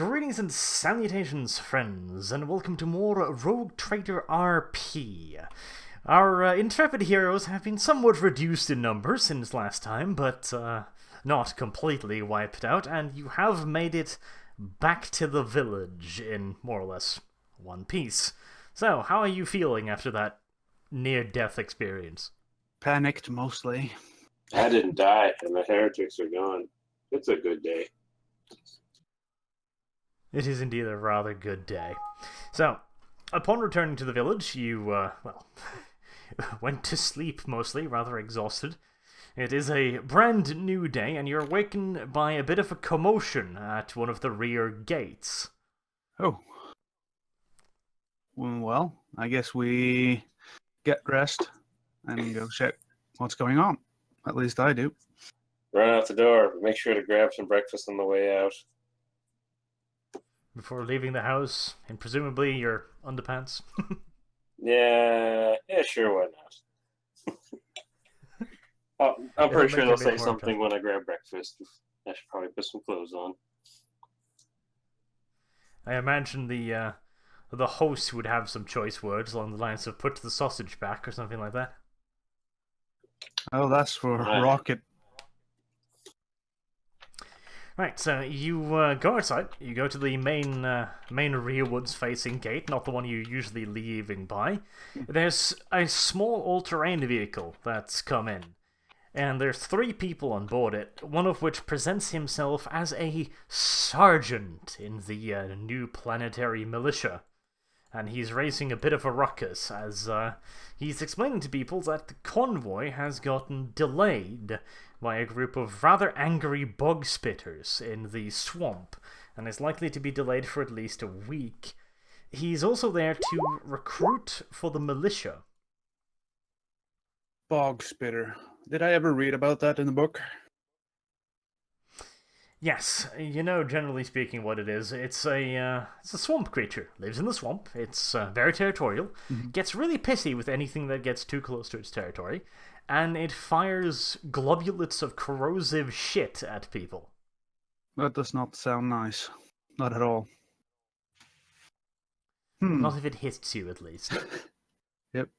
Greetings and salutations, friends, and welcome to more Rogue Trader RP. Our intrepid heroes have been somewhat reduced in number since last time, but not completely wiped out, and you have made it back to the village in more or less one piece. So, how are you feeling after that near-death experience? Panicked, mostly. I didn't die, and the heretics are gone. It's a good day. It is indeed a rather good day. So, upon returning to the village, you, went to sleep mostly, rather exhausted. It is a brand new day, and you're awakened by a bit of a commotion at one of the rear gates. Oh. Well, I guess we get dressed and go check what's going on. At least I do. Run out the door. Make sure to grab some breakfast on the way out. Before leaving the house, in presumably your underpants. Yeah, sure, why not? I'm pretty sure they'll say something when I grab breakfast. I should probably put some clothes on. I imagine the host would have some choice words along the lines of "put the sausage back" or something like that. Oh, that's for Right. Rocket. Right, so you go outside. You go to the main rearwards-facing gate, not the one you're usually leaving by. There's a small all-terrain vehicle that's come in, and there's 3 people on board it, one of which presents himself as a sergeant in the new planetary militia. And he's raising a bit of a ruckus as he's explaining to people that the convoy has gotten delayed by a group of rather angry bog spitters in the swamp, and is likely to be delayed for at least a week. He's also there to recruit for the militia. Bog spitter. Did I ever read about that in the book? Yes, you know, generally speaking, what it is. It's a swamp creature. Lives in the swamp. It's very territorial. Gets really pissy with anything that gets too close to its territory. And it fires globulets of corrosive shit at people. That does not sound nice. Not at all. Not if it hits you, at least. Yep.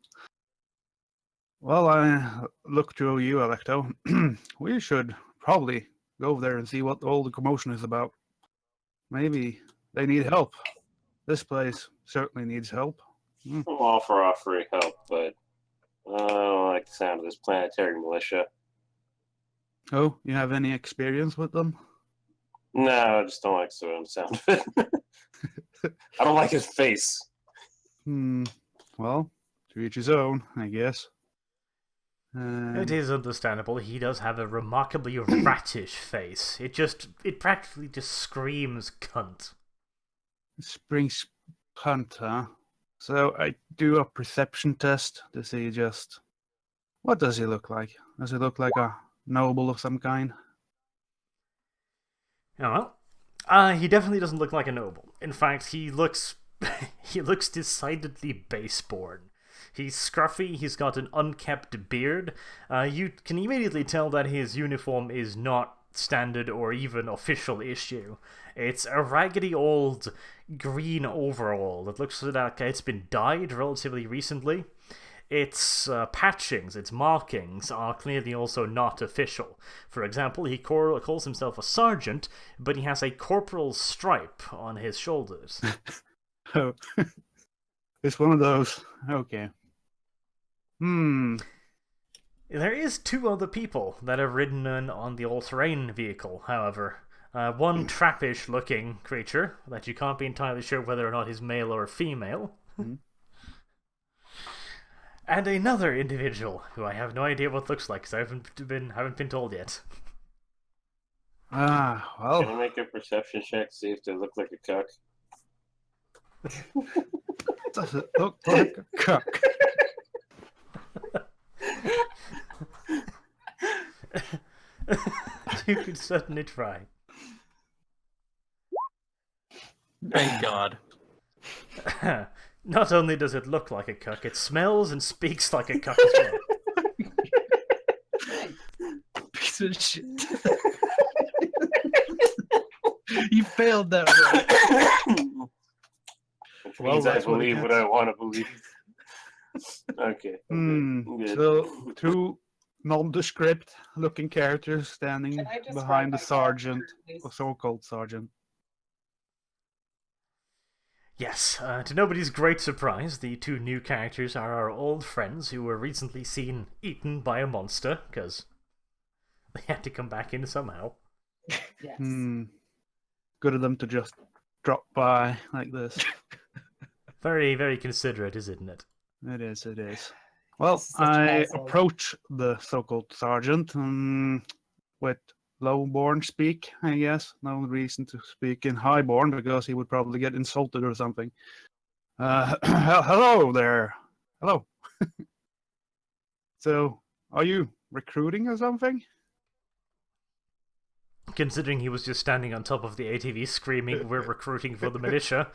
Well, I look to you, Alecto. We should probably go over there and see what all the commotion is about. Maybe they need help. This place certainly needs help. I'm all for offering help, but I don't like the sound of this planetary militia. Oh, you have any experience with them? No, I just don't like the sound of it. I don't like his face. Well, to each his own, I guess. It is understandable. He does have a remarkably rattish face. It practically just screams cunt. Springs cunt, huh? So I do a perception test to see just what does he look like? Does he look like a noble of some kind? Oh well. He definitely doesn't look like a noble. In fact, he looks decidedly baseborn. He's scruffy, he's got an unkept beard. You can immediately tell that his uniform is not standard or even official issue. It's a raggedy old green overall that looks like it's been dyed relatively recently. Its patchings, its markings are clearly also not official. For example, he calls himself a sergeant, but he has a corporal's stripe on his shoulders. Oh, it's one of those. Okay. There is 2 other people that have ridden in on the all-terrain vehicle, however. One trappish looking creature that you can't be entirely sure whether or not is male or female. And another individual who I have no idea what looks like because I haven't been told yet. Well. Can I make a perception check to see if they look like a cuck? Does it look like a cuck? You could certainly try. Thank God. Not only does it look like a cuck, it smells and speaks like a cuck as well. Piece of shit. You failed that one. means I that's what it believe what gets. I want to believe. Okay. Good. So, two nondescript looking characters standing Can I describe behind the my sergeant, character, please? the so-called sergeant. Yes, to nobody's great surprise, the two new characters are our old friends who were recently seen eaten by a monster, because they had to come back in somehow. Yes. Good of them to just drop by like this. Very, very considerate, isn't it? It is, it is. Well, Such I assholes. approach the so-called sergeant with lowborn speak, I guess. No reason to speak in highborn because he would probably get insulted or something. Hello there. Hello. So, are you recruiting or something? Considering he was just standing on top of the ATV screaming, "We're recruiting for the militia,"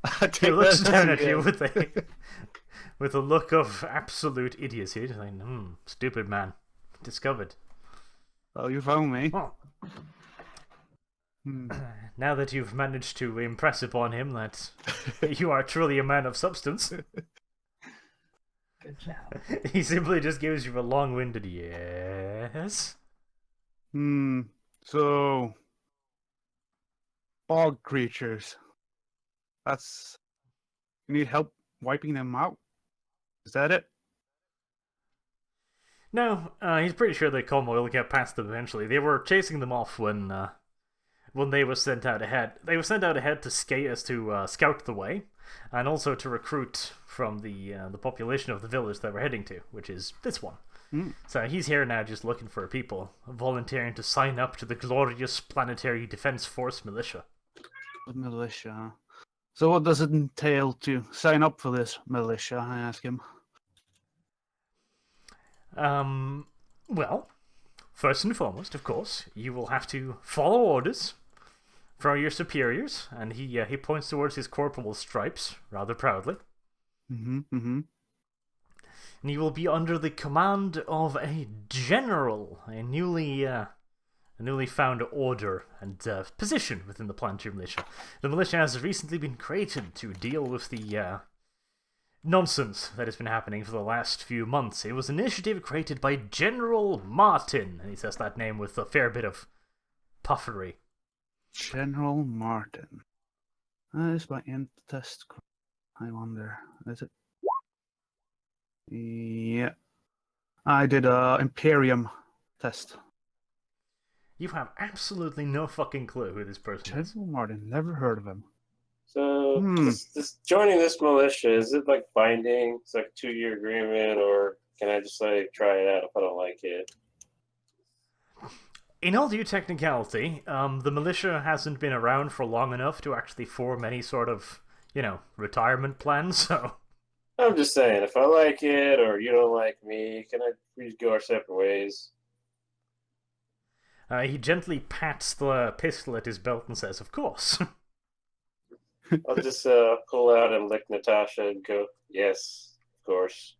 I he take looks that down as at you yes. with a look of absolute idiocy. He's like, stupid man. Discovered. Well, you found me. Well, Hmm. now that you've managed to impress upon him that you are truly a man of substance, Good job. he simply just gives you a long-winded yes. So, bog creatures. That's... You need help wiping them out? Is that it? No, he's pretty sure that Como will get past them eventually. They were chasing them off when they were sent out ahead. They were sent out ahead to scout the way, and also to recruit from the population of the village that we're heading to, which is this one. So he's here now just looking for people volunteering to sign up to the glorious Planetary Defense Force militia. The militia. So what does it entail to sign up for this militia, I ask him. Well, first and foremost, of course, you will have to follow orders from your superiors, and he points towards his corporal's stripes rather proudly. And you will be under the command of a general, a newly found order and position within the Planetary Militia. The militia has recently been created to deal with the nonsense that has been happening for the last few months. It was an initiative created by General Martin, and he says that name with a fair bit of puffery. General Martin. Is my int test? I wonder. Is it? Yeah. I did a Imperium test. You have absolutely no fucking clue who this person is. General Martin. Never heard of him. So, this joining this militia, is it like binding? It's like a 2-year agreement, or can I just like try it out if I don't like it? In all due technicality, the militia hasn't been around for long enough to actually form any sort of, retirement plan, so... I'm just saying, if I like it or you don't like me, we just go our separate ways? He gently pats the pistol at his belt and says, "Of course." I'll just pull out and lick Natasha and go, yes, of course.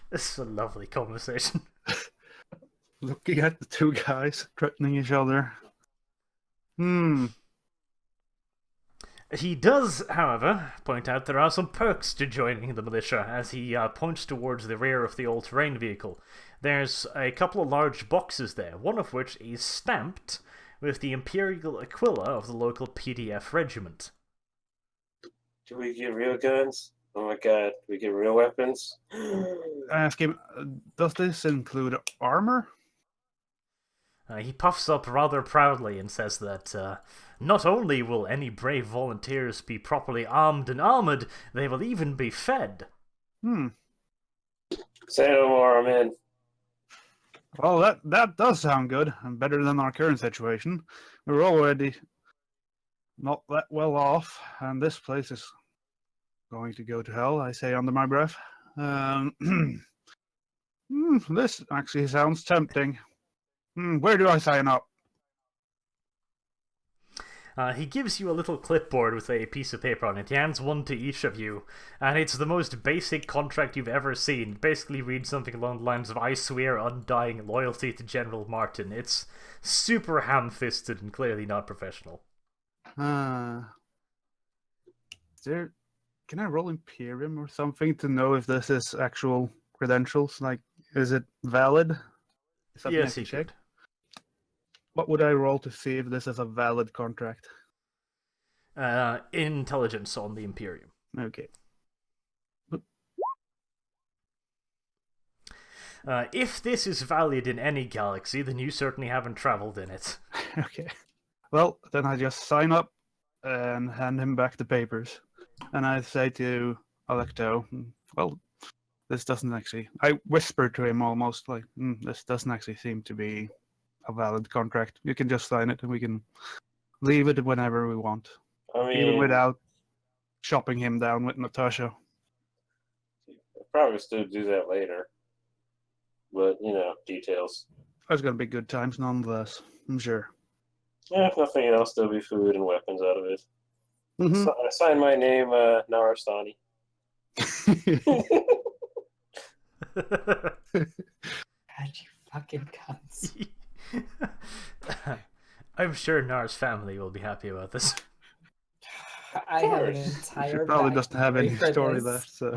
This is a lovely conversation. Looking at the two guys threatening each other. He does, however, point out there are some perks to joining the militia, as he points towards the rear of the all-terrain vehicle. There's a couple of large boxes there, one of which is stamped with the Imperial Aquila of the local PDF regiment. Do we get real guns? Oh my god, do we get real weapons? I ask him, does this include armor? He puffs up rather proudly and says that not only will any brave volunteers be properly armed and armored, they will even be fed. Say no more, I'm in. Well, that does sound good, and better than our current situation. We're already not that well off, and this place is going to go to hell, I say under my breath. This actually sounds tempting. Where do I sign up? He gives you a little clipboard with a piece of paper on it. He hands one to each of you, and it's the most basic contract you've ever seen. It basically reads something along the lines of, "I swear undying loyalty to General Martin." It's super ham-fisted and clearly not professional. Can I roll Imperium or something to know if this is actual credentials? Like, is it valid? Is something I Yes, can you check? could. What would I roll to see if this is a valid contract? Intelligence on the Imperium. Okay. If this is valid in any galaxy, then you certainly haven't traveled in it. Okay. Well, then I just sign up and hand him back the papers. And I say to Alecto, well, this doesn't actually... I whisper to him almost like, this doesn't actually seem to be a valid contract. You can just sign it and we can leave it whenever we want. I mean, Even without chopping him down with Natasha. I'll probably still do that later. But, details. There's going to be good times nonetheless, I'm sure. Yeah, if nothing else, there'll be food and weapons out of it. Mhm. So I signed my name, Narasani. God, you fucking cunts. I'm sure Nar's family will be happy about this. I have an course. entire She probably doesn't have any backstory for story this. left, so...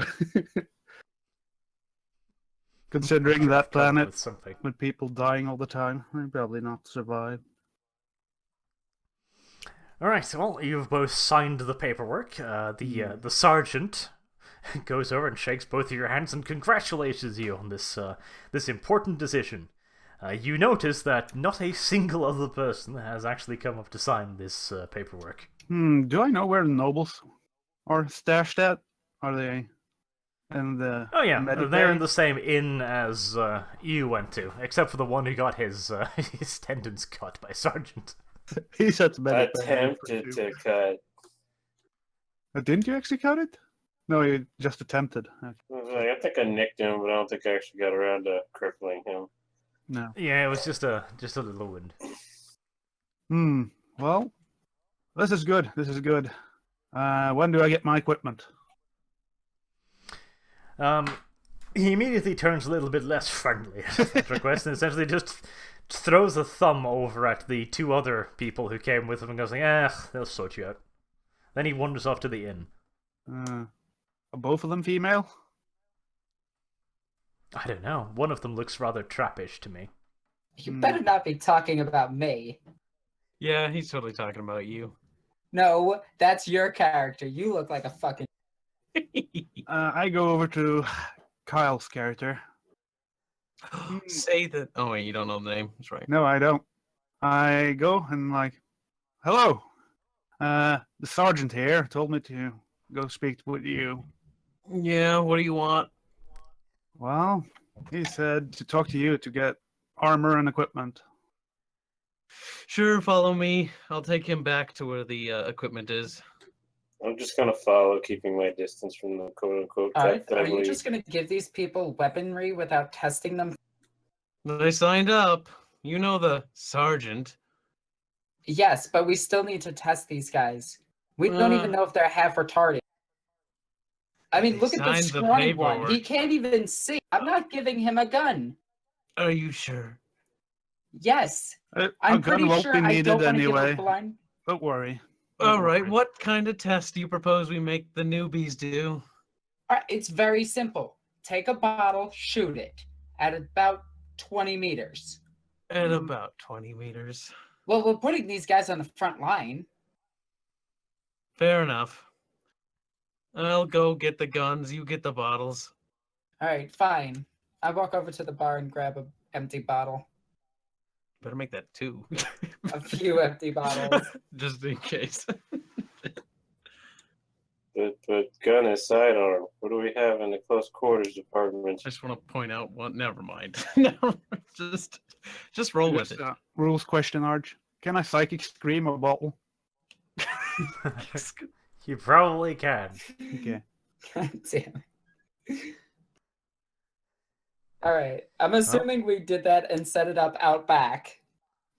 Considering that Come up planet with something. with people dying all the time, they probably not survive. Alright, well, you've both signed the paperwork. The sergeant goes over and shakes both of your hands and congratulates you on this important decision. You notice that not a single other person has actually come up to sign this paperwork. Do I know where the nobles are stashed at? Are they in the Oh yeah, medic they're bay? in the same inn as you went to, except for the one who got his his tendons cut by Sergeant. He said medic bay. Attempted to cut. Didn't you actually cut it? No, you just attempted. I think I nicked him, but I don't think I actually got around to crippling him. No. Yeah, it was just a little wound. Well, this is good. This is good. When do I get my equipment? He immediately turns a little bit less friendly at that request and essentially just throws a thumb over at the two other people who came with him and goes like, they'll sort you out. Then he wanders off to the inn. Are both of them female? I don't know. One of them looks rather trappish to me. You better not be talking about me. Yeah, he's totally talking about you. No, that's your character. You look like a fucking... I go over to Kyle's character. Say that. Oh wait, you don't know the name. That's right. No, I don't. I go and like, hello. The sergeant here told me to go speak with you. Yeah. What do you want? Well, he said to talk to you to get armor and equipment. Sure, follow me. I'll take him back to where the equipment is. I'm just gonna follow, keeping my distance from the quote-unquote tech that I Are you believe. just going to give these people weaponry without testing them? They signed up. You know the sergeant. Yes, but we still need to test these guys. We don't even know if they're half retarded. I mean, They look at this signed the scrawny one. paperwork. He can't even see. I'm not giving him a gun. Are you sure? Yes. A I'm gun pretty won't sure be I needed don't want to give anyway. a blind... Don't worry. All Don't right. worry. What kind of test do you propose we make the newbies do? All right, it's very simple. Take a bottle, shoot it at about 20 meters. At about 20 meters. Well, we're putting these guys on the front line. Fair enough. I'll go get the guns. You get the bottles. All right, fine. I walk over to the bar and grab an empty bottle. Better make that two. A few empty bottles. Just in case. But gun and sidearm, what do we have in the close quarters department? I just want to point out one. Never mind. Never, just roll with it. Rules question, Arch. Can I psychic scream a bottle? You probably can. Okay. God damn it. All right. I'm assuming we did that and set it up out back.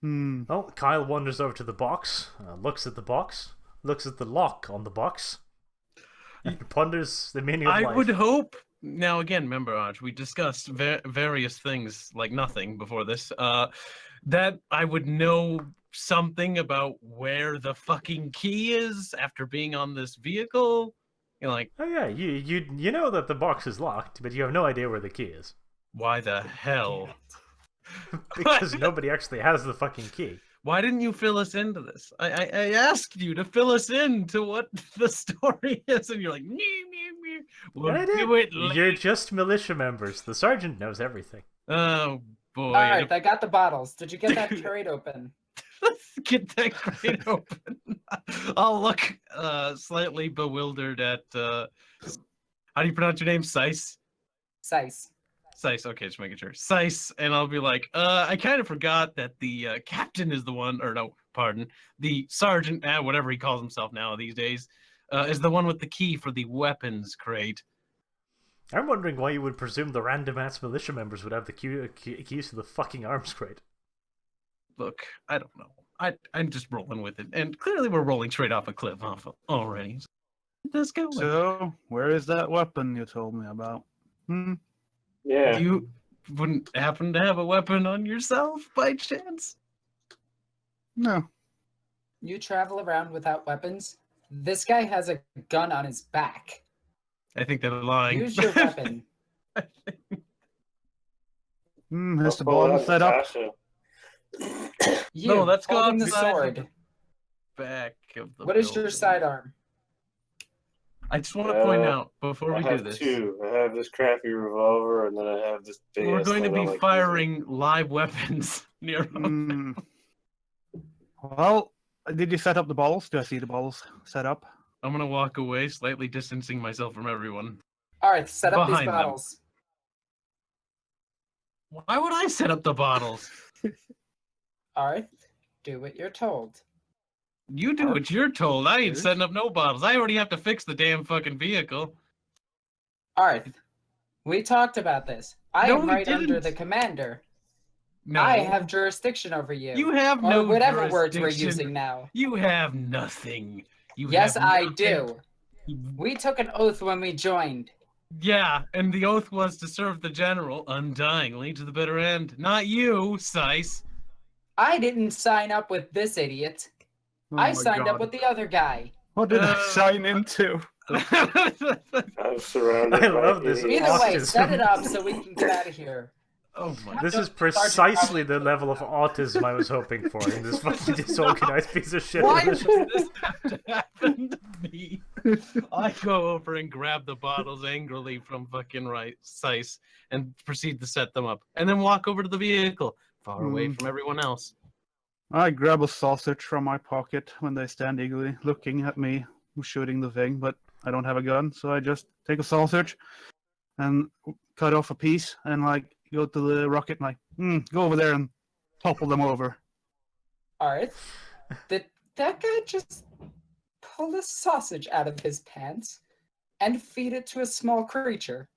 Well, Kyle wanders over to the box, looks at the box, looks at the lock on the box, and ponders the meaning of I life. would hope. Now, again, remember, Arch, we discussed various things like nothing before this. That I would know something about where the fucking key is after being on this vehicle? You're like, Oh yeah, you know that the box is locked, but you have no idea where the key is. why the hell? Because nobody actually has the fucking key. Why didn't you fill us into this? I asked you to fill us into what the story is, and you're like, "Nee, nee, nee. We'll I did. do it You're later." just militia members. The sergeant knows everything. Oh boy! All right, I got the bottles. Did you get that crate open? Let's get that crate open. I'll look slightly bewildered at how do you pronounce your name? Sice? Sice. Sice, okay, just making sure. Sice, and I'll be like, I kind of forgot that the captain is the one, or no, pardon, the sergeant, whatever he calls himself now these days, is the one with the key for the weapons crate. I'm wondering why you would presume the random ass militia members would have the keys to the fucking arms crate. Look, I don't know. I'm just rolling with it, and clearly we're rolling straight off a cliff already. So let's go. So, where is that weapon you told me about? Yeah. You wouldn't happen to have a weapon on yourself by chance? No. You travel around without weapons? This guy has a gun on his back. I think they're lying. Use your weapon. Has the I'll pull ball out set up? Natasha. You, No, let's go holding the outside of sword. the back of the What is your building. sidearm? I just want to point out before I we do have this, two. I have this crappy revolver, and then I have this big. we're ass going to thing I be like firing live weapons near Hmm. Well, did you set up the balls? Do I see the balls set up? I'm going to walk away, slightly distancing myself from everyone. All right, set up these Behind them. bottles. Why would I set up the bottles? All right, do what you're told. You do what you're told. I ain't Yes. setting up no bottles. I already have to fix the damn fucking vehicle. All right, we talked about this. I No, am we right under didn't. the commander. No. I have jurisdiction over you. You have or no whatever words we're jurisdiction. using now. You have nothing. You Yes, have I nothing. do. We took an oath when we joined. Yeah, and the oath was to serve the general undyingly to the bitter end. Not you, Sice. I didn't sign up with this idiot. Oh I my signed up God. with the other guy. What did I Uh, sign into? I'm surrounded I by love this. idiots. Either way, Autism. set it up so we can get out of here. Oh my This is Sergeant precisely the level of autism I was hoping for in this fucking disorganized piece of shit. Why militia. does this have to happen to me? I go over and grab the bottles angrily from fucking Sice and proceed to set them up. And then walk over to the vehicle, far away from everyone else. I grab a sausage from my pocket when they stand eagerly looking at me shooting the thing, but I don't have a gun, so I just take a sausage and cut off a piece and like go to the rocket and like go over there and topple them over. All right. Did that guy just pull a sausage out of his pants and feed it to a small creature?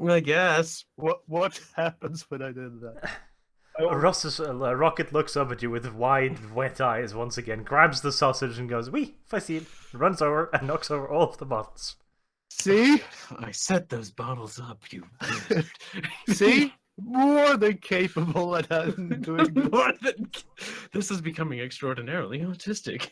I guess. What happens when I did that? Rocket looks up at you with wide, wet eyes once again, grabs the sausage and goes, "Oui, facile," runs over and knocks over all of the bottles. See? I set those bottles up, you See? More than capable at doing this. More than... This is becoming extraordinarily autistic.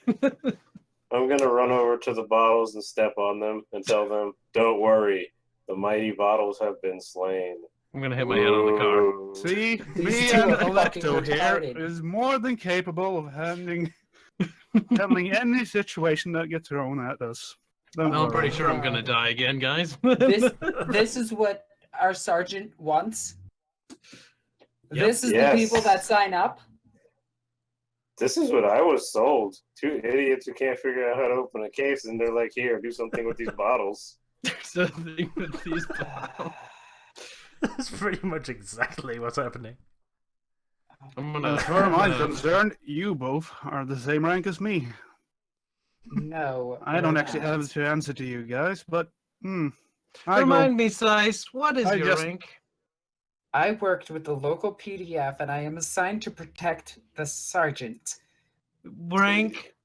I'm gonna run over to the bottles and step on them and tell them, "Don't worry, the mighty bottles have been slain." I'm gonna hit my head on the car. Ooh. See? These Me two and are fucking Alecto here retarded. is more than capable of handling any situation that gets thrown at us. Don't I'm worry. pretty sure I'm gonna die again, guys. This is what our sergeant wants. Yep. This is Yes. the people that sign up. This is what I was sold. Two idiots who can't figure out how to open a case, and they're like, "Here, do something with these bottles." Something with these bottles. That's pretty much exactly what's happening. I'm gonna. As far as I'm concerned, you both are the same rank as me. No. I don't we're actually not. have to answer to you guys, but I Remind me, Sice, what is I your just- rank? I worked with the local PDF and I am assigned to protect the sergeant. Rank?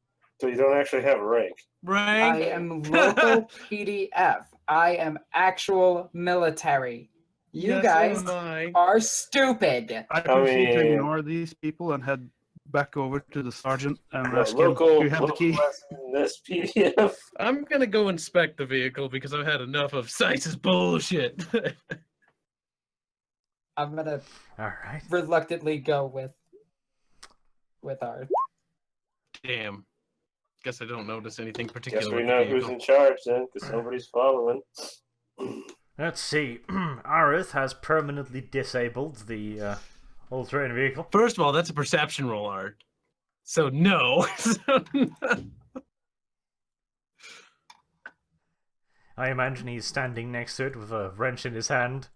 So you don't actually have a rank. Rank? I am local PDF. I am actual military. You Yes, guys so am I. are stupid. I proceed to mean- ignore these people and head back over to the sergeant and No, ask him, do you have the key? lesson in this PDF. I'm gonna go inspect the vehicle because I've had enough of Sice's bullshit. I'm gonna All right. reluctantly go with Arth. Damn. Guess I don't notice anything Guess particular. we with the know who's vehicle. in charge then, because nobody's following. Let's see. Arith has permanently disabled the all-terrain vehicle. First of all, that's a perception roll, Art. So no. I imagine he's standing next to it with a wrench in his hand,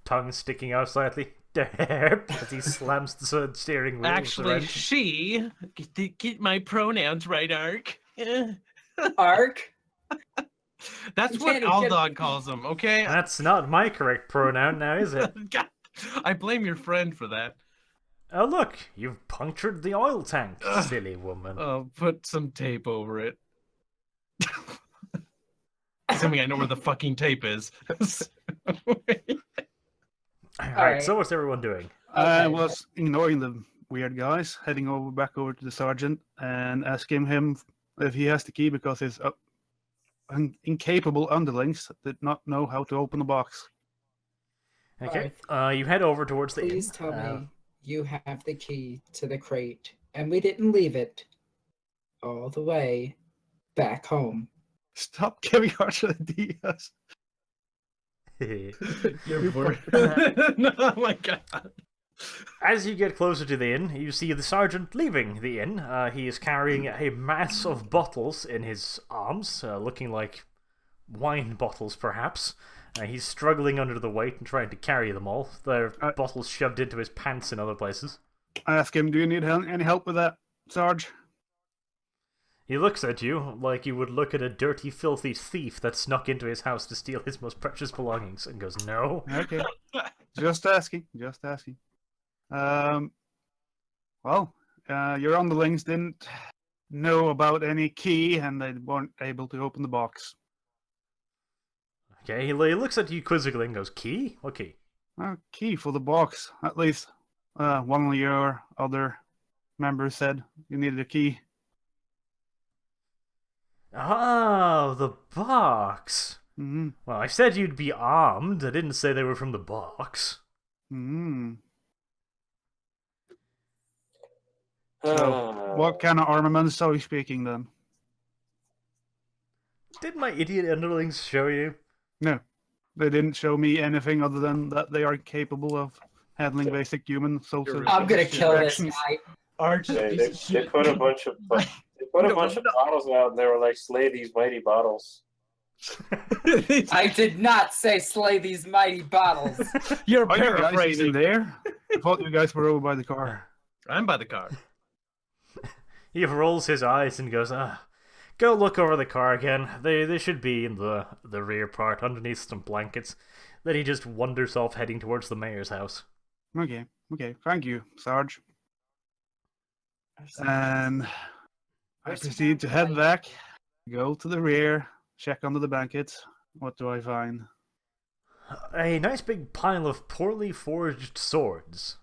tongue sticking out slightly, as he slams the steering wheel. with the Actually, wrench. she. Get my pronouns right, Ark. Ark? That's You what can't All get- Dog calls him, okay? That's not my correct pronoun now, is it? God, I blame your friend for that. Oh, look, you've punctured the oil tank, silly woman. I'll put some tape over it. Assuming I know where the fucking tape is. Alright, so what's everyone doing? I Okay. was ignoring the weird guys, heading back over to the sergeant and asking him if he has the key because his incapable underlings did not know how to open the box. Okay, you head over towards the inn. Please tell me you have the key to the crate, and we didn't leave it all the way back home. Stop giving Archer the DS. You're bored. Oh my god. As you get closer to the inn, you see the sergeant leaving the inn. He is carrying a mass of bottles in his arms, looking like wine bottles, perhaps. He's struggling under the weight and trying to carry them all. There are bottles shoved into his pants in other places. I ask him, do you need any help with that, Sarge? He looks at you like you would look at a dirty, filthy thief that snuck into his house to steal his most precious belongings, and goes, no. Okay. Just asking. Well, your underlings didn't know about any key and they weren't able to open the box. Okay, he looks at you quizzically and goes, key? What key? Key for the box. At least one of your other members said you needed a key. Oh, the box. Mm-hmm. Well, I said you'd be armed. I didn't say they were from the box. Mm-hmm. So, what kind of armaments are we speaking then? Did my idiot underlings show you? No, they didn't show me anything other than that they are capable of handling basic human social. You're I'm gonna kill this interactions. guy. Arch, They put a bunch of bottles out, and they were like, "Slay these mighty bottles." I did not say slay these mighty bottles. You're Are you guys even paraphrasing. there? I thought you guys were over by the car. I'm by the car. He rolls his eyes and goes, go look over the car again. They should be in the rear part, underneath some blankets. Then he just wanders off, heading towards the mayor's house. Okay. Thank you, Sarge. And I proceed to head back, go to the rear, check under the blankets. What do I find? A nice big pile of poorly forged swords.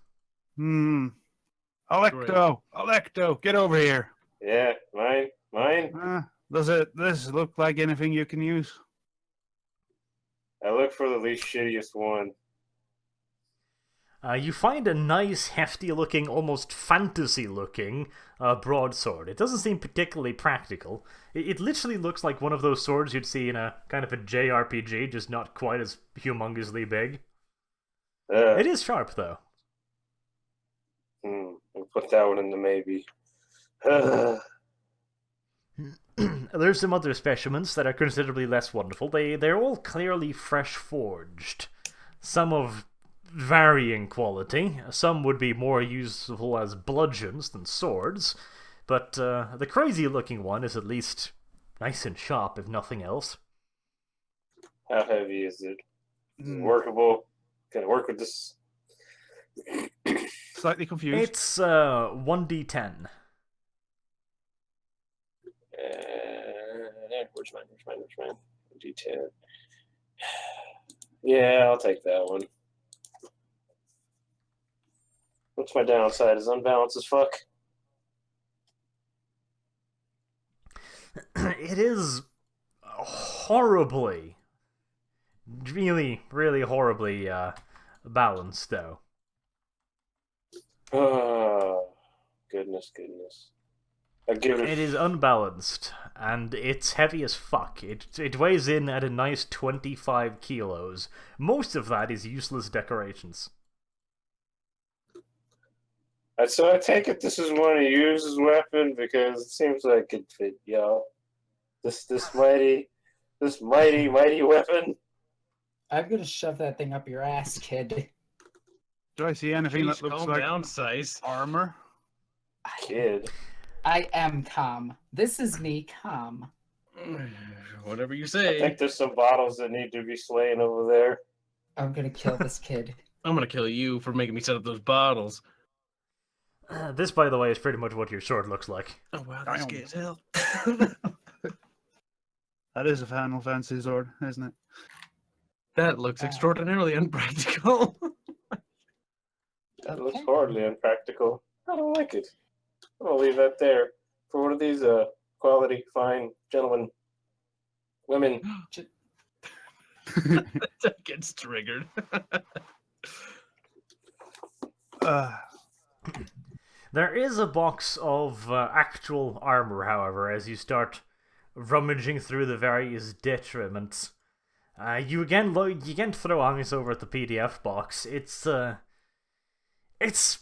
Alecto, get over here. Yeah, mine. Does this look like anything you can use? I look for the least shittiest one. You find a nice, hefty-looking, almost fantasy-looking broadsword. It doesn't seem particularly practical. It literally looks like one of those swords you'd see in a kind of a JRPG, just not quite as humongously big. It is sharp, though. I'll put that one in the maybe. There's some other specimens that are considerably less wonderful. They're all clearly fresh forged. Some of varying quality. Some would be more useful as bludgeons than swords. But the crazy looking one is at least nice and sharp, if nothing else. How heavy is it? Is it workable? Can I work with this? Slightly confused. It's 1d10. Where's mine? D10. Yeah, I'll take that one. What's my downside? Is unbalanced as fuck. it is horribly, really, really horribly balanced, though. Oh, goodness. I give it. It is unbalanced, and it's heavy as fuck. It weighs in at a nice 25 kilos. Most of that is useless decorations. So I take it this is one of yours' weapon because it seems like it fit y'all. This mighty weapon. I'm gonna shove that thing up your ass, kid. Do I see anything Jeez, that looks calm like down, Sice. armor? Kid. I am calm. This is me calm. Whatever you I say. think there's some bottles that need to be slain over there. I'm gonna kill this kid. I'm gonna kill you for making me set up those bottles. This, by the way, is pretty much what your sword looks like. Oh wow, that's Damn. scary as hell. That is a Final Fantasy sword, isn't it? That looks extraordinarily unpractical. It looks Okay. horribly unpractical. I don't like it. I'll leave that there for one of these quality, fine gentlemen, women. That gets triggered. There is a box of actual armor, however, as you start rummaging through the various detriments. You again throw eyes over at the PDF box. It's a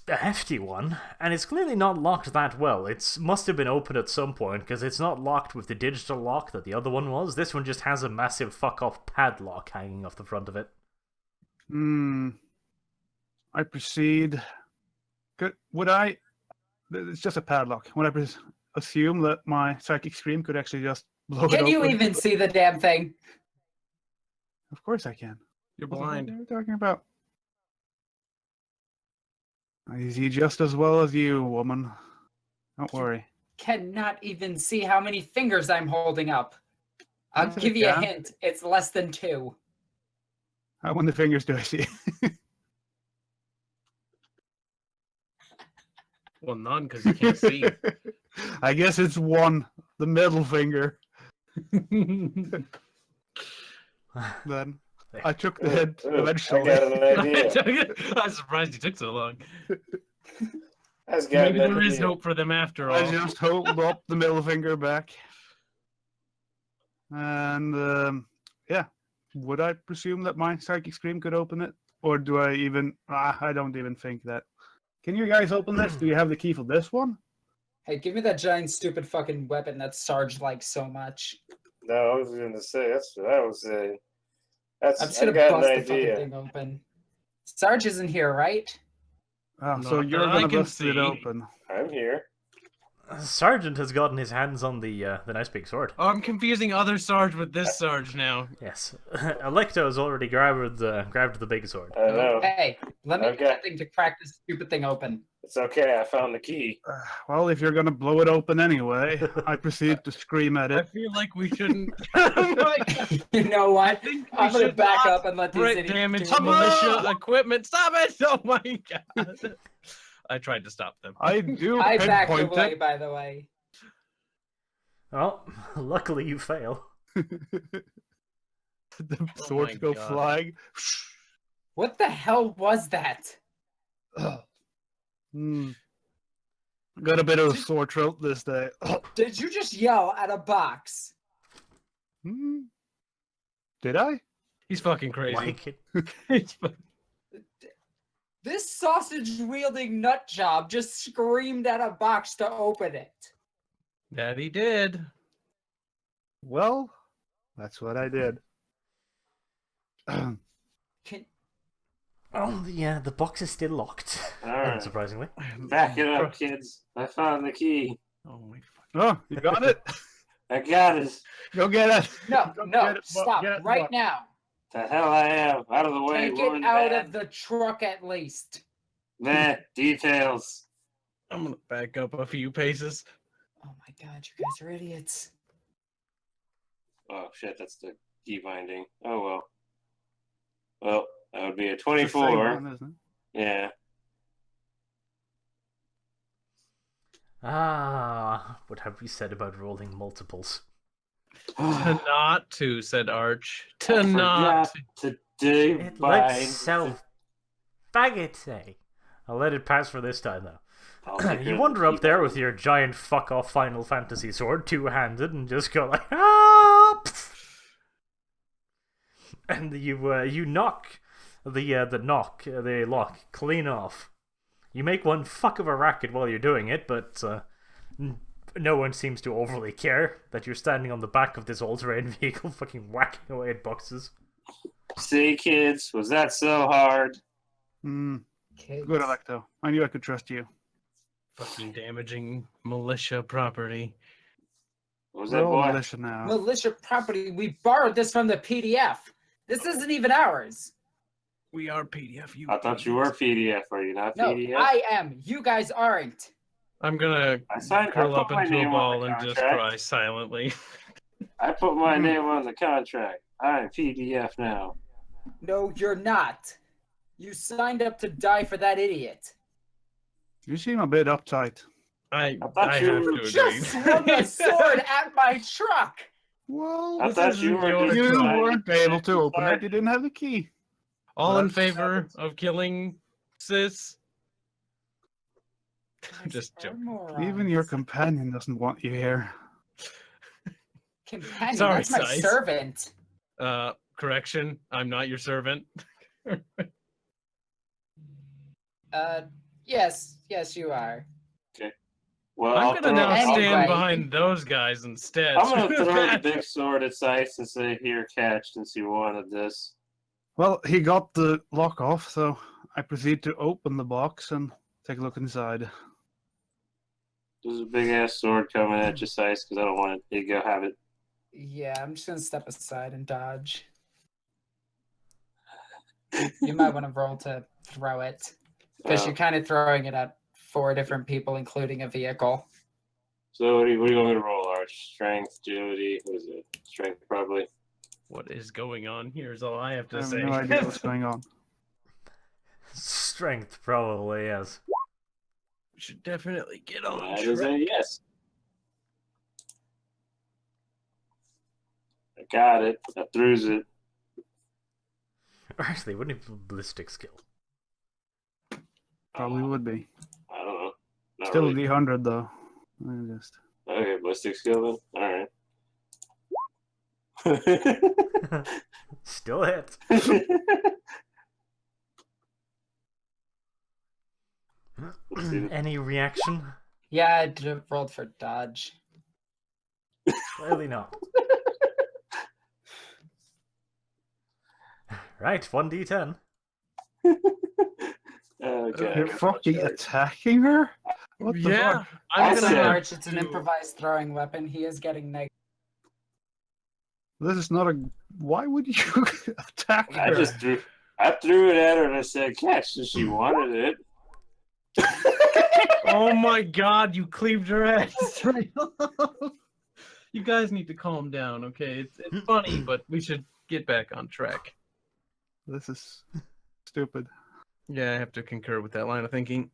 hefty one, and it's clearly not locked that well. It must have been opened at some point, because it's not locked with the digital lock that the other one was. This one just has a massive fuck-off padlock hanging off the front of it. I proceed. Would I... It's just a padlock. Would I assume that my psychic scream could actually just blow it open? Can you even see the damn thing? Of course I can. You're What the fuck blind. are you talking about? I see just as well as you, woman. Don't worry. Cannot even see how many fingers I'm holding up. I'll Yes, I give you a can. hint. It's less than 2. How many fingers do I see? Well, none because you can't see. I guess it's one. The middle finger. Then I took the hint I eventually. got an idea. I'm surprised you took so long. That's got Maybe an there is idea. hope for them after I all. just hold up the middle finger back. And yeah, would I presume that my psychic scream could open it? Or do I even... I don't even think that. Can you guys open this? Do you have the key for this one? Hey, give me that giant stupid fucking weapon that Sarge likes so much. No, I was going to say, that's what I was saying. I'm just I gonna got bust an the fucking idea. thing open. Sarge isn't here, right? Oh, so Not you're that I gonna can bust it see. open. I'm here. Sergeant has gotten his hands on the nice big sword. Oh, I'm confusing other Sarge with this Sarge now. Yes, Electo has already grabbed the big sword. I know. Hey, let me Okay. get that thing to crack this stupid thing open. It's okay. I found the key. Well, if you're gonna blow it open anyway, I proceed to scream at I it. feel like we shouldn't. I'm like, You know what? think we I'm gonna should back not up and let these Threat idiots damage do it. militia equipment. Stop it! Oh my god! I tried to stop them. I do I backed pinpoint away, it. by the way. Well, luckily you fail. The Oh swords my go God. flying. What the hell was that? Got a bit of a sore throat this day. Did you just yell at a box? Did I? He's fucking crazy. Like it. He's fu- This sausage-wielding nut job just screamed at a box to open it. That he did. Well, that's what I did. Can... Oh, the box is still locked. All right. Unsurprisingly. Back it up, kids. I found the key. Oh my fuck. Oh, you got it? I got it. Go get it. No, Go no, get it, Buck. stop Get it, right Buck. now. The hell I am. Out of the way. Take woman it out bad. of the truck at least. Nah, details. I'm gonna back up a few paces. Oh my god, you guys are idiots. Oh shit, that's the key binding. Oh well. Well, that would be a It's the same 24. one, isn't it? Yeah. Ah, what have we said about rolling multiples? To not to, said Arch. I To not forgot to. to do It by lets self faggot. I'll let it pass for this time, though. You wander up there with your giant fuck-off Final Fantasy sword, two-handed, and just go like, ah! And you knock the lock clean off. You make one fuck of a racket while you're doing it, but no one seems to overly care that you're standing on the back of this all-terrain vehicle fucking whacking away at boxes. See, kids, was that so hard? Kids. Good, Electo. I knew I could trust you. Fucking damaging militia property. What was We're that, all boy? militia now. Militia property. We borrowed this from the PDF. This isn't even ours. We are PDF. You. I thought you were PDF. Are you not No, PDF? I am. You guys aren't. I'm gonna I curl put up my into a name on ball the and just contract. cry silently. I put my name on the contract. I'm PDF now. No, you're not. You signed up to die for that idiot. You seem a bit uptight. I thought you have were to agree. Just swung a sword at my truck. Well, I thought you were just you trying weren't to able to open start. it. You didn't have the key. All in That's- favor of killing sis? I'm just joking. Even your companion doesn't want you here. companion. Sorry, That's my Size. servant. Correction, I'm not your servant. Yes, you are. Well, I'm gonna now Anyway. stand behind those guys instead. I'm gonna throw the big sword at Sice and say, "Here, catch," since you wanted this. Well, he got the lock off, so I proceed to open the box and take a look inside. There's a big ass sword coming at you, Sice, because I don't want it. You go have it. Yeah, I'm just gonna step aside and dodge. You might want to roll to throw it because you're kind of throwing it at 4 different people, including a vehicle. So what do you want me to roll? Arch, strength, agility. What is it? Strength, probably. What is going on here is all I have I to have say. no idea what's going on. Strength, probably, yes. We should definitely get on That is track. a yes. I got it. I threws it. Actually, wouldn't it be ballistic skill? Probably would be. I don't know. Not Still really. D100 though. I just Okay, ballistic skill then. All right. Still hit. Any reaction? Yeah, I rolled for dodge. Clearly not. Right, 1d10. Okay. you're fucking attacking her? What the Yeah, fuck? I'm I Also, said- gonna have Arch, it's an to- improvised throwing weapon. He is getting negative. This is not a. Why would you attack her? I threw it at her and I said, "Catch," so she wanted it. Oh my god, you cleaved her ass right off. You guys need to calm down, okay? It's funny, but we should get back on track. This is stupid. Yeah, I have to concur with that line of thinking.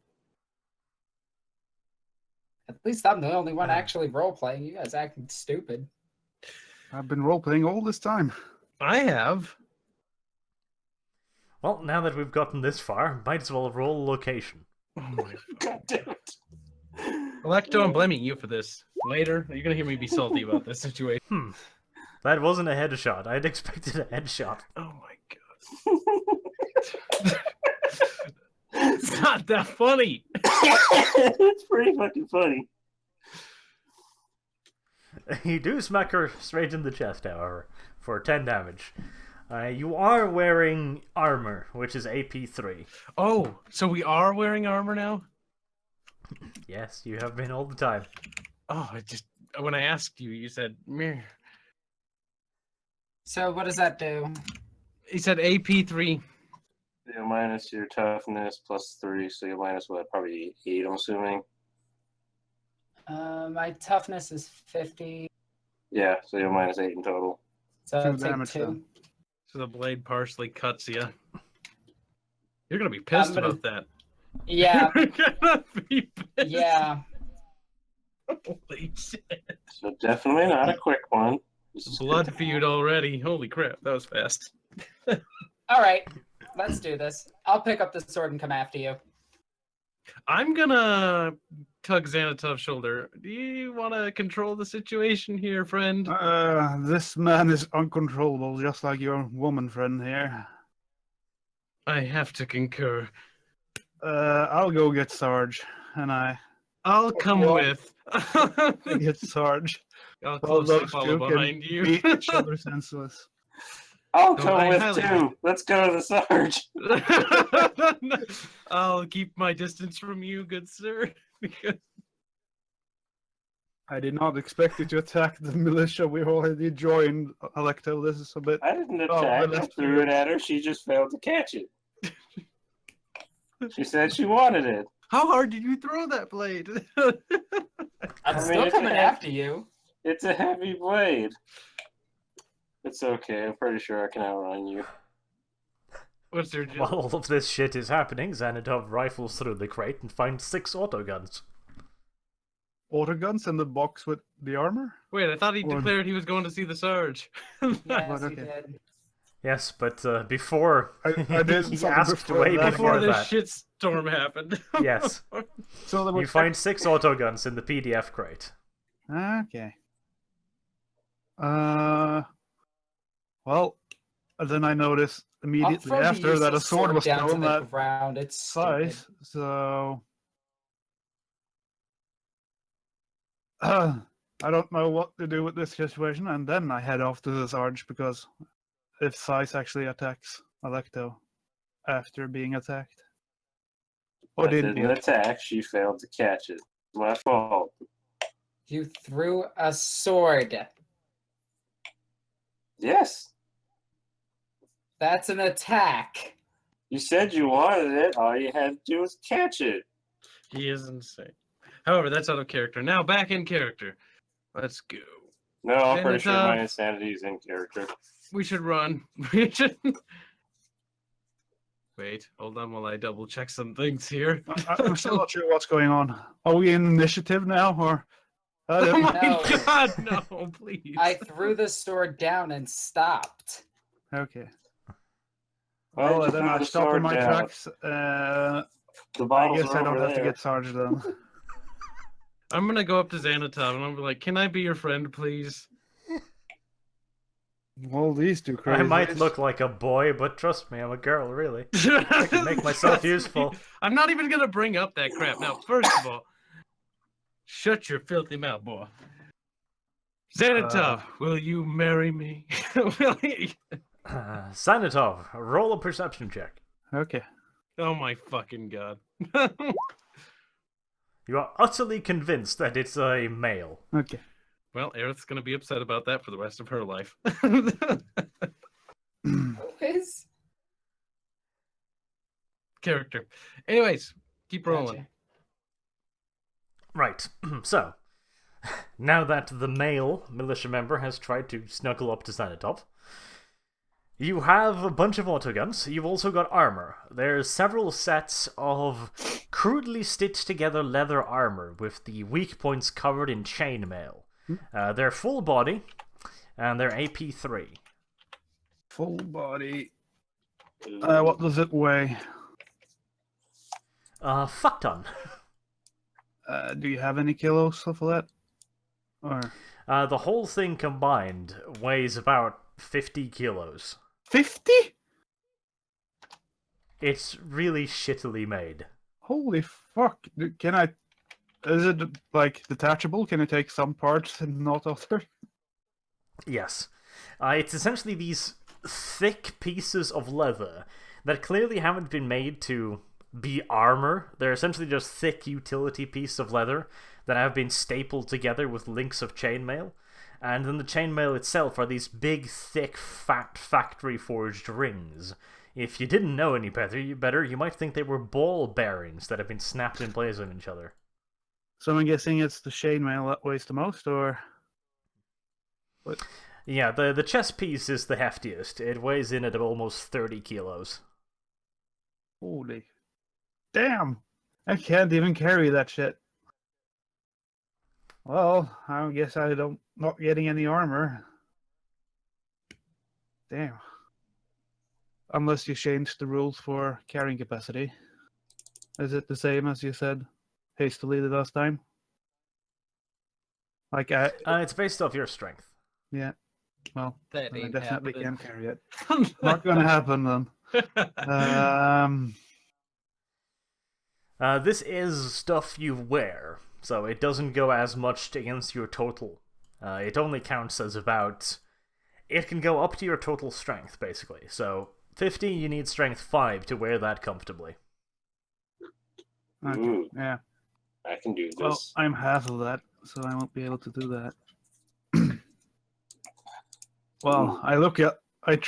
At least I'm the only one actually role playing. You guys acting stupid. I've been role playing all this time. I have. Well, now that we've gotten this far, might as well roll location. Oh my God damn it. Electo, I'm blaming you for this. Later, you're gonna hear me be salty about this situation. That wasn't a headshot. I'd expected a headshot. Oh my god. It's not that funny. It's pretty fucking funny. You do smack her straight in the chest, however, for 10 damage. You are wearing armor, which is AP3. Oh, so we are wearing armor now? Yes, you have been all the time. Oh, I just when I asked you, you said meh. So what does that do? He said AP3. You minus your toughness plus 3, so you minus what? Probably 8, I'm assuming. My toughness is 50, Yeah, so you're minus 8 in total. so Two I'll take damage, 2. though. So the blade partially cuts you. You're gonna be pissed gonna- about that. Yeah, You're gonna be pissed. yeah. Holy shit. So definitely not a quick one. This is Blood good. feud already. Holy crap, that was fast. All right, let's do this. I'll pick up the sword and come after you. I'm gonna tug Xanatov's shoulder. Do you want to control the situation here, friend? This man is uncontrollable, just like your woman friend here. I have to concur. I'll go get Sarge, and I'll come Well, with. get Sarge. I'll Well, closely those follow two can behind you. beat each other senseless. I'll No, come I with highly- too. Let's go to the Sarge. I'll keep my distance from you, good sir. Because I did not expect you to attack the militia we already joined, Alecto. This is a bit... I didn't Oh, I attack. I left threw you. it at her. She just failed to catch it. She said she wanted it. how hard did you throw that blade? I'm I mean, still if coming you- after you. It's a heavy blade. It's okay. I'm pretty sure I can outrun you. What's your While all of this shit is happening, Xanadov rifles through the crate and finds 6 autoguns. Autoguns in the box with the armor? Wait, I thought he Or- declared he was going to see the Sarge. Yes, But you okay. did. Yes, but before I did he something asked before way that. before Before this that. shitstorm happened. Yes, So there were you find 6 autoguns in the PDF crate. Okay. Well, then I noticed I'll immediately throw the after that a useless sword was down to thrown the that ground. It's stupid. size, so... I don't know what to do with this situation, and then I head off to the Sarge, because if Size actually attacks Alecto after being attacked. Or I didn't didn't you? attack. She failed to catch it. My fault. You threw a sword. Yes. That's an attack. You said you wanted it. All you had to do was catch it. He is insane. However, that's out of character. Now back in character. Let's go. No, I'm pretty sure my Xanatov. insanity is in character. We should run. We should. Wait, hold on while I double check some things here. I'm still not sure what's going on. Are we in initiative now, or... I Oh don't- my No. god, no, please. I threw the sword down and stopped. Okay. Why'd Well, you then throw I the stop in sword my down? tracks. The I bottles guess are I don't over have to there. get Sarge then. I'm gonna go up to Xanatov and I'm be like, "Can I be your friend, please?" Well, these two crazies. I might look like a boy, but trust me, I'm a girl, really. I can make myself Trust me. useful. I'm not even gonna bring up that crap. Now, first of all, shut your filthy mouth, boy. Xanatov, will you marry me? Will you- Sanitov, roll a perception check. Okay. Oh my fucking god. You are utterly convinced that it's a male. Okay. Well, Aerith's gonna be upset about that for the rest of her life. Whiz? Character. Anyways, keep rolling. Gotcha. Right, so, now that the male militia member has tried to snuggle up to Sanitov, you have a bunch of autoguns. You've also got armor. There's several sets of crudely stitched together leather armor with the weak points covered in chainmail. They're full body, and they're AP3. Full body. What does it weigh? Fuck ton. Do you have any kilos for that? Or The whole thing combined weighs about 50 kilos. 50? It's really shittily made. Holy fuck! Can I? Is it like detachable? Can it take some parts and not other? Yes. It's essentially these thick pieces of leather that clearly haven't been made to be armor. They're essentially just thick utility pieces of leather that have been stapled together with links of chainmail. And then the chainmail itself are these big, thick, fat, factory-forged rings. If you didn't know any better, you might think they were ball bearings that have been snapped in place on each other. So I'm guessing it's the chainmail that weighs the most, or what? Yeah, the chest piece is the heftiest. It weighs in at almost 30 kilos. Holy damn! I can't even carry that shit. Well, I guess I don't not getting any armor. Damn. Unless you changed the rules for carrying capacity. Is it the same as you said hastily the last time? Like, It's based off your strength. yeah. Well, That I ain't definitely happening. can't carry it. Not gonna happen then. This is stuff you wear, so it doesn't go as much against your total. It only counts as about... It can go up to your total strength, basically. So, 50, you need strength 5 to wear that comfortably. Okay, Ooh, yeah. I can do this. Well, I'm half of that, so I won't be able to do that. Well, I look at...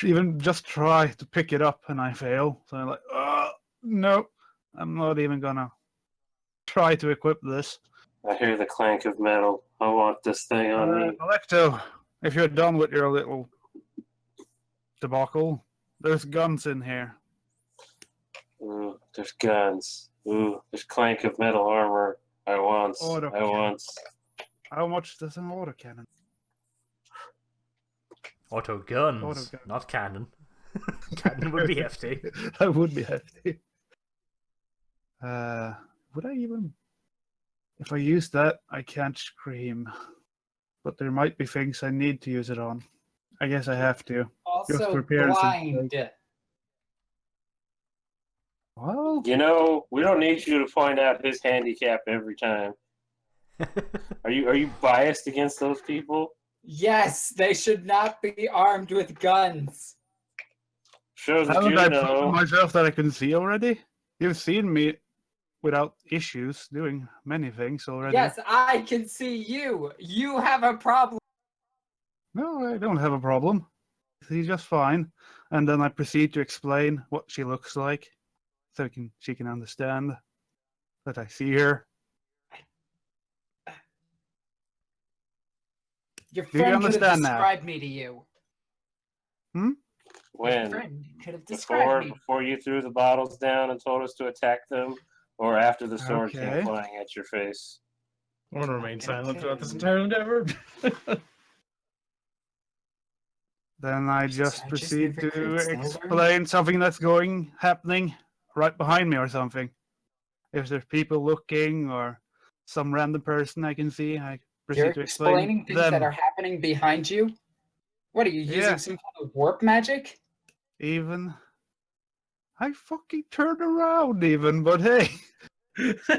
even just try to pick it up and I fail. So I'm like, oh, no. I'm not even gonna try to equip this. I hear the clank of metal. I want this thing on me. Alecto, if you're done with your little debacle, there's guns in here. Ooh, there's guns. Ooh, there's clank of metal armor. I want. How much does an autocannon? Auto guns, Autogun. not cannon. Cannon would be hefty. That would be hefty. Would I even... If I use that, I can't scream. But there might be things I need to use it on. I guess I have to. Just Also for appearance's blind. sake. Well, You know, we don't need you to point out his handicap every time. Are you biased against those people? Yes, they should not be armed with guns. Shows that haven't you I proven know. myself that I can see already? You've seen me without issues doing many things already. Yes, I can see you. You have a problem. No, I don't have a problem. She's just fine. And then I proceed to explain what she looks like, so she can understand that I see her. Your Do you friend could have understand now? described me to you. Your When? friend could have described me. Before you threw the bottles down and told us to attack them, or after the sword Okay. came flying at your face? I want to remain silent throughout this Okay. entire endeavor. Then I Jesus, just I just proceed never could to stand her. explain something that's happening right behind me or something. If there's people looking or some random person I can see, I proceed You're to explain explaining things them. that are happening behind you? What are you using Yeah. some kind of warp magic? Even I fucking turned around even, but hey,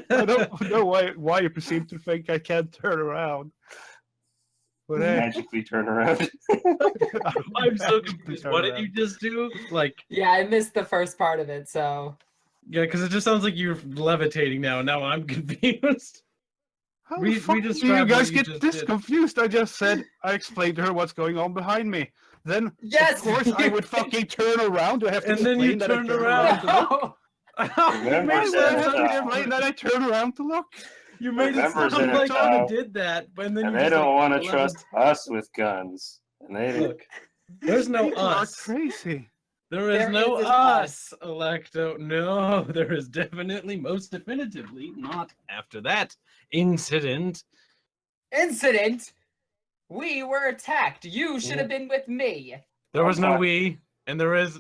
I don't know why you proceed to think I can't turn around. But hey, Magically turn around. I'm so confused. What did you just do? Like, Yeah, I missed the first part of it, so yeah, because it just sounds like you're levitating now. Now I'm confused. How Re- the fuck do you re-describe guys what you get just this did. confused? I just said I explained to her what's going on behind me. Then Yes, of course I you would fucking turn around. Do I have to And then you explain that I turned turn around. to look? no! You Remember made Why it would I that, have sound to uh, explain that I turn around to look? You made it Members sound in it like now. you did that, but then And you they just don't like, want to trust us with guns. And they didn't. Look, there's no People are us. crazy. There is There no is an us, Electo. No, there is definitely, most definitively, not after that incident. Incident? We were attacked. You should have been with me. There was no What? we, and there is.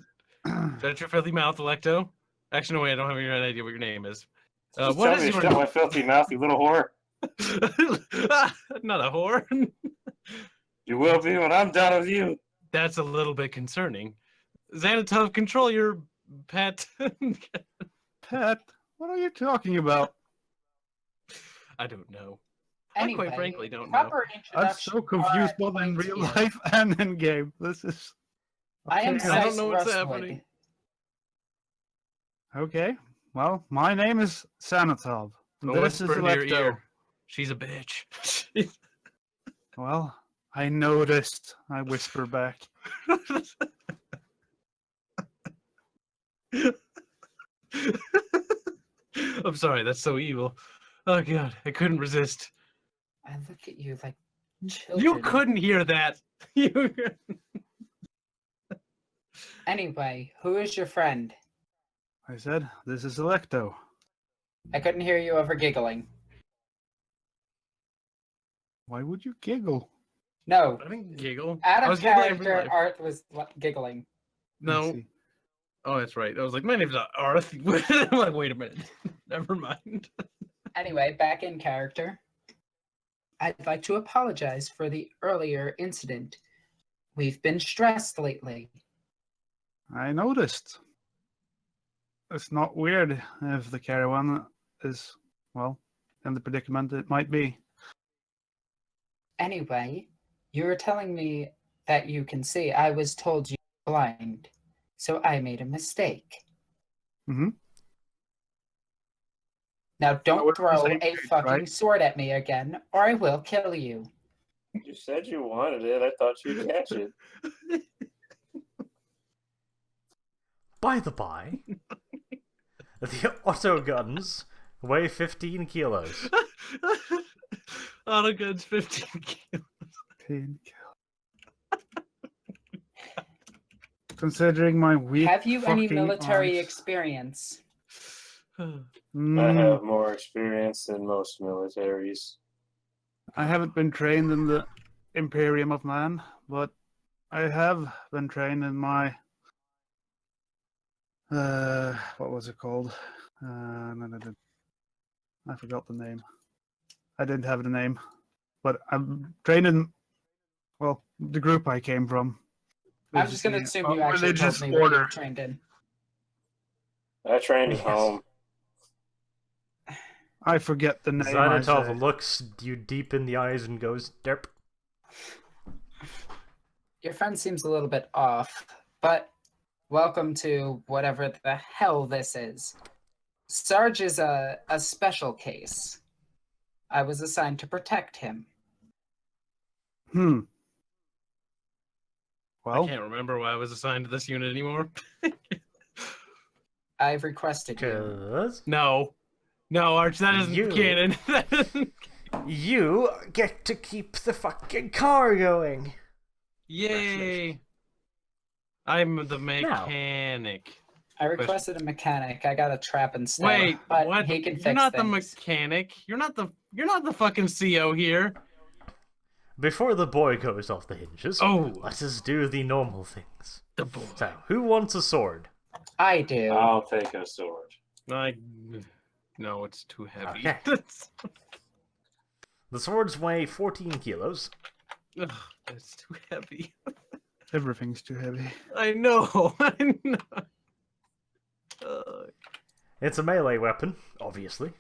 Shut your filthy mouth, Electo. Actually, no, wait, I don't have any idea what your name is. Just What tell is me to your shut my filthy mouth, you little whore. Not a whore. You will be when I'm done with you. That's a little bit concerning. Xanatov, control your pet. Pet, what are you talking about? I don't know. Anyway, I quite frankly don't know. proper I'm introduction. so confused All both in right, real here. life and in game. This is I am okay. I don't Sice know what's Rustwood. happening. Okay. Well, my name is Sanatov. and Don't This is whisper in your Electo. ear. She's a bitch. Well, I noticed. I whisper back. I'm sorry, that's so evil. Oh god, I couldn't resist. I look at you like children. You couldn't hear that. You Anyway, who is your friend? I said, this is Electo. I couldn't hear you over giggling. Why would you giggle? No, I didn't giggle. out I of was giggling in real character, life. Art was giggling. Let's No. see. Oh, that's right. I was like, my name's not Arth. I'm like, wait a minute. Never mind. Anyway, back in character. I'd like to apologize for the earlier incident. We've been stressed lately. I noticed. It's not weird if the caravan is, well, in the predicament it might be. Anyway, you were telling me that you can see. I was told you were blind, so I made a mistake. Mhm. Now we're don't on the throw same a page, fucking right? sword at me again, or I will kill you. You said you wanted it. I thought you'd catch it. By the by, the auto guns weigh 15 kilos. Auto guns 15 kilos. 10 Considering my weak Have you any fucking military arms. experience? I Mm, have more experience than most militaries. I haven't been trained in the Imperium of Man, but I have been trained in my what was it called? I forgot the name. I didn't have the name, but I'm trained in, well, the group I came from. I'm just going to Basically, assume you a actually told religious me what you order. were trained in. I trained at Yes. home. I forget the name. I Xanatov say. looks you deep in the eyes and goes, derp. Your friend seems a little bit off, but welcome to whatever the hell this is. Sarge is a special case. I was assigned to protect him. Hmm. I Well, can't remember why I was assigned to this unit anymore. I've requested you. 'Cause No. No, Arch, that isn't You- canon. you get to keep the fucking car going. Yay. I'm the mechanic. I requested a mechanic. I got a trap instead. Wait, but what? he can You're fix not the things. mechanic. You're not the fucking CO here. Before the boy goes off the hinges, Oh. let us do the normal things. The boy. So, who wants a sword? I do. I'll take a sword. No, it's too heavy. Okay. The swords weigh 14 kilos. Ugh, it's too heavy. everything's too heavy. I know. I know. It's a melee weapon, obviously.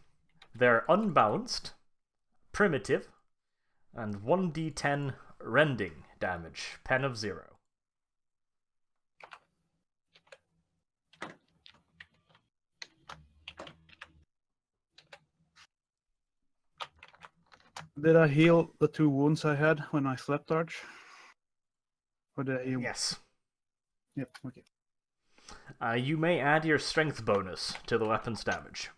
They're unbalanced, primitive, and 1d10 rending damage, pen of 0. Did I heal the 2 wounds I had when I slept, Arch? Or did I heal? Yes. Yep, okay. You may add your strength bonus to the weapon's damage.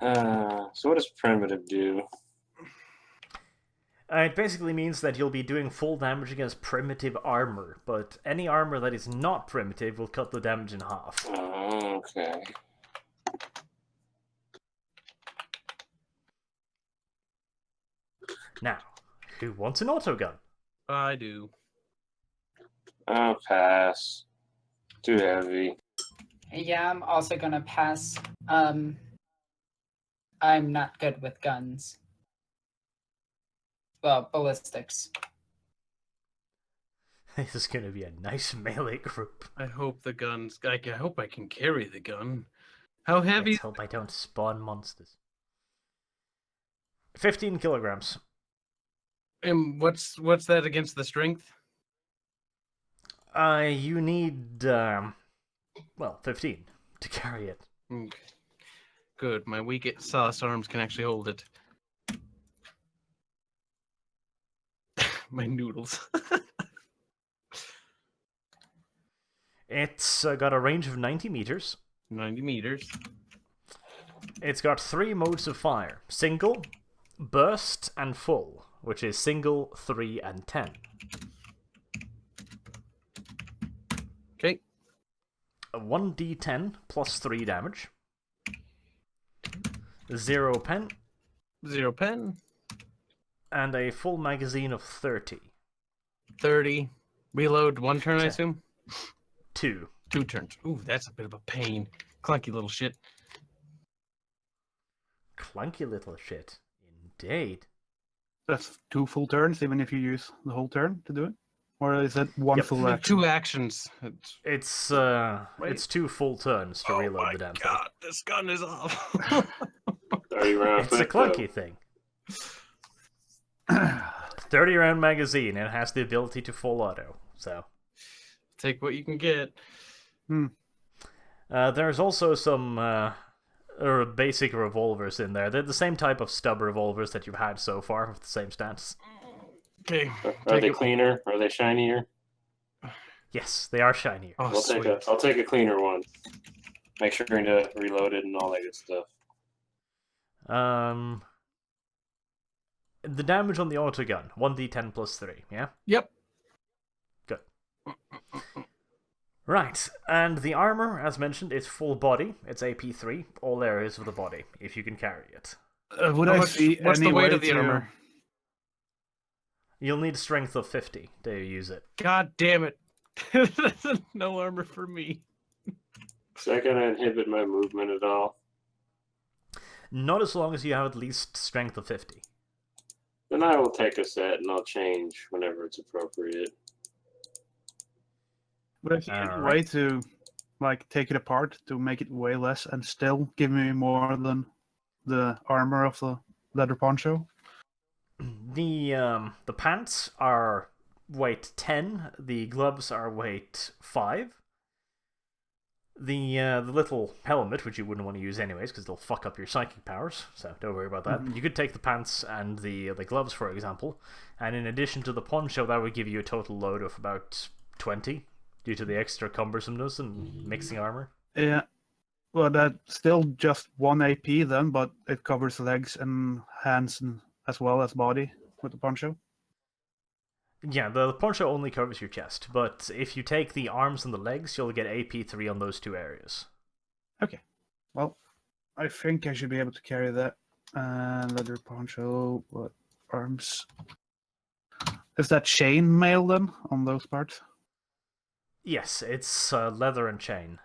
So what does primitive do? It basically means that you'll be doing full damage against primitive armor, but any armor that is not primitive will cut the damage in half. Oh, okay. Now, who wants an autogun? I do. I'll pass. Too heavy. Yeah, I'm also gonna pass. I'm not good with guns. Well, ballistics. This is going to be a nice melee group. I hope the guns. I hope I can carry the gun. How heavy? Let's hope I don't spawn monsters. 15 kilograms. And what's that against the strength? You need, 15 to carry it. Okay. Good. My weak sauce arms can actually hold it. My noodles. It's got a range of 90 meters. 90 meters. It's got 3 modes of fire. Single, burst, and full, which is single, 3, and 10. Okay. A 1d10 plus 3 damage. 0 pen, 0 pen, and a full magazine of 30. 30. Reload 1 turn, I Okay. assume? 2. 2 turns. Ooh, that's a bit of a pain. Clunky little shit. Clunky little shit. Indeed. That's 2 full turns, even if you use the whole turn to do it? Or is it 1 Yep. full action? 2 actions. It's Right. it's 2 full turns to reload the damn thing. God, this gun is off. 30 round It's a clip, clunky thing. 30 round magazine, and it has the ability to full auto. So Take what you can get. there's also some basic revolvers in there. They're the same type of stub revolvers that you've had so far with the same stats. Okay. Are Take they it. cleaner? Are they shinier? Yes, they are shinier. Oh, I'll take a cleaner one. Make sure to reload it and all that good stuff. The damage on the auto gun, 1d10 plus 3, yeah? Yep. Good. Right, and the armor, as mentioned, is full body. It's AP3, all areas of the body, if you can carry it. Would How I much- see what's any the weight way of the to- armor? You'll need strength of 50 to use it. God damn it. No armor for me. Is that gonna inhibit my movement at all? Not as long as you have at least strength of 50. Then I will take a set and I'll change whenever it's appropriate. Would I see any Alright. way to like take it apart to make it weigh less and still give me more than the armor of the leather poncho? The pants are weight 10, the gloves are weight 5. The little helmet, which you wouldn't want to use anyways, because they'll fuck up your psychic powers, so don't worry about that. You could take the pants and the gloves, for example, and in addition to the poncho, that would give you a total load of about 20, due to the extra cumbersomeness and mixing armor. Yeah. Well, that's still just 1 AP then, but it covers legs and hands and as well as body with the poncho. Yeah, the poncho only covers your chest, but if you take the arms and the legs, you'll get AP3 on those 2 areas. Okay. Well, I think I should be able to carry that. Leather poncho, what arms? Is that chain mail then on those parts? Yes, it's leather and chain.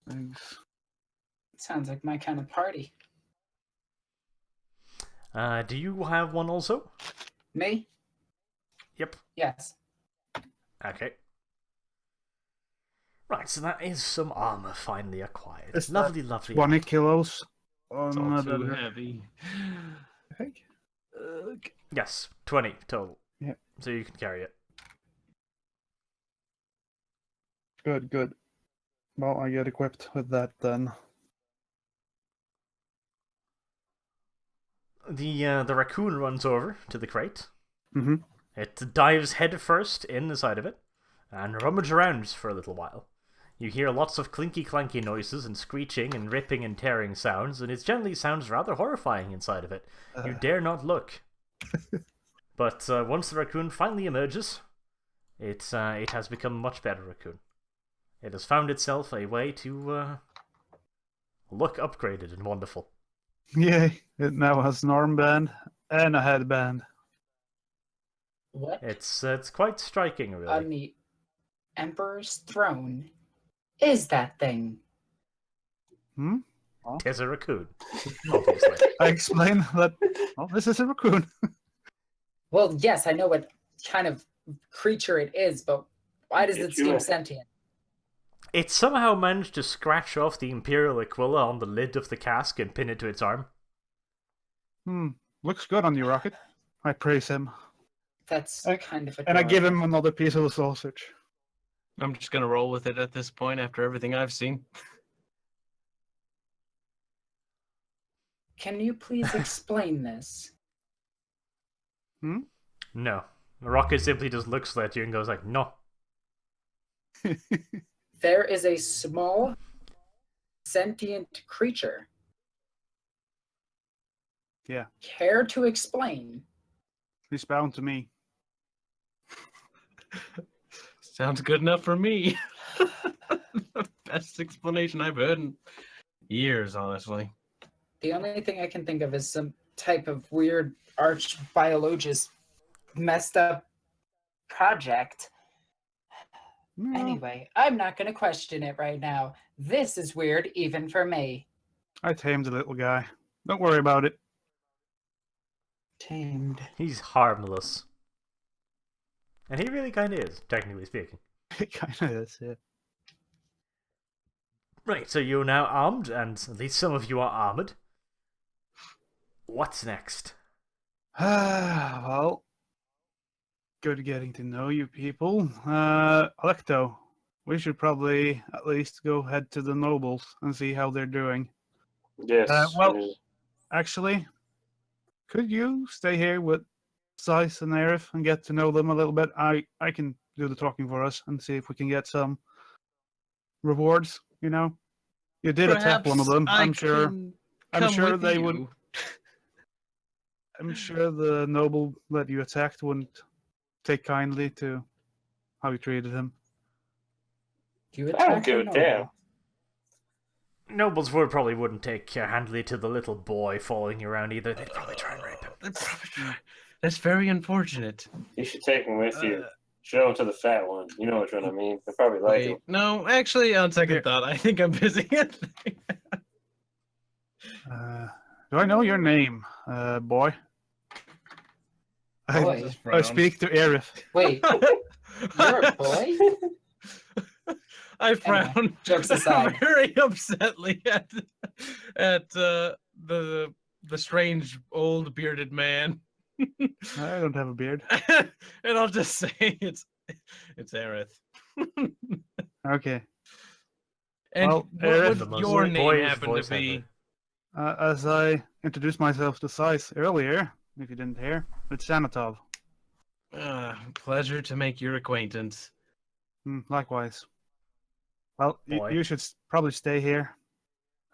Legs. Sounds like my kind of party. Do you have one also? Me? Yep. Yes. Okay. Right, so that is some armor finally acquired. Is that Lovely, lovely. 20 kilos It's on all the too leather, heavy. I think. Yes, 20 total. Yeah. So you can carry it. Good, good. Well, I get equipped with that then. The raccoon runs over to the crate. Mm-hmm. It dives headfirst in the side of it and rummages around for a little while. You hear lots of clinky clanky noises and screeching and ripping and tearing sounds, and it generally sounds rather horrifying inside of it. You dare not look. But once the raccoon finally emerges, it has become a much better raccoon. It has found itself a way to look upgraded and wonderful. Yay! It now has an armband and a headband. What It's quite striking, really. on the Emperor's throne is that thing? Hmm? Tis a raccoon, obviously. I explain that. Oh, this is a raccoon. Well, yes, I know what kind of creature it is, but why does it seem sentient? It somehow managed to scratch off the Imperial Aquila on the lid of the cask and pin it to its arm. Looks good on you, Rocket. I praise him. That's kind of adorable. And I give him another piece of the sausage. I'm just gonna roll with it at this point after everything I've seen. Can you please explain this? No. Rocket simply just looks at you and goes like, no. There is a small sentient creature. Yeah. Care to explain? He's bound to me. Sounds good enough for me. The best explanation I've heard in years, honestly. The only thing I can think of is some type of weird arch-biologist messed up project. No, Anyway, I'm not going to question it right now. This is weird even for me. I tamed the little guy. Don't worry about it. Tamed. He's harmless. And he really kind of is, technically speaking. It kind of is, yeah. Right, so you're now armed, and at least some of you are armored. What's next? Well, good getting to know you people. Alecto, we should probably at least go head to the nobles and see how they're doing. Yes. Well, actually, could you stay here with Zeiss and Arif and get to know them a little bit? I can do the talking for us and see if we can get some rewards. You know, you did attack one of them. I'm sure they would. I'm sure the noble that you attacked wouldn't take kindly to how you treated him. You I don't attack give a a noble. damn. Nobles probably wouldn't take handily to the little boy following you around either. They'd probably try and rape him. That's very unfortunate. You should take him with you. Show him to the fat one. You know which one I mean. They probably like him. Wait, no, actually, on second thought, I think I'm busy. Do I know your name, boy? Boy. I speak to Arif. Wait, you're a boy? I frown jokes aside. very upsetly at the strange old bearded man. I don't have a beard. And I'll just say it's Aerith. Okay. And Well, what Aerith, the would most your name boyish happen voice to be? As I introduced myself to Zeiss earlier, if you didn't hear, it's Sanatov. Pleasure to make your acquaintance. Likewise. Well, Boy. you should probably stay here.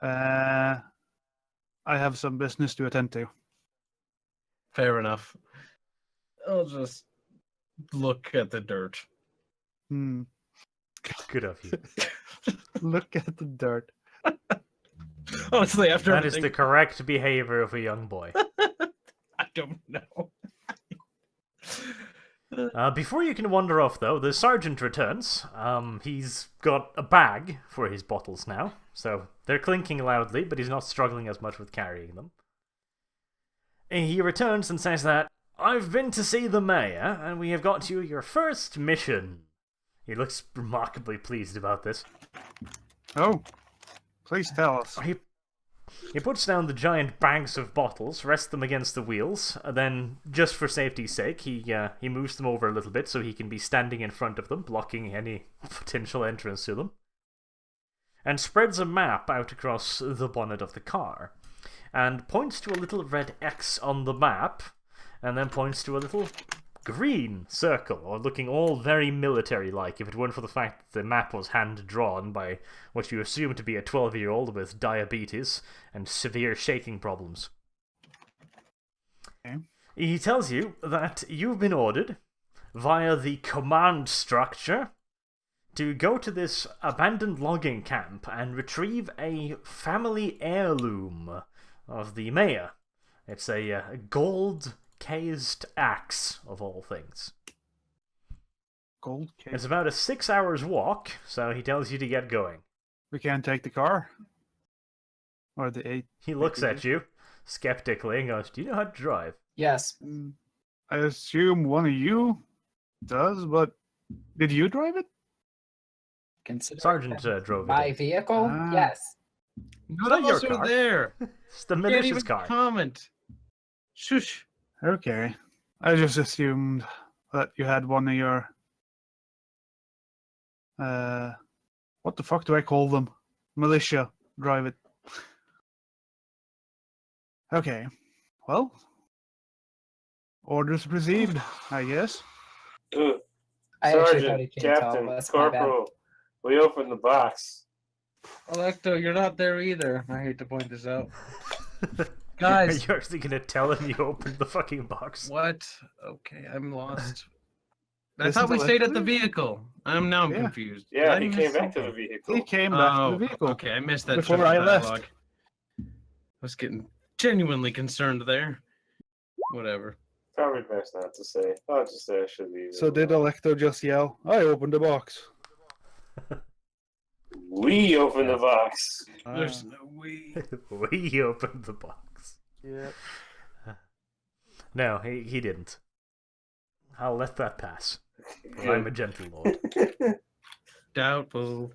I have some business to attend to. Fair enough. I'll just look at the dirt. Good of you. Look at the dirt. Honestly, after That is everything, the correct behavior of a young boy. I don't know. Before you can wander off, though, the sergeant returns. He's got a bag for his bottles now, so they're clinking loudly, but he's not struggling as much with carrying them. And he returns and says that, "I've been to see the mayor, and we have got you your first mission." He looks remarkably pleased about this. Oh, please tell us. He puts down the giant bags of bottles, rests them against the wheels, and then, just for safety's sake, he moves them over a little bit so he can be standing in front of them, blocking any potential entrance to them, and spreads a map out across the bonnet of the car, and points to a little red X on the map, and then points to a little green circle, or looking all very military-like if it weren't for the fact that the map was hand-drawn by what you assume to be a 12-year-old with diabetes and severe shaking problems. Okay. He tells you that you've been ordered, via the command structure, to go to this abandoned logging camp and retrieve a family heirloom of the mayor. It's a gold cased axe, of all things. Gold case. It's about a 6 hours walk, so he tells you to get going. We can't take the car. Or the 8. He looks at you skeptically and goes, "Do you know how to drive?" Yes. I assume one of you does, but did you drive it? Consider Sergeant drove my it. vehicle? Ah. Yes. Not your Also car. there. It's the Can't militia's even car. comment. Shush. Okay. I just assumed that you had one of your... what the fuck do I call them? Militia. Drive it. Okay. Well. Orders received, I guess. Ugh. I actually thought he Sergeant, came to all Captain, of us. My bad. Corporal, we opened the box. Electo, you're not there either. I hate to point this out. Are Guys. you actually gonna tell him you opened the fucking box? What? Okay, I'm lost. I Listen thought we to stayed at the Leslie. vehicle. I'm now Yeah. confused. Yeah, Did I he miss came back to something? the vehicle. He came back to Oh, the vehicle. okay, I missed that before chunk of I left. dialogue. was getting genuinely concerned there. Whatever. Probably best not to say. I'll just say I should leave. So did Electo just yell, I opened the box? We open the box. There's no way. We opened the box. Yep. No, he didn't. I'll let that pass. I'm a gentle lord. Doubtful.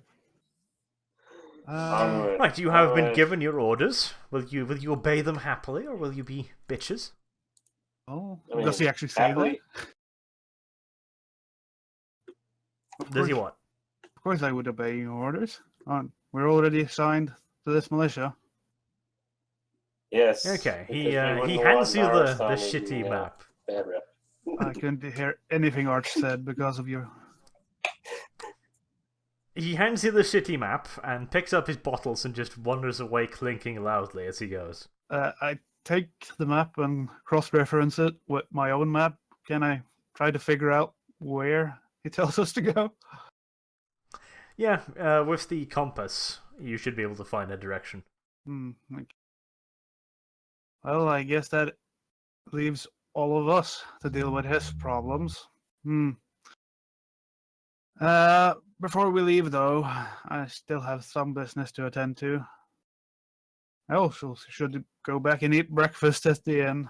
Right, you have been given your orders. Will you obey them happily, or will you be bitches? Oh, I mean, does he actually say happily- that? Does he what? Of course I would obey your orders. We're already assigned to this militia. Yes. Okay, because he we wouldn't hands want you Nara's the on shitty the, map. bad rep. I couldn't hear anything Arch said because of your... He hands you the shitty map and picks up his bottles and just wanders away clinking loudly as he goes. I take the map and cross-reference it with my own map. Can I try to figure out where he tells us to go? Yeah, with the compass, you should be able to find a direction. Okay. Well, I guess that leaves all of us to deal with his problems. Before we leave, though, I still have some business to attend to. I also should go back and eat breakfast at the inn.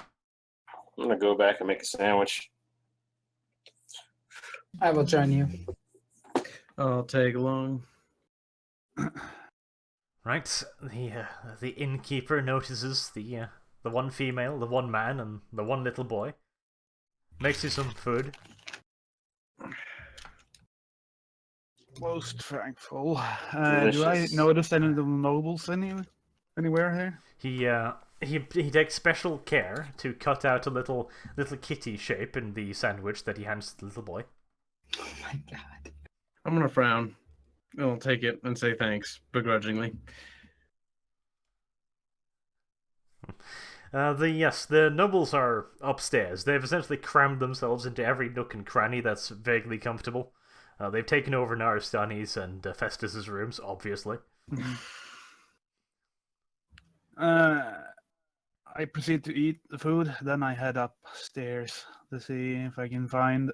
I'm gonna go back and make a sandwich. I will join you. I'll tag along. Right, the innkeeper notices the one female, the one man, and the one little boy. Makes you some food. Most thankful. Do I Delicious. notice any of the nobles anywhere here? He takes special care to cut out a little kitty shape in the sandwich that he hands to the little boy. Oh my god. I'm gonna frown. I'll take it and say thanks, begrudgingly. The nobles are upstairs. They've essentially crammed themselves into every nook and cranny that's vaguely comfortable. They've taken over Naristani's and Festus's rooms, obviously. I proceed to eat the food, then I head upstairs to see if I can find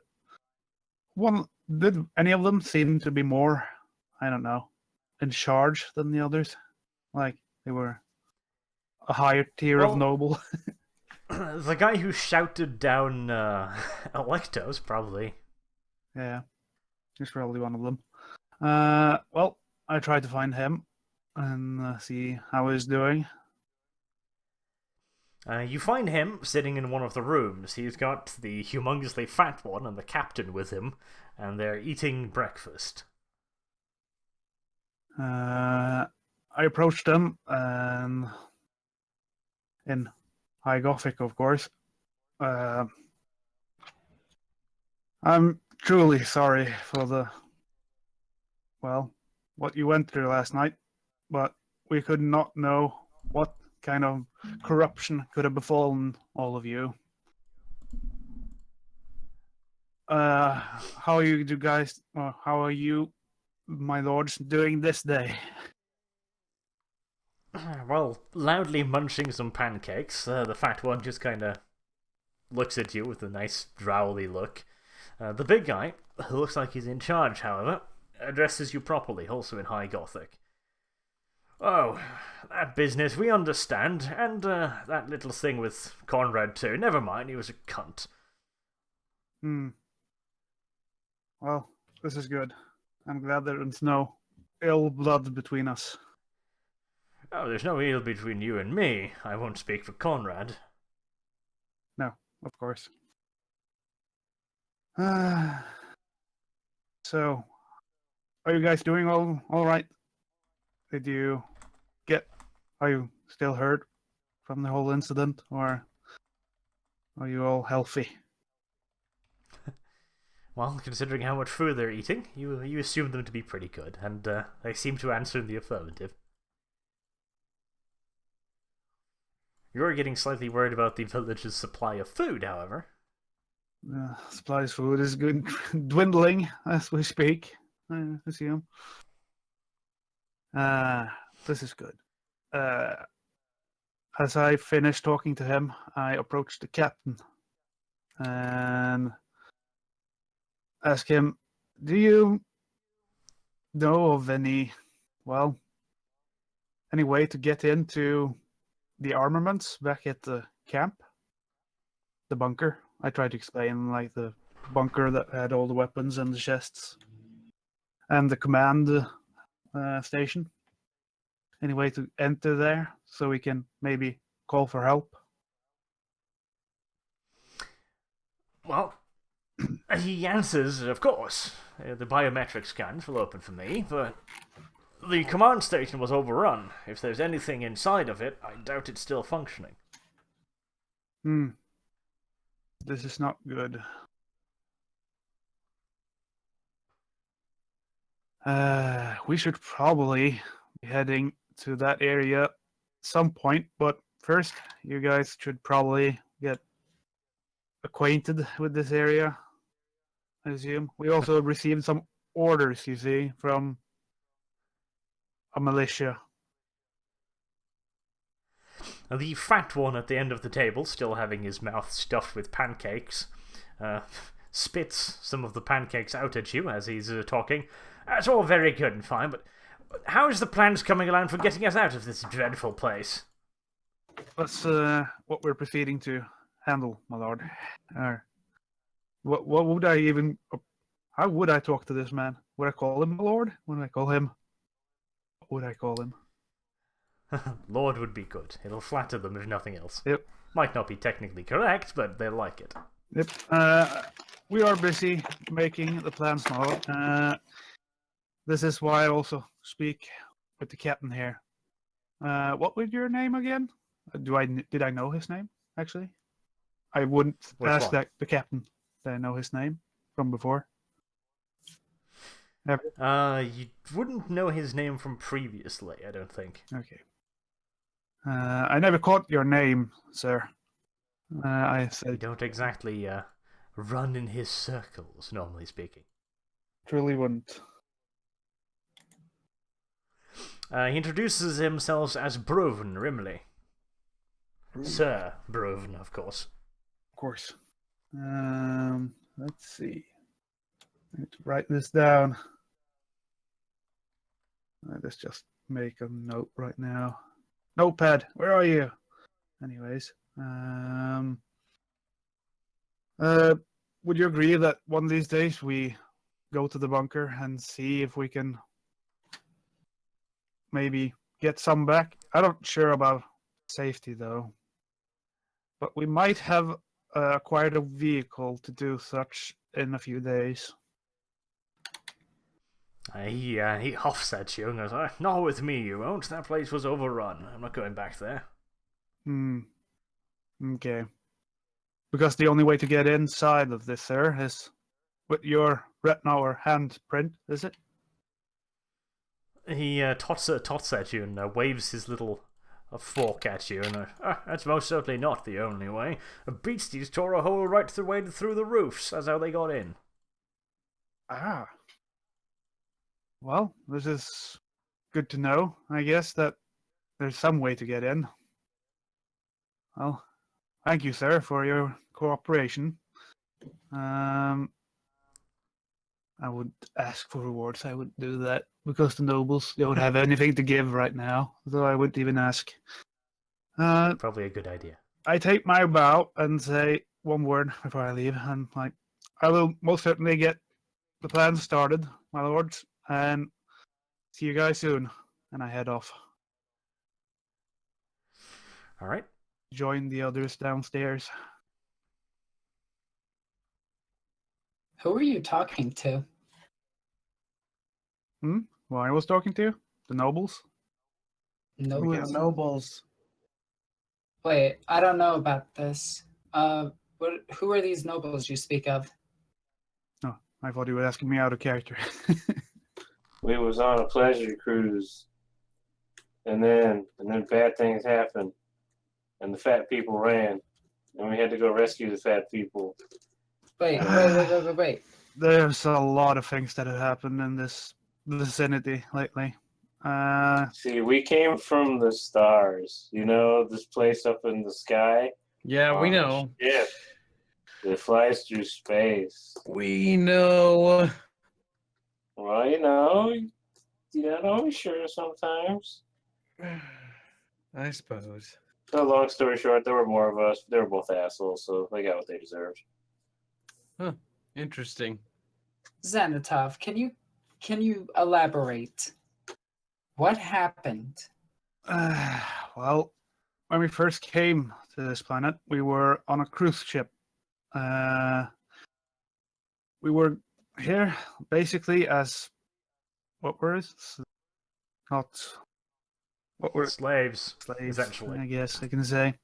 one. Did any of them seem to be more, I don't know, in charge than the others? Like they were a higher tier Well, of noble? The guy who shouted down Electos, probably. Yeah, he's probably one of them. Well, I tried to find him and see how he's doing. You find him sitting in one of the rooms. He's got the humongously fat one and the captain with him, and they're eating breakfast. I approached them and in High Gothic, of course. I'm truly sorry for what you went through last night, but we could not know what kind of corruption could have befallen all of you. How are you guys, or how are you, my lords, doing this day? Well, loudly munching some pancakes. The fat one just kind of looks at you with a nice drowly look. The big guy, who looks like he's in charge, however, addresses you properly, also in High Gothic. Oh, that business, we understand, and that little thing with Conrad too. Never mind, he was a cunt. Well, this is good. I'm glad there's no ill blood between us. Oh, there's no ill between you and me. I won't speak for Conrad. No, of course. So, are you guys doing all right? Are you still hurt from the whole incident, or are you all healthy? Well, considering how much food they're eating, you assume them to be pretty good, and they seem to answer in the affirmative. You're getting slightly worried about the village's supply of food, however. Supplies food is good, dwindling as we speak, I assume. this is good. As I finished talking to him, I approached the captain and asked him, do you know of any way to get into the armaments back at the camp? The bunker? I tried to explain, like, the bunker that had all the weapons and the chests. And the command station. Any way to enter there so we can maybe call for help? Well, he answers, of course. The biometric scans will open for me, but the command station was overrun. If there's anything inside of it, I doubt it's still functioning. This is not good. We should probably be heading to that area at some point, but first, you guys should probably get acquainted with this area, I assume. We also received some orders, you see, from a militia. The fat one at the end of the table, still having his mouth stuffed with pancakes, spits some of the pancakes out at you as he's talking. That's all very good and fine, but how is the plans coming along for getting us out of this dreadful place? That's what we're proceeding to handle, my lord. What would I even... How would I talk to this man? Would I call him my lord? Would I call him... What would I call him? Lord would be good. It'll flatter them if nothing else. Yep. Might not be technically correct, but they'll like it. Yep. We are busy making the plans now. This is why I also speak with the captain here. What was your name again? Did I know his name, actually? I wouldn't ask the captain. Did I know his name from before? Never? You wouldn't know his name from previously, I don't think. Okay. I never caught your name, sir. I said... You don't exactly run in his circles, normally speaking. Truly wouldn't. He introduces himself as Broven Rimley. Sir Broven, of course. Of course. Let's see. I need to write this down. Let's just make a note right now. Notepad, where are you? Anyways. Would you agree that one of these days we go to the bunker and see if we can maybe get some back? I'm not sure about safety though. But we might have acquired a vehicle to do such in a few days. He huffs at you and goes, "Not with me, you won't. That place was overrun. I'm not going back there." Okay. Because the only way to get inside of this, sir, is with your retina or handprint, is it? He tots at you and waves his little fork at you, and that's most certainly not the only way. Beasties tore a hole right through the roofs. That's how they got in. Ah. Well, this is good to know, I guess, that there's some way to get in. Well, thank you, sir, for your cooperation. I would ask for rewards. I would do that because the nobles don't have anything to give right now, so I wouldn't even ask. Probably a good idea. I take my bow and say one word before I leave, and I will most certainly get the plans started, my lords, and see you guys soon. And I head off. All right. Join the others downstairs. Who are you talking to? Well, I was talking to the nobles. Nobles. Nobles. Wait, I don't know about this. Who are these nobles you speak of? Oh, I thought you were asking me out of character. We was on a pleasure cruise, and then bad things happened, and the fat people ran, and we had to go rescue the fat people. Wait. There's a lot of things that have happened in this vicinity lately. See, we came from the stars. You know, this place up in the sky. Yeah, we On a know. ship that flies through space. We know. Well, you gotta always sure sometimes. I suppose. So long story short, there were more of us. They were both assholes, so they got what they deserved. Interesting. Xanatov, can you elaborate? What happened? Well, when we first came to this planet, we were on a cruise ship. We were here basically as what were it? Not what were Slaves, slaves, essentially. I guess I can say.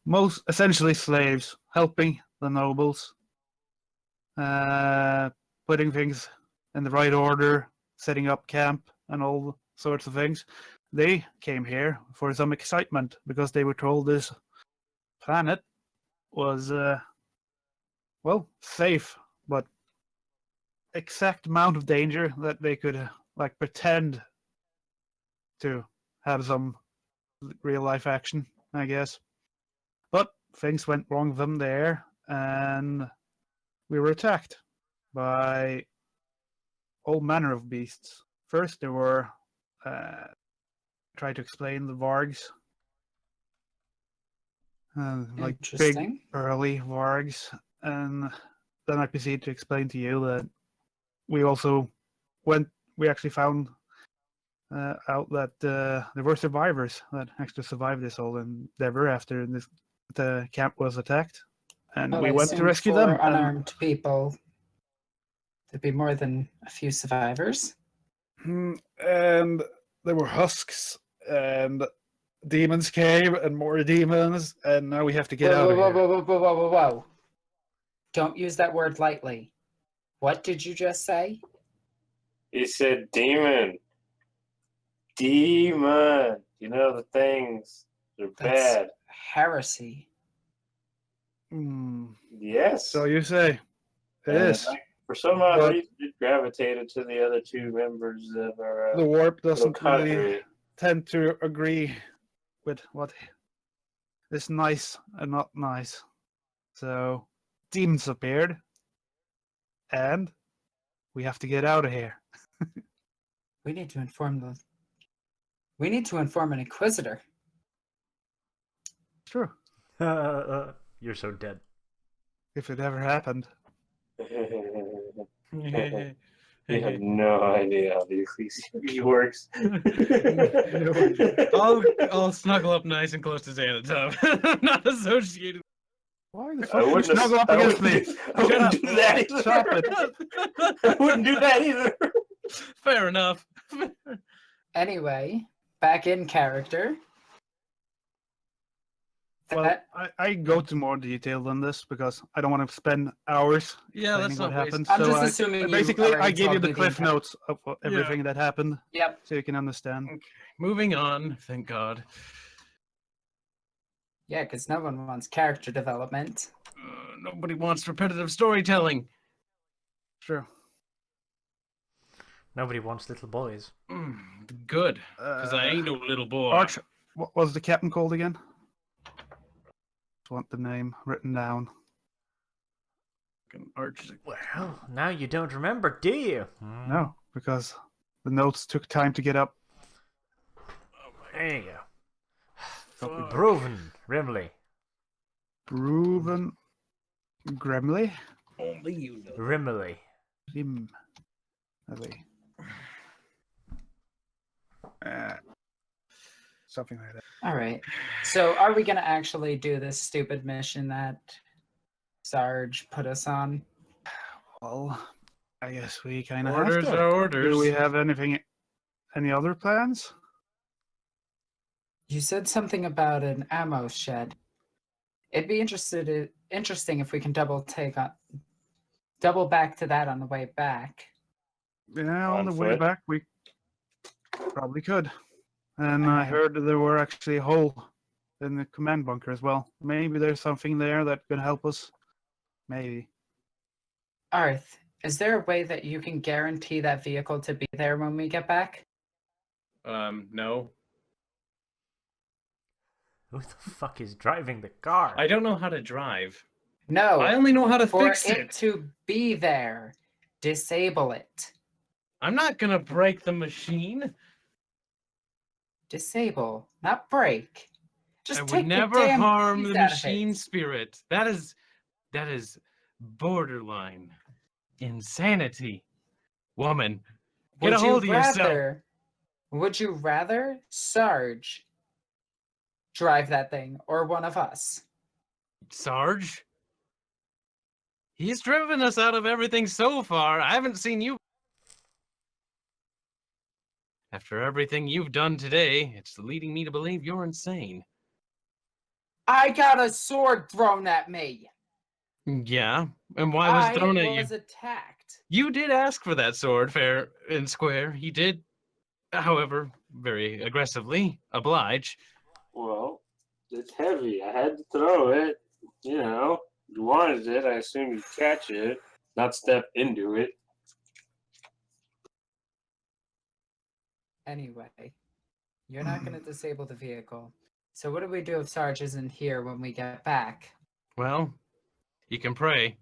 Most essentially slaves, helping the nobles, putting things in the right order, setting up camp, and all sorts of things. They came here for some excitement because they were told this planet was, well, safe, but exact amount of danger that they could like pretend to have some real life action, I guess. But things went wrong with them there, and we were attacked by all manner of beasts. First, there were, try to explain the vargs, like big, Interesting. early vargs, and then I proceed to explain to you that we also we actually found out that there were survivors that actually survived this whole endeavor after the camp was attacked, and Well, we I went to assume rescue for them. unarmed people, there'd be more than a few survivors. And there were husks, and demons came, and more demons, and now we have to get whoa, out whoa, of whoa, here. whoa, whoa, whoa, whoa, whoa, whoa! Don't use that word lightly. What did you just say? He said demon. Demon. You know the things. They're That's bad. heresy. Yes. So you say it And is. for some odd But- reason, it gravitated to the other two members of our The warp little doesn't really cadre. tend to agree with what is nice and not nice. So demons appeared, and we have to get out of here. We need to inform the. We need to inform an inquisitor. True, You're so dead. if it ever happened. You have no idea how the ecclesiarchy works. I'll snuggle up nice and close to Xanatov. I'm not associated. Why the I fuck you wouldn't snuggle up I against wouldn't me? do- I wouldn't do that either. Stop it. I wouldn't do that either. Fair enough. Anyway, back in character. Well, That I go to more detail than this because I don't want to spend hours Yeah, explaining that's what not happened. I'm So just assuming you basically, already I gave you told the me the cliff entire- notes of everything that happened, Yep. so you can understand. Moving on, thank God. Yeah, because no one wants character development. Nobody wants repetitive storytelling. Sure. Nobody wants little boys. Good, because I ain't no little boy. Arch, what was the captain called again? Just want the name written down. Arch. Well, now you don't remember, do you? No, because the notes took time to get up. There you go. Broven, Rimley. Proven Gremley? Only you know. Rimley. Rimley. Something like that. All right. So, are we going to actually do this stupid mission that Sarge put us on? Well, I guess we kind of Orders have to. are orders. Do we have any other plans? You said something about an ammo shed. It'd be interesting if we can double back to that on the way back. Yeah, on On the way foot? back, we probably could. And I Alright. heard there were actually a hole in the command bunker as well. Maybe there's something there that could help us. Maybe. Arth, is there a way that you can guarantee that vehicle to be there when we get back? No. Who the fuck is driving the car? I don't know how to drive. No, I only know how to for fix it it. to be there, disable it. I'm not gonna break the machine. Disable, not break. Just I take would never the damn harm keys the out of machine it. spirit. That is borderline insanity. Woman, get a hold of yourself. Would you rather Sarge drive that thing or one of us? Sarge? He's driven us out of everything so far. I haven't seen you. After everything you've done today, it's leading me to believe you're insane. I got a sword thrown at me. Yeah, and why was it thrown at I you? was attacked. You did ask for that sword, fair and square. He did, however, very aggressively oblige. Well, it's heavy. I had to throw it. You know, you wanted it. I assume you'd catch it, not step into it. Anyway, you're not going to disable the vehicle. So what do we do if Sarge isn't here when we get back? Well, you can pray.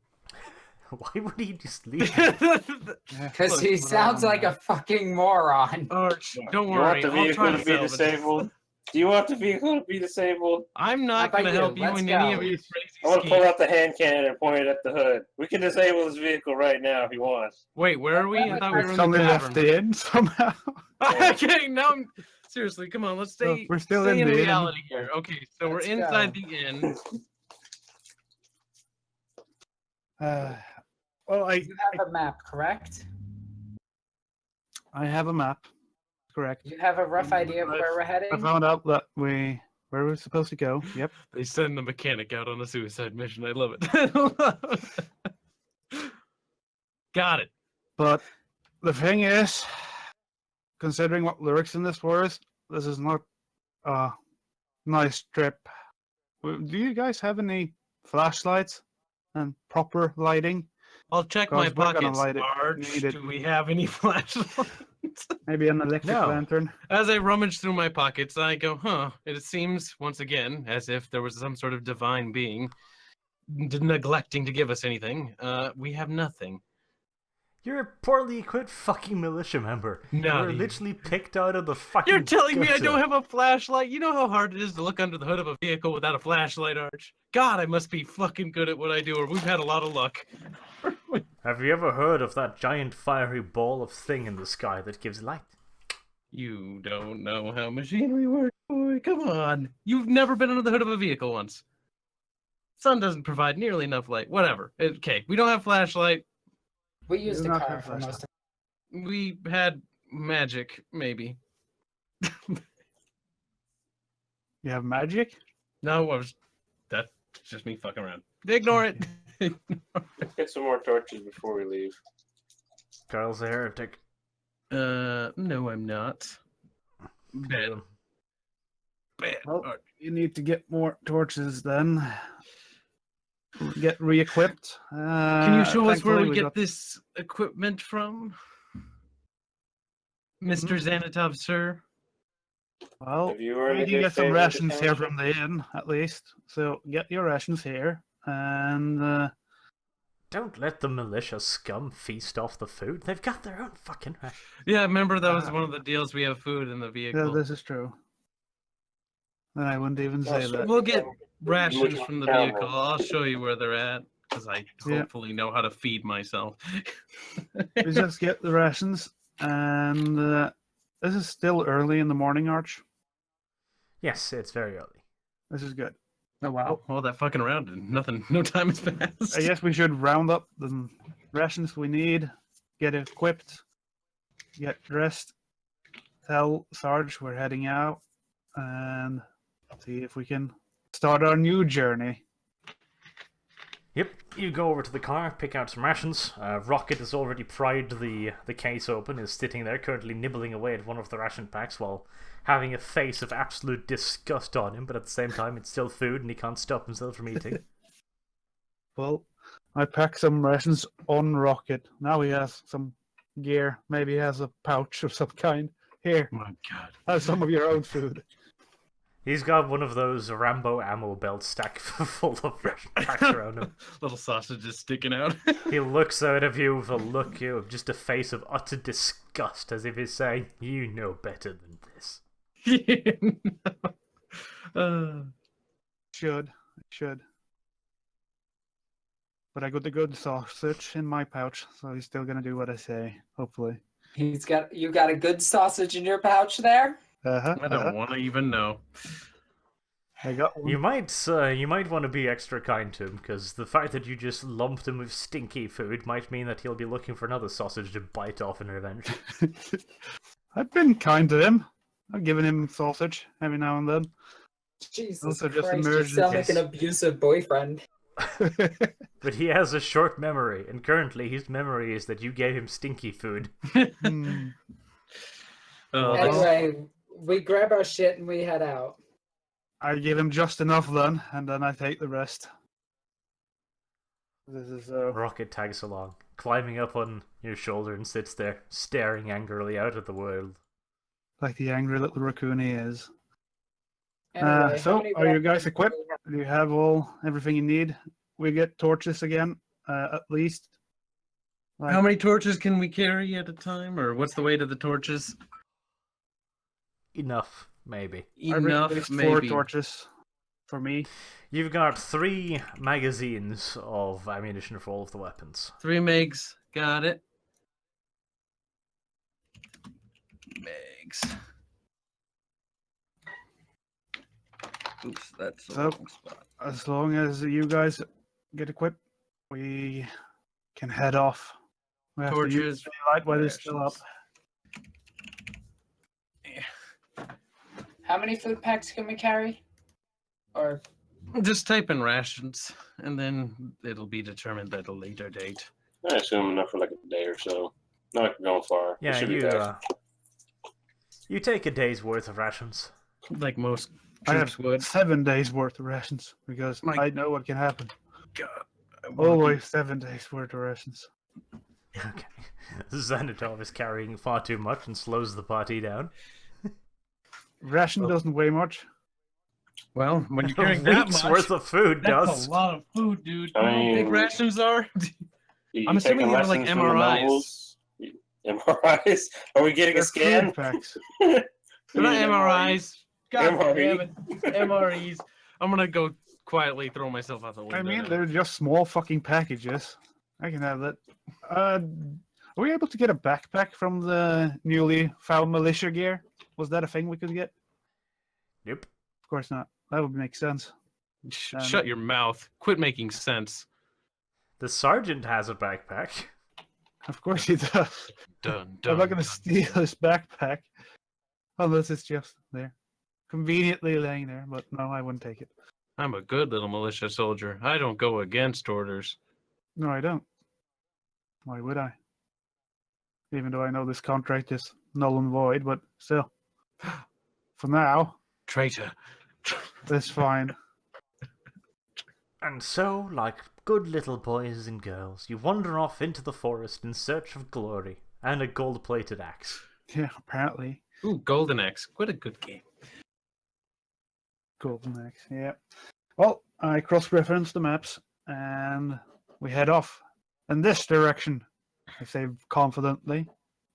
Why would he just leave? Because Look, he sounds like a fucking moron. Arch, don't You worry. want the I'll vehicle try to to be salvage it. disabled? Do you want the vehicle to be disabled? I'm not How going to about help you? you Let's in any of go. your I crazy want to pull schemes. out the hand cannon and point it at the hood. We can disable this vehicle right now if you want. Wait, where are we? I thought we were in the Somebody left tavern. the inn somehow. Okay, now seriously, come on, let's stay. We're still stay in the inn. reality here. Okay, so Let's we're inside go. the inn. Well, You have a map, correct? I have a map. Correct. You have a rough idea of where we're heading? I found out that where we're supposed to go. Yep. They send the mechanic out on a suicide mission. I love it. Got it. But the thing is, considering what lyrics in this was, this is not a nice trip. Do you guys have any flashlights and proper lighting? I'll check my 'Cause we're gonna pockets. light it. Marge, Need it. do we have any flashlights? Maybe an electric No. lantern? As I rummage through my pockets, I go, huh. It seems, once again, as if there was some sort of divine being neglecting to give us anything. We have nothing. You're a poorly equipped fucking militia member. No, You were you- literally picked out of the fucking You're telling me I gutter. don't have a flashlight? You know how hard it is to look under the hood of a vehicle without a flashlight, Arch? God, I must be fucking good at what I do, or we've had a lot of luck. Have you ever heard of that giant fiery ball of thing in the sky that gives light? You don't know how machinery works, boy. Come on. You've never been under the hood of a vehicle once. Sun doesn't provide nearly enough light. Whatever. Okay, we don't have flashlight. We used do a not car have for most flashlight. of We had magic, maybe. You have magic? No, that's just me fucking around. Ignore it. Let's get some more torches before we leave. Carl's a heretic. No, I'm not. Bad. Bad. Well, Arch. you need to get more torches then. Get re-equipped. Can you show us where thankfully we get got- this equipment from? Mr. Xanatov, sir? Well, Have you we already can did get some favor rations here discount? from the inn, at least. So get your rations here, and Don't let the militia scum feast off the food. They've got their own fucking ration. Yeah, remember that was Ah. one of the deals. We have food in the yeah, vehicle. this is true. Then I wouldn't even say sure. that. We'll get rations Which from the town, vehicle. then? I'll show you where they're at because I Yeah. hopefully know how to feed myself. We just get the rations, and this is still early in the morning, Arch. Yes, it's very early. This is good. Oh wow! All that fucking around and nothing. No time has passed. I guess we should round up the rations we need, get equipped, get dressed, tell Sarge we're heading out, and see if we can start our new journey. Yep, you go over to the car, pick out some rations. Rocket has already pried the case open, is sitting there currently nibbling away at one of the ration packs while having a face of absolute disgust on him, but at the same time it's still food and he can't stop himself from eating. Well, I packed some rations on Rocket. Now he has some gear. Maybe he has a pouch of some kind. Here, My God. have some of your own food. He's got one of those Rambo ammo belts stacked full of ration packs around him. Little sausages sticking out. He looks out of you with a look of just a face of utter disgust, as if he's saying, "You know better than this." Should. But I got the good sausage in my pouch, so he's still gonna do what I say, hopefully. You got a good sausage in your pouch there? I don't want to even know. I got one. You might want to be extra kind to him, because the fact that you just lumped him with stinky food might mean that he'll be looking for another sausage to bite off in revenge. I've been kind to him. I've given him sausage every now and then. Jesus Also just Christ, you emergencies. sound like an abusive boyfriend. But he has a short memory, and currently his memory is that you gave him stinky food. Hmm. Anyway, we grab our shit and we head out. I give him just enough then, and then I take the rest. This is Rocket tags along, climbing up on your shoulder and sits there, staring angrily out at the world. like the angry little raccoon he is. Anyway, how So, many are you weapons guys do equipped? we have? Do you have everything you need? We get torches again, at least. Like, How many torches can we carry at a time, or what's the weight of the torches? Enough, maybe. I bring at Enough, least 4 maybe. torches for me. You've got 3 magazines of ammunition for all of the weapons. 3 megs. Got it. Megs. Oops, that's the So- wrong spot. As long as you guys get equipped, we can head off. We have to use Torches. the light while it's still up. How many food packs can we carry? Or Just type in rations, and then it'll be determined at a later date. I assume enough for like a day or so. Not going far. It Yeah, should be back. you take a day's worth of rations. Like most I have troops would. 7 days worth of rations because My- I know what can happen. God. I wanna Always 7 days worth of rations. Okay. Xanatov is carrying far too much and slows the party down. Ration doesn't weigh much. Well, when you're A carrying that week's much, worth of food that's does. a lot of food, dude. I You know how big mean- rations are? You I'm assuming taking these are like lessons from the MRIs. novels? MRIs? Are we getting They're a scan? food packs. They're not Yeah, MRIs. God MRE. damn it. MREs. I'm gonna go quietly throw myself out the window. I mean, now. they're just small fucking packages. I can have that. Are we able to get a backpack from the newly found militia gear? Was that a thing we could get? Nope. Of course not. That would make sense. Shut your mouth. Quit making sense. The sergeant has a backpack. Of course he does. Dun, I'm not dun, going to dun. steal his backpack unless it's just there, conveniently laying there. But no, I wouldn't take it. I'm a good little militia soldier. I don't go against orders. No, I don't. Why would I? Even though I know this contract is null and void, but still, for now, Traitor. it's fine. And so, like good little boys and girls, you wander off into the forest in search of glory and a gold-plated axe. Yeah, apparently. Ooh, Golden Axe. What a good game. Golden Axe, yeah. Well, I cross-reference the maps, and we head off in this direction. I say confidently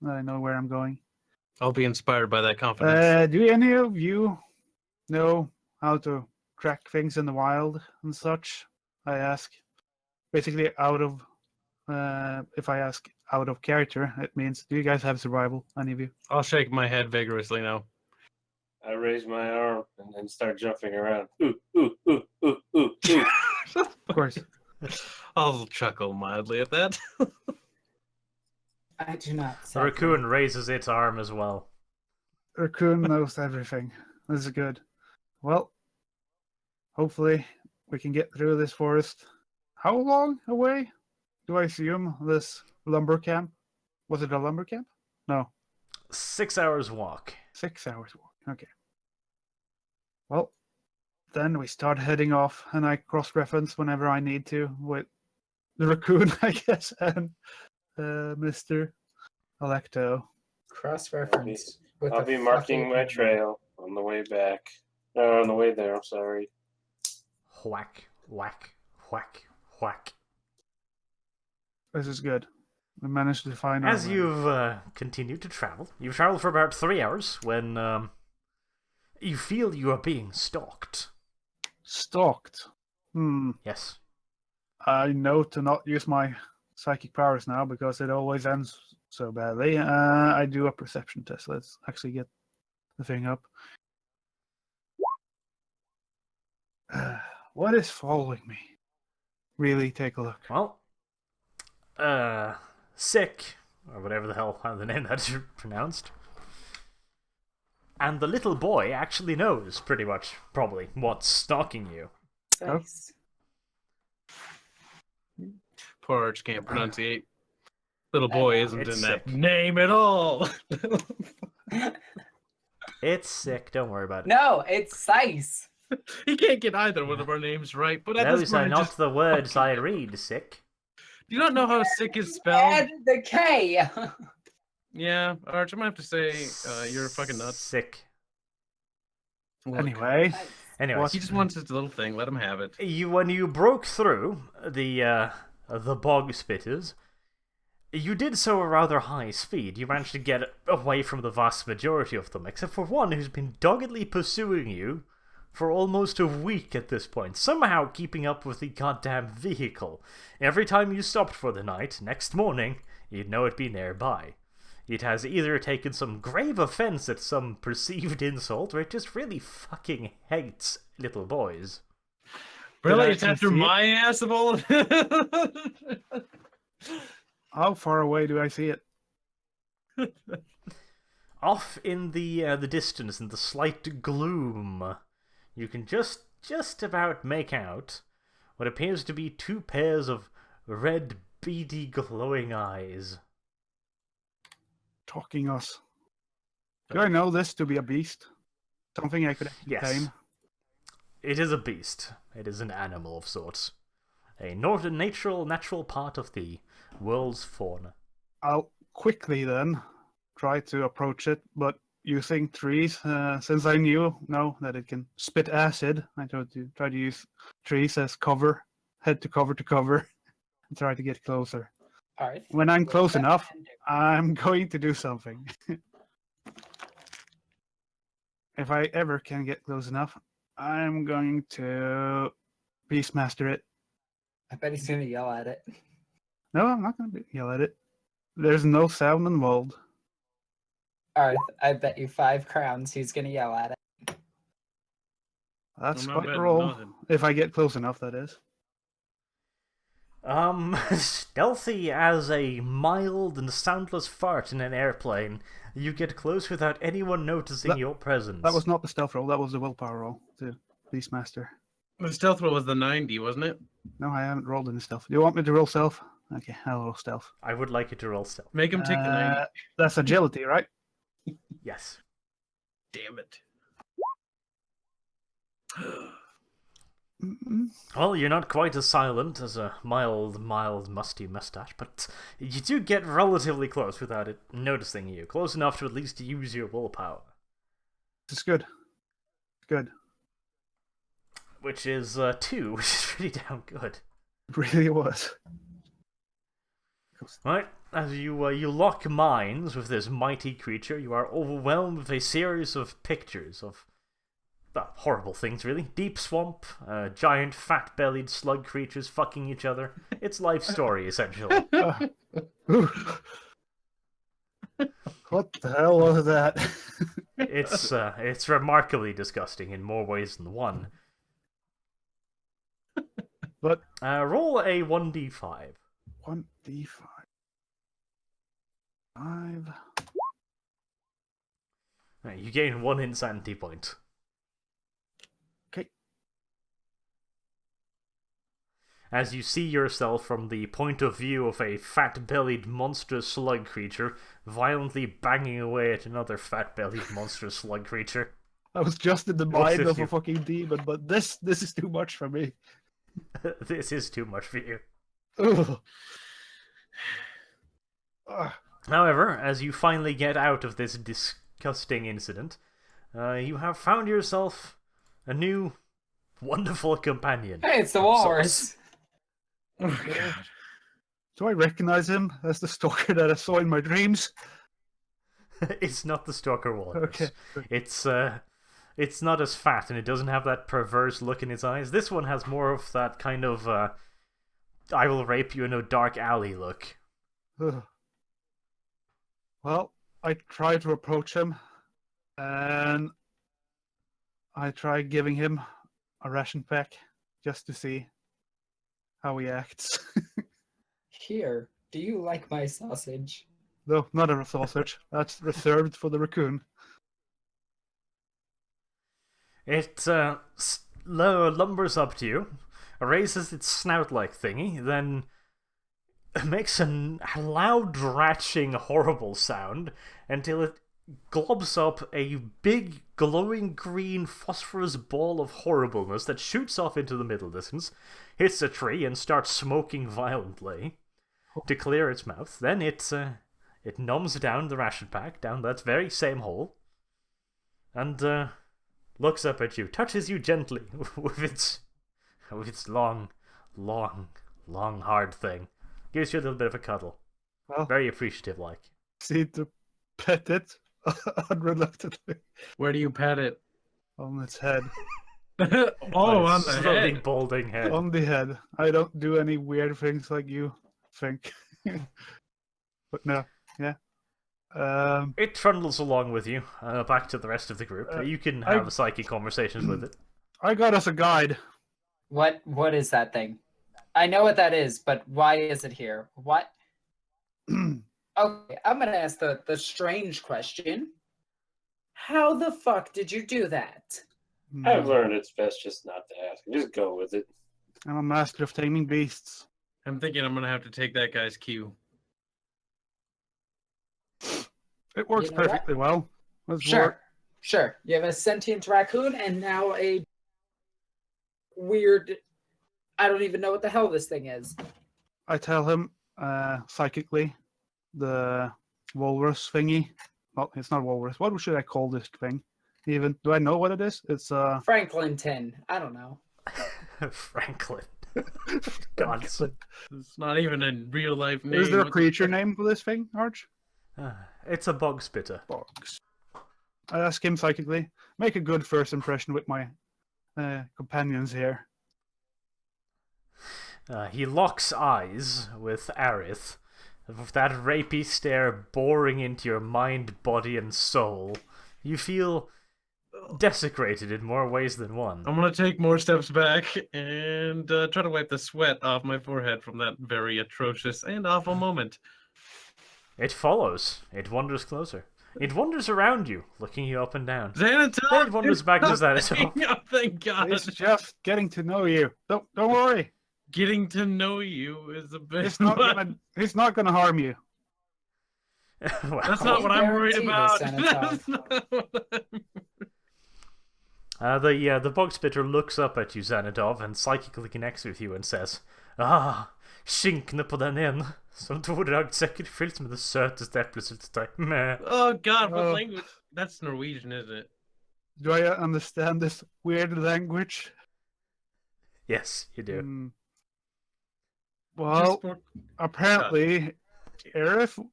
that I know where I'm going. I'll be inspired by that confidence. Do any of you know how to track things in the wild and such? I ask. Basically, if I ask out of character, it means, do you guys have survival? Any of you? I'll shake my head vigorously now. I raise my arm and then start jumping around. Ooh, ooh, ooh, ooh, ooh, ooh. Of course. I'll chuckle mildly at that. I do not. The raccoon raises its arm as well. Raccoon knows everything. This is good. Well, hopefully we can get through this forest. How long away do I assume this lumber camp? Was it a lumber camp? No, 6 hours walk. 6 hours walk. Okay. Well, then we start heading off, and I cross-reference whenever I need to with the raccoon, I guess, and Mr. Electo. Cross-reference. With I'll a be marking my fucking- trail on the way back. No, on the way there, I'm sorry. Whack, whack, whack, whack. This is good. We managed to find our As way. you've continued to travel, you've traveled for about 3 hours when you feel you are being stalked. Stalked. Yes. I know to not use my psychic powers now because it always ends so badly. I do a perception test. Let's actually get the thing up. What is following me? Really take a look. Well, Sick, or whatever the hell how the name that's pronounced. And the little boy actually knows, pretty much, probably, what's stalking you. Nice. Poor Arch can't pronunciate. Little boy isn't It's in that sick. name at all. It's Sick, don't worry about it. No, it's Sice. He can't get either one of our names right, but at this Those are point, not just the words I fucking- read, Sick. Do you not know how sick is spelled? Add the K. Yeah, Arch, I'm gonna have to say you're fucking nuts. Sick. Look, Anyway, Anyways, he just wants his little thing. Let him have it. when you broke through the bog spitters, you did so at rather high speed. You managed to get away from the vast majority of them, except for one who's been doggedly pursuing you for almost a week at this point, somehow keeping up with the goddamn vehicle. Every time you stopped for the night, next morning, you'd know it'd be nearby. It has either taken some grave offense at some perceived insult, or it just really fucking hates little boys. Really? I It's actually after see it? my ass of all of how far away do I see it? Off in the distance, in the slight gloom, you can just about make out what appears to be two pairs of red, beady, glowing eyes. Talking us. Do I know this to be a beast? Something I could actually Yes. tame? It is a beast. It is an animal of sorts. A natural part of the world's fauna. I'll quickly then try to approach it, but using trees, since I know that it can spit acid, I try to use trees as cover, head to cover, and try to get closer. Alright. When I'm close enough, I'm going to do something. If I ever can get close enough, I'm going to Beastmaster it. I bet he's gonna yell at it. No, I'm not going to yell at it. There's no sound involved. Alright, I bet you 5 crowns he's gonna yell at it. That's I'm not quite a betting roll. nothing. If I get close enough, that is. Stealthy as a mild and soundless fart in an airplane, you get close without anyone noticing your presence. That was not the stealth roll, that was the willpower roll to Beastmaster. The stealth roll was the 90, wasn't it? No, I haven't rolled any stealth. Do you want me to roll stealth? Okay, I'll roll stealth. I would like you to roll stealth. Make him take the 90. That's agility, right? Yes. Damn it. Mm-mm. Well, you're not quite as silent as a mild, musty mustache, but you do get relatively close without it noticing you. Close enough to at least use your willpower. This is good. Good. Which is 2, which is pretty damn good. It really was. Right, as you lock minds with this mighty creature, you are overwhelmed with a series of pictures of horrible things, really. Deep swamp, giant fat-bellied slug creatures fucking each other. It's life story, essentially. What the hell was that? It's remarkably disgusting in more ways than one. But Roll a 1d5. 1d5. 5. Right, you gain 1 insanity point. Okay. As you see yourself from the point of view of a fat-bellied monstrous slug creature violently banging away at another fat-bellied monstrous slug creature. I was just in the What's mind this of a you? fucking demon, but this is too much for me. This is too much for you. Ugh. Ugh. However, as you finally get out of this disgusting incident, you have found yourself a new, wonderful companion. Hey, it's the of walrus. Oh, God. Do I recognize him as the stalker that I saw in my dreams? sorts. It's not the stalker walrus. Okay. It's not as fat, and it doesn't have that perverse look in its eyes. This one has more of that kind of I will rape you in a dark alley look. Ugh. Well, I try to approach him, and I try giving him a ration pack just to see how he acts. Here, do you like my sausage? No, not a sausage. That's reserved for the raccoon. It lumbers up to you, raises its snout-like thingy, then makes a loud, ratching, horrible sound until it globs up a big, glowing green phosphorus ball of horribleness that shoots off into the middle distance, hits a tree, and starts smoking violently to clear its mouth. Then it numbs down the ration pack, down that very same hole, and looks up at you, touches you gently with its long, hard thing. Gives you a little bit of a cuddle. Well, Very appreciative, like. see to pet it unreluctantly Where do you pat it? on its head. On the slowly head. balding head. On the head. I don't do any weird things like you think. But no, yeah. It trundles along with you, back to the rest of the group. You can have psychic conversations with it. I got us a guide. What is that thing? I know what that is, but why is it here? What? Okay, I'm gonna ask the strange question. How the fuck did you do that? I've learned it's best just not to ask. Just go with it. I'm a master of taming beasts. I'm thinking I'm gonna have to take that guy's cue. It works You know what? perfectly well. Let's Sure, work. sure. You have a sentient raccoon and now a weird. I don't even know what the hell this thing is. I tell him psychically the walrus thingy. Well, it's not walrus. What should I call this thing? Even do I know what it is? It's Franklin tin. I don't know. Franklin. God. It's not even a real life name. Is there a What the creature fuck? name for this thing, Arch? It's a bog spitter. Box. I ask him psychically. Make a good first impression with my companions here. He locks eyes with Aerith, with that rapey stare boring into your mind, body, and soul. You feel desecrated in more ways than one. I'm gonna take more steps back and try to wipe the sweat off my forehead from that very atrocious and awful moment. It follows. It wanders closer. It wanders around you, looking you up and down. Xanatop! Then it wanders back to Xanatop. Oh, thank God. He's just getting to know you. Don't worry. Getting to know you is a bit. He's not gonna harm you. Well, That's not what I'm worried about. Guarantee this, Xanatop. That's not what the bog spitter looks up at you, Xanadov, and psychically connects with you and says, skinkene på den ene, som Tordag sikkert fylt med det søteste eplesyltetøy. Meh. Oh God, what Oh. language? That's Norwegian, isn't it? Do I understand this weird language? Yes, you do. Well, Just for- apparently, Aerith,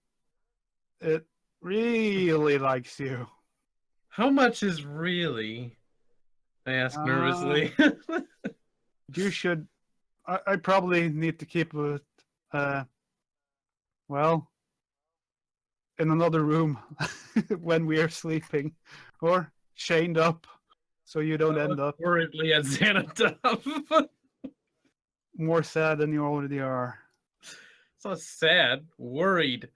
it really likes you. How much is really? I ask nervously. You should. I probably need to keep it. Well, in another room when we are sleeping, or chained up, so you don't end up Worriedly at Xanatop. more sad than you already are. So sad. Worried.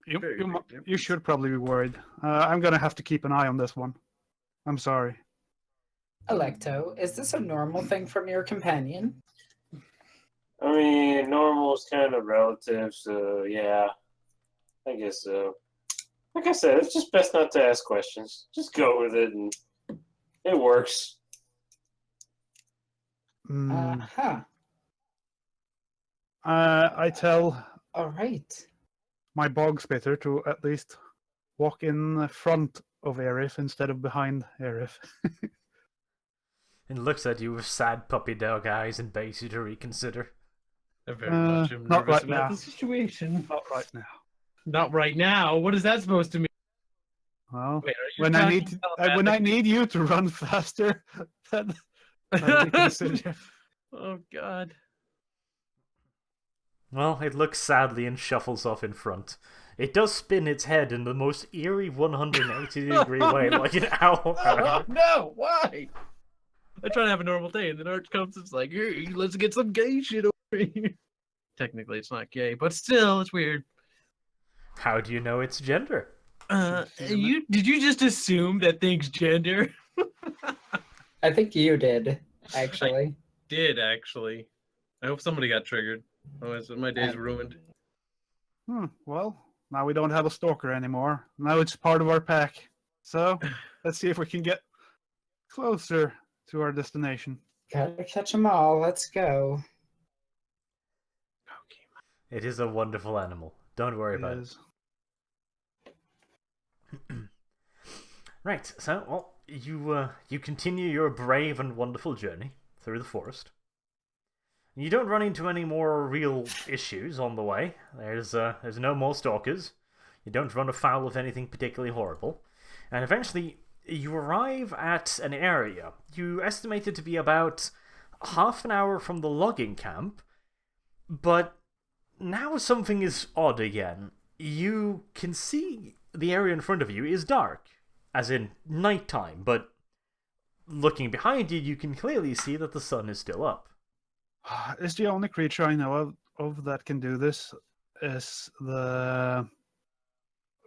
You should probably be worried. I'm gonna have to keep an eye on this one. I'm sorry. Electo, is this a normal thing from your companion? I mean, normal is kind of relative, so yeah, I guess so. Like I said, it's just best not to ask questions. Just go with it, and it works. I tell All right. my bog spitter to at least walk in front of Arif instead of behind Arif. And looks at you with sad puppy dog eyes and begs you to reconsider. I very much am not nervous right about now. the situation. Not right now. Not right now. What is that supposed to mean? Well, Wait, are you when I talking need when I need you to run faster, then I'll reconsider. Oh God. Well, it looks sadly and shuffles off in front. It does spin its head in the most eerie 180-degree way, no. like an owl. Oh no! Why? I try to have a normal day, and then Arch comes and it's like, "Hey, let's get some gay shit over here." Technically, it's not gay, but still, it's weird. How do you know its gender? Did you just assume that thing's gender? I think you did, actually. Did actually. I hope somebody got triggered. Otherwise, my day's ruined. Well, now we don't have a stalker anymore. Now it's part of our pack. So let's see if we can get closer to our destination. Gotta catch them all. Let's go. It is a wonderful animal. Don't worry It about is. it. Right, so, well, you continue your brave and wonderful journey through the forest. You don't run into any more real issues on the way. There's no more stalkers. You don't run afoul of anything particularly horrible. And eventually, you arrive at an area you estimated to be about half an hour from the logging camp, but now something is odd again. You can see the area in front of you is dark, as in nighttime, but looking behind you, you can clearly see that the sun is still up. Is the only creature I know of that can do this is the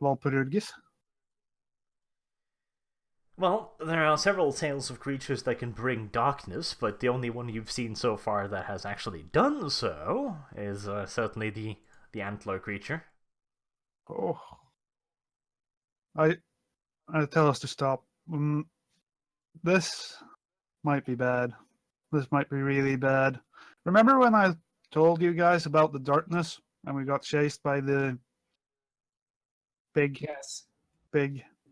Valpurgis? Well, there are several tales of creatures that can bring darkness, but the only one you've seen so far that has actually done so is certainly the antler creature. Oh. I tell us to stop. This might be bad. This might be really bad. Remember when I told you guys about the darkness and we got chased by the big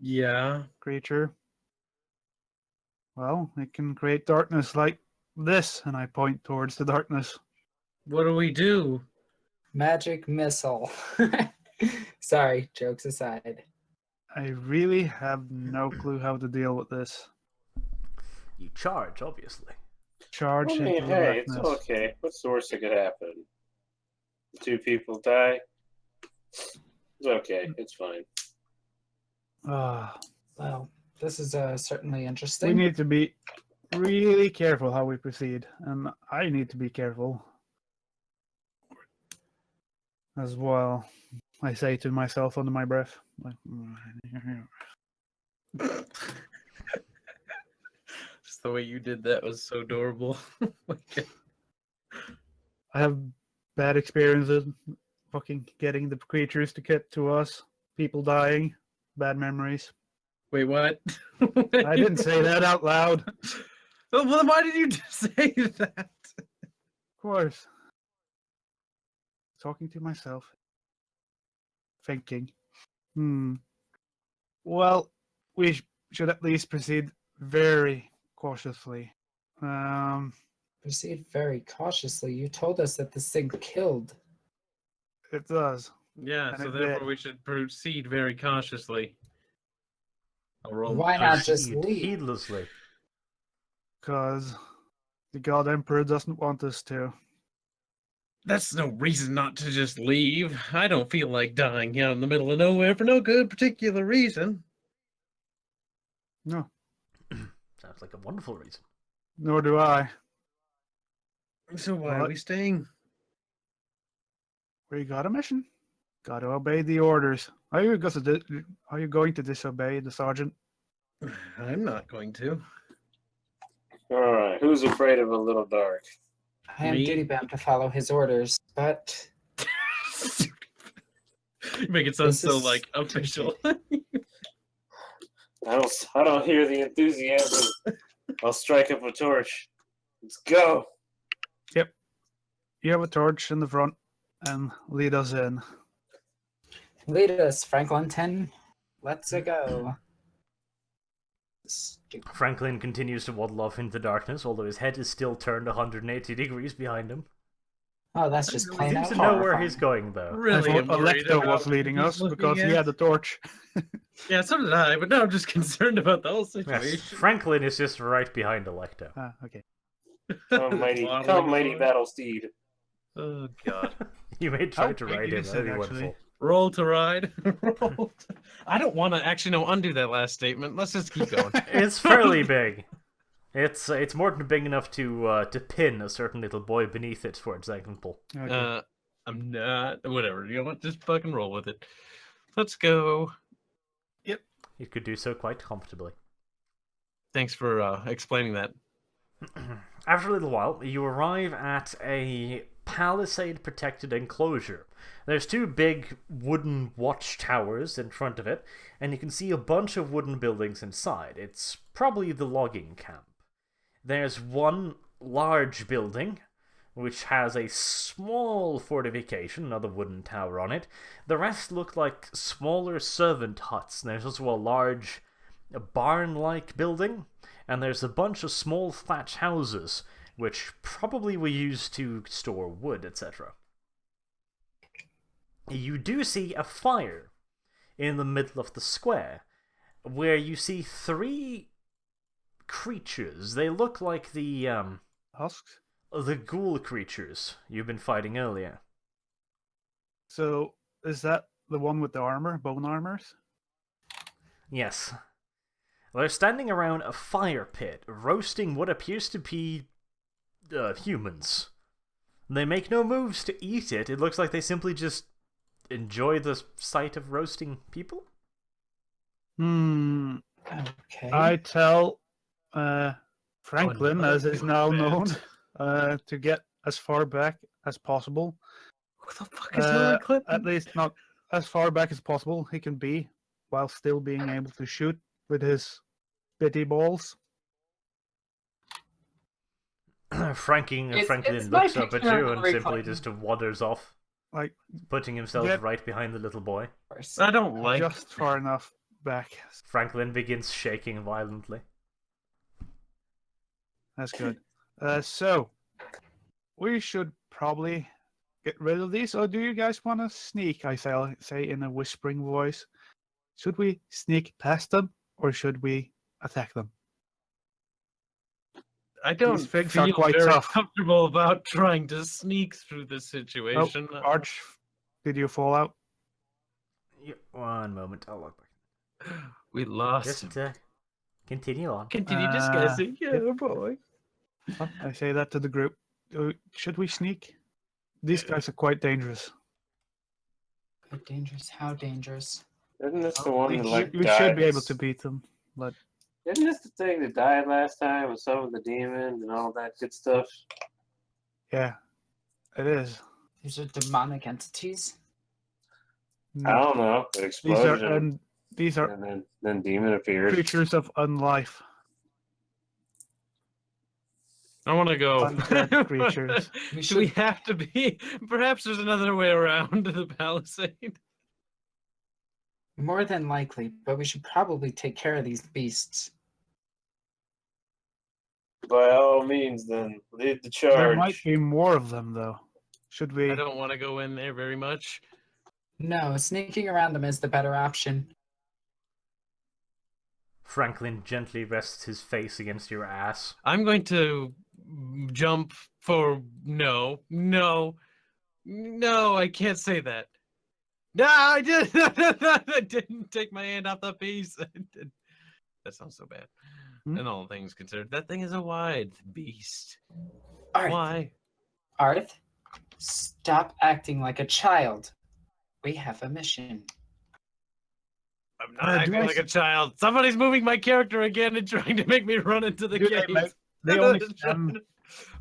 Yeah. creature? Well, it can create darkness like this, and I point towards the darkness. What do we do? Magic missile. Sorry, jokes aside. I really have no clue how to deal with this. You charge, obviously. Charge I mean, into the hey, it's darkness. okay. What's the worst that could happen? 2 people die? It's okay. It's fine. Ah, Well, this is certainly we interesting. need to be really careful how we proceed, and I need to be careful as well. I say to myself under my breath. Like, Just the way you did that was so adorable. I have bad experiences fucking getting the creatures to get to us, people dying, bad memories. Wait, what? I didn't say that out loud. Well, then why did you say that? Of course. Talking to myself. Thinking. Well, we should at least proceed very cautiously. Proceed very cautiously. You told us that this thing killed. It does. Yeah, And so it therefore did. we should proceed very cautiously. I'll roll. Why not just Proceed leave? heedlessly. Because the God Emperor doesn't want us to. That's no reason not to just leave. I don't feel like dying out in the middle of nowhere for no good particular reason. No, Sounds like a wonderful reason. nor do I. So why are What? we staying? We got a mission. Got to obey the orders. Are you going to disobey the sergeant? I'm not going to. Alright, who's afraid of a little dark? I am Me? duty bound to follow his orders, but You make it sound This so is like official. I don't hear the enthusiasm. I'll strike up a torch. Let's go. You have a torch in the front and lead us in. lead us, Franklin 10. Let's go. Stupid. Franklin continues to waddle off into the darkness, although his head is still turned 180 degrees behind him. Oh, that's just He plain out seems to know where horrifying. he's going, though. I Really, thought am worried Alecto about was what leading he's us looking because he at. had the torch. Yeah, so did I, but now I'm just concerned about the whole Yes, situation. Franklin is just right behind Alecto. Ah, okay. Come, mighty battle steed. Oh god. You may try How to big ride him, is it, that'd be actually? wonderful. Roll to ride. I don't want to actually undo that last statement. Let's just keep going. It's fairly big. It's more than big enough to pin a certain little boy beneath it, for example. Okay. I'm not. Whatever. You know what? Just fucking roll with it. Let's go. You could do so quite comfortably. Thanks for explaining that. After a little while, you arrive at a palisade-protected enclosure. There's two big wooden watchtowers in front of it, and you can see a bunch of wooden buildings inside. It's probably the logging camp. There's one large building, which has a small fortification, another wooden tower on it. The rest look like smaller servant huts, and there's also a large barn-like building, and there's a bunch of small thatch houses, which probably were used to store wood, etc. You do see a fire in the middle of the square, where you see three creatures. They look like the Husks? ghoul creatures you've been fighting earlier. So, is that the one with the armor? Bone armors? Yes. They're standing around a fire pit, roasting what appears to be humans. They make no moves to eat it. It looks like they simply just enjoy the sight of roasting people. Okay. I tell Franklin, no, as is do now that. known, to get as far back as possible. What the fuck is Hillary Clinton? At least not as far back as possible he can be, while still being able to shoot with his bitty balls. Franklin It's my looks up at picture you of and Hillary simply Clinton. just wanders off, Like, putting himself Yep. right behind the little boy. I don't like. just far enough back. Franklin begins shaking violently. That's good. So, we should probably get rid of these, or do you guys want to sneak? I say in a whispering voice. Should we sneak past them, or should we attack them? I don't These figs are feel quite very tough. comfortable about trying to sneak through this situation. Arch, did you fall out? One moment, I'll look back. We lost. Just continue on. Continue discussing. yep. Yeah, boy. I say that to the group. Should we sneak? These guys are quite dangerous. Quite dangerous. How dangerous? Isn't this the one that like We died? should be able to beat them, but Isn't this the thing that died last time with some of the demons and all that good stuff? yeah, it is. These are demonic entities. I don't know. An explosion, These are and then demon appeared. creatures of unlife. I want to go. Undead creatures. Do we have to be? Perhaps there's another way around the palisade. More than likely, but we should probably take care of these beasts. By all means, then lead the charge. There might be more of them, though. Should we? I don't want to go in there very much. No, sneaking around them is the better option. Franklin gently rests his face against your ass. I'm going to jump for no. I can't say that. No, I did. I didn't take my hand off the piece. That sounds so bad. And all things considered, that thing is a wide beast. Arth, Why? Arth, stop acting like a child. We have a mission. I'm not acting do I like a child. Somebody's moving my character again and trying to make me run into the Do they cave. make- They only stand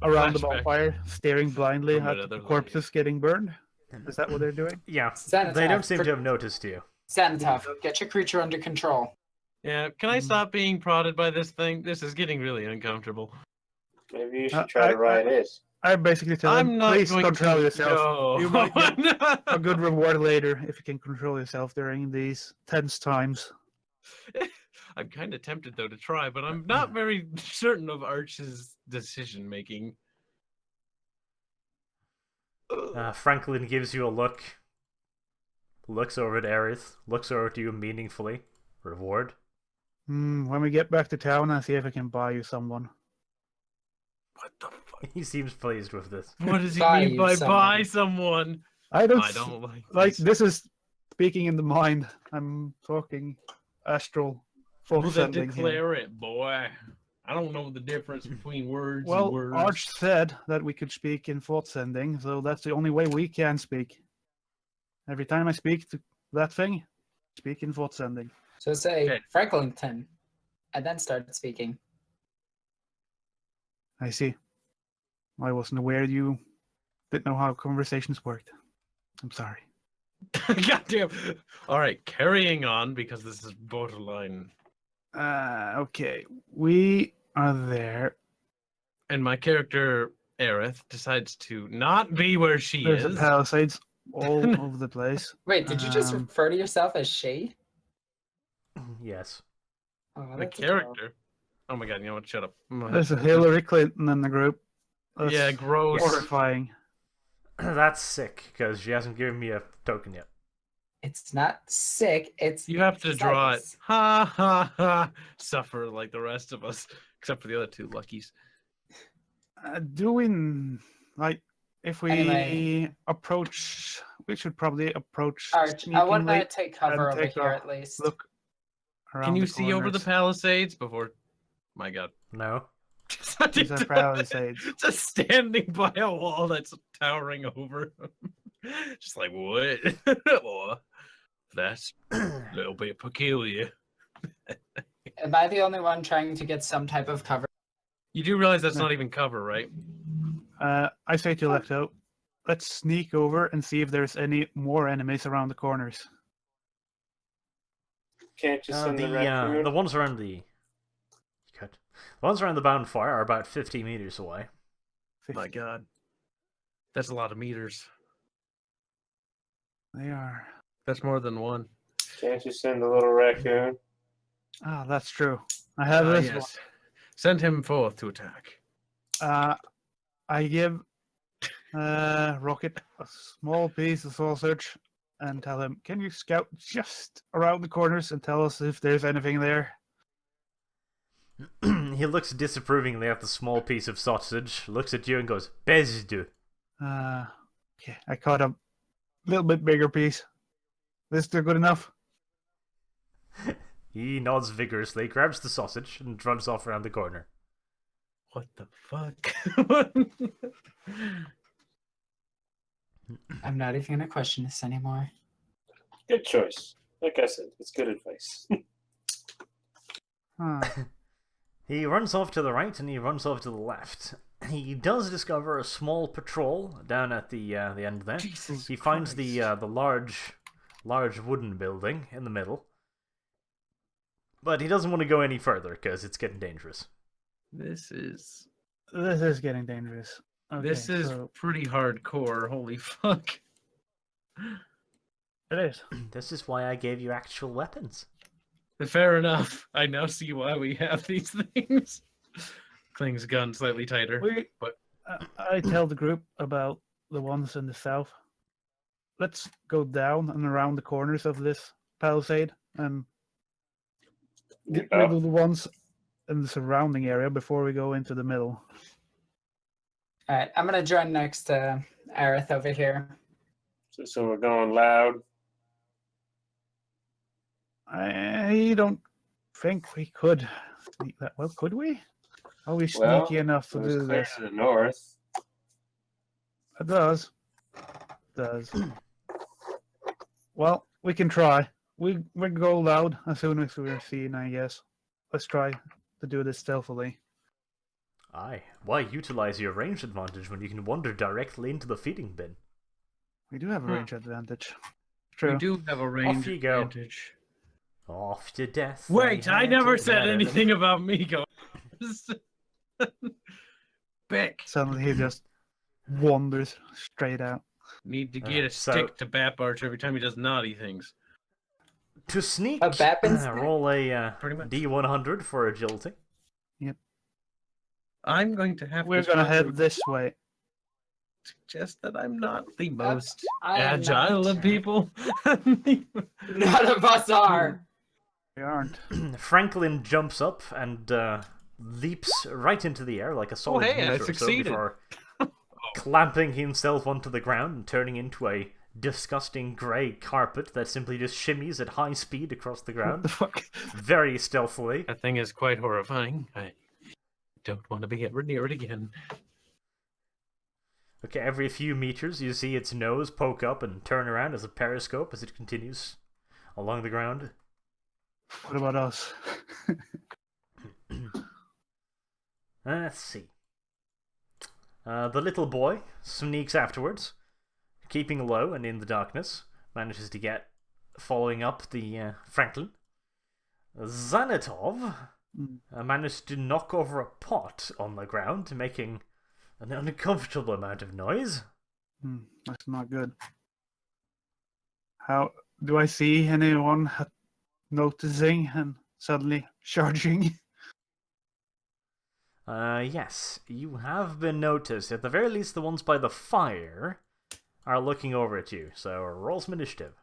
around the Flashback. bonfire, staring blindly From at another the corpses getting burned. Mm-hmm. Is that what they're doing? Yeah, Xanataf, they don't seem to have noticed you. Xanataf, get your creature under control. Yeah, can I stop being prodded by this thing? This is getting really uncomfortable. Maybe you should try to ride it. I basically tell I'm him, not please going control to yourself. go. You might get a good reward later if you can control yourself during these tense times. I'm kind of tempted though to try, but I'm not very certain of Arch's decision making. Franklin gives you a look. Looks over at Aerith. Looks over to you meaningfully. Reward. When we get back to town, I'll see if I can buy you someone. What the fuck? He seems pleased with this. What does he Buy mean you by someone. buy someone? I don't, I don't like this. this is speaking in the mind. I'm talking astral Well, force then sending here. declare it, boy. I don't know the difference between words and Well, words. Arch said that we could speak in thought sending, so that's the only way we can speak. Every time I speak to that thing, speak in thought sending. So say Okay. Franklington, and then start speaking. I see. I wasn't aware you didn't know how conversations worked. I'm sorry. Goddamn. All right, carrying on because this is borderline. Okay. We are there. And my character, Aerith, decides to not be where she There's is. a palisades all over the place. Wait, did you just Um, refer to yourself as Shade? Yes. Oh, My that's adorable. character. Oh my god, you know what? Shut up. There's a Hillary Clinton in the group. That's Yeah, gross. horrifying. That's sick, because she hasn't given me a token yet. It's not sick. It's You have to draw it. sadness. Ha ha ha. Suffer like the rest of us, except for the other two luckies. Doing like if we Anyway. approach, we should probably approach. Arch, I want to sneakily, take cover and over take here a at least. Look around. Can you the see over the corners. palisades before? My god. No. These are palisades. Just standing by a wall that's towering over. Just like, what? Oh, that's a little bit peculiar. Am I the only one trying to get some type of cover? You do realize that's No. not even cover, right? I say to Lecto, let's sneak over and see if there's any more enemies around the corners. Can't you send the raccoon? The ones around the... Cut. The ones around the bonfire are about 50 meters away. My god. That's a lot of meters. They are. That's more than one. Can't you send the little raccoon? Ah, that's true. I have Ah, this yes. Send him forth to attack. one. I give Rocket a small piece of sausage and tell him, can you scout just around the corners and tell us if there's anything there? He looks disapprovingly at the small piece of sausage, looks at you and goes, Bezdu. Okay, I caught a little bit bigger piece. This still good enough? He nods vigorously, grabs the sausage, and runs off around the corner. What the fuck? I'm not even gonna question this anymore. Good choice. Like I said, it's good advice. Huh. He runs off to the right and he runs off to the left. He does discover a small patrol down at the end there. Jesus He finds Christ. the large wooden building in the middle. But he doesn't want to go any further because it's getting dangerous. This is getting dangerous. Okay, this is so pretty hardcore. Holy fuck. it is. This is why I gave you actual weapons. Fair enough. I now see why we have these things. Clings gun slightly tighter. But I tell the group about the ones in the south. Let's go down and around the corners of this palisade and get rid of the ones in the surrounding area before we go into the middle. All right, I'm gonna join next to Aerith over here. So we're going loud. I don't think we could sneak that well, could we? Are we Well, sneaky enough to It was do clear this? to the north. It does. Does. Well, we can try. We go loud as soon as we're seen, I guess. Let's try to do this stealthily. Aye, why utilize your range advantage when you can wander directly into the feeding bin? We do have a Hmm. range advantage. we True. do have a range you go. advantage. Off to death. Wait, they I had never to said let anything about me going. Beck. Suddenly he just wanders straight out. Need to get a so- stick to Bap Archer every time he does naughty things. To sneak, A Bappin stick? roll a Pretty much. D100 for agility. I'm going to have We're to gonna strongly head this way. suggest that I'm not the most I am agile not. of people. None of us are. We aren't. Franklin jumps up and leaps right into the air like a solid hey, I meter or so succeeded. before clamping himself onto the ground and turning into a disgusting grey carpet that simply just shimmies at high speed across the What ground, the fuck? very stealthily. That thing is quite horrifying. I don't want to be ever near it again. Okay, every few meters you see its nose poke up and turn around as a periscope as it continues along the ground. What about us? Let's see. The little boy sneaks afterwards, keeping low and in the darkness, manages to get following up the Franklin. Zanatov managed to knock over a pot on the ground, making an uncomfortable amount of noise. That's not good. How do I see anyone noticing and suddenly charging? Yes, you have been noticed. At the very least, the ones by the fire are looking over at you. So roll some initiative.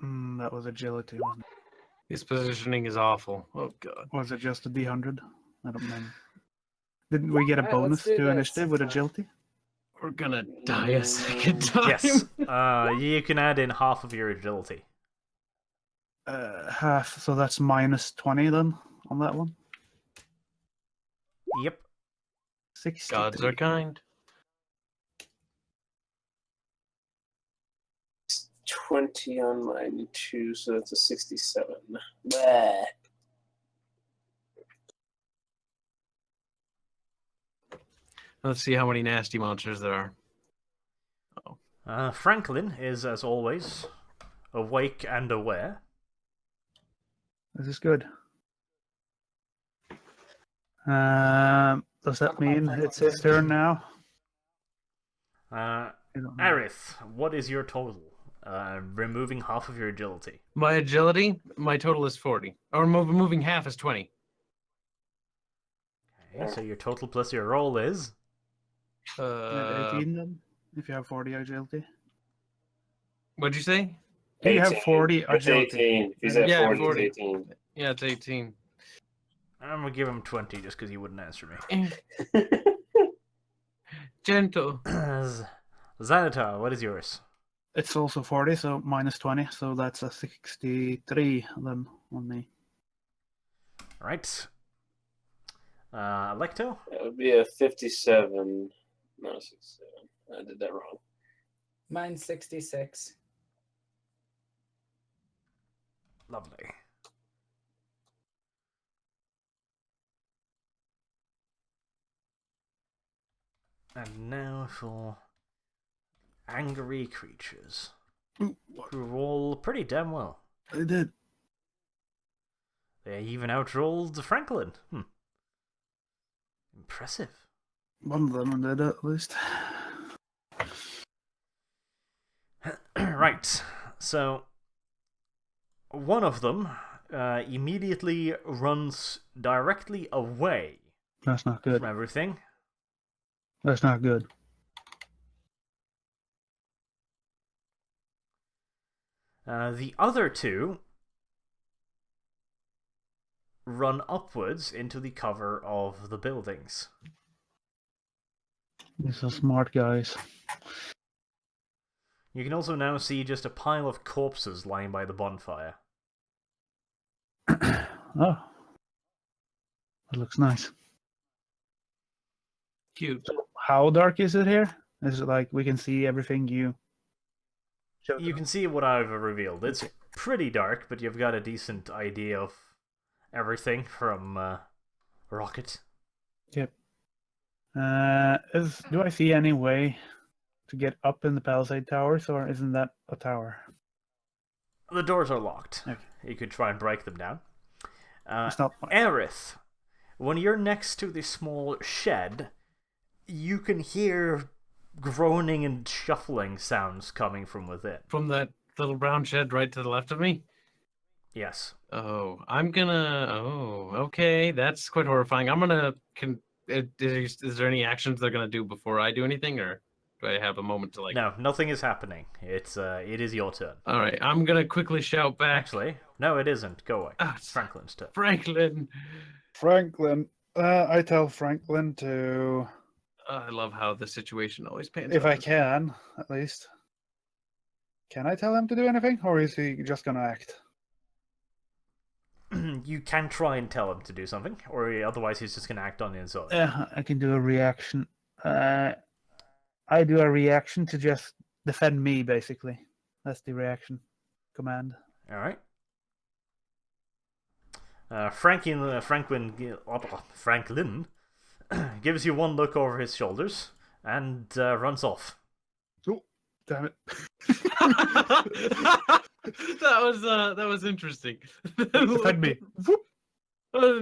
That was agility, wasn't it? This positioning is awful. Oh god. Was it just a D100? I don't remember. Didn't we get a Alright, let's bonus do to this. initiative with agility? We're gonna die a second time. Yes, you can add in half of your agility. Half, so that's minus 20 then on that one. Yep. 60. Gods are kind. 20 on mine too, so that's a 67. Bleh. Let's see how many nasty monsters there are. Franklin is, as always, awake and aware. This is good. Does that mean it's his turn now? I don't know. Aerith, what is your total? Removing half of your agility. My agility, my total is 40. Or moving half is 20. Okay, so your total plus your roll is... 18 then, if you have 40 agility. What'd you say? Do you have 18. 40 It's agility? 18. He's at Yeah, 40, 40. It's 18. Yeah, it's 18. I'm gonna give him 20 just because he wouldn't answer me. Gentle. Xanatar, what is yours? It's also 40, so minus 20, so that's a 63 then on me. Right. Electo? That would be a 57. No, 67. I did that wrong. Mine's 66. Lovely. And now for angry creatures, Ooh, who roll pretty damn well. I did. They even outrolled Franklin. Impressive. One of them did at least. Right, so one of them immediately runs directly away That's not good. from everything. That's not good. The other two run upwards into the cover of the buildings. These are smart guys. You can also now see just a pile of corpses lying by the bonfire. Oh. That looks nice. Cute. How dark is it here? Is it like we can see everything you showed? You can see what I've revealed. It's pretty dark, but you've got a decent idea of everything from Rocket. Yep. Do I see any way to get up in the Palisade Towers, or isn't that a tower? The doors are locked. Okay. You could try and break them down. It's not. Aerith, when you're next to the small shed, you can hear groaning and shuffling sounds coming from within. From that little brown shed right to the left of me? Yes. Oh, okay. That's quite horrifying. I'm gonna. Is there any actions they're gonna do before I do anything, or do I have a moment to like? No, nothing is happening. It is your turn. All right, I'm gonna quickly shout back. Actually, no, it isn't. Go away. Ah, It's Franklin's turn. Franklin. Franklin. I tell Franklin to, I love how the situation always pans if out I this way. can, at least. Can I tell him to do anything, or is he just gonna act? You can try and tell him to do something, or otherwise he's just going to act on his own. Yeah, I can do a reaction. I do a reaction to just defend me, basically. That's the reaction command. All right. Franklin gives you one look over his shoulders and runs off. Oh, damn it. that was interesting. Defend me. Whoop.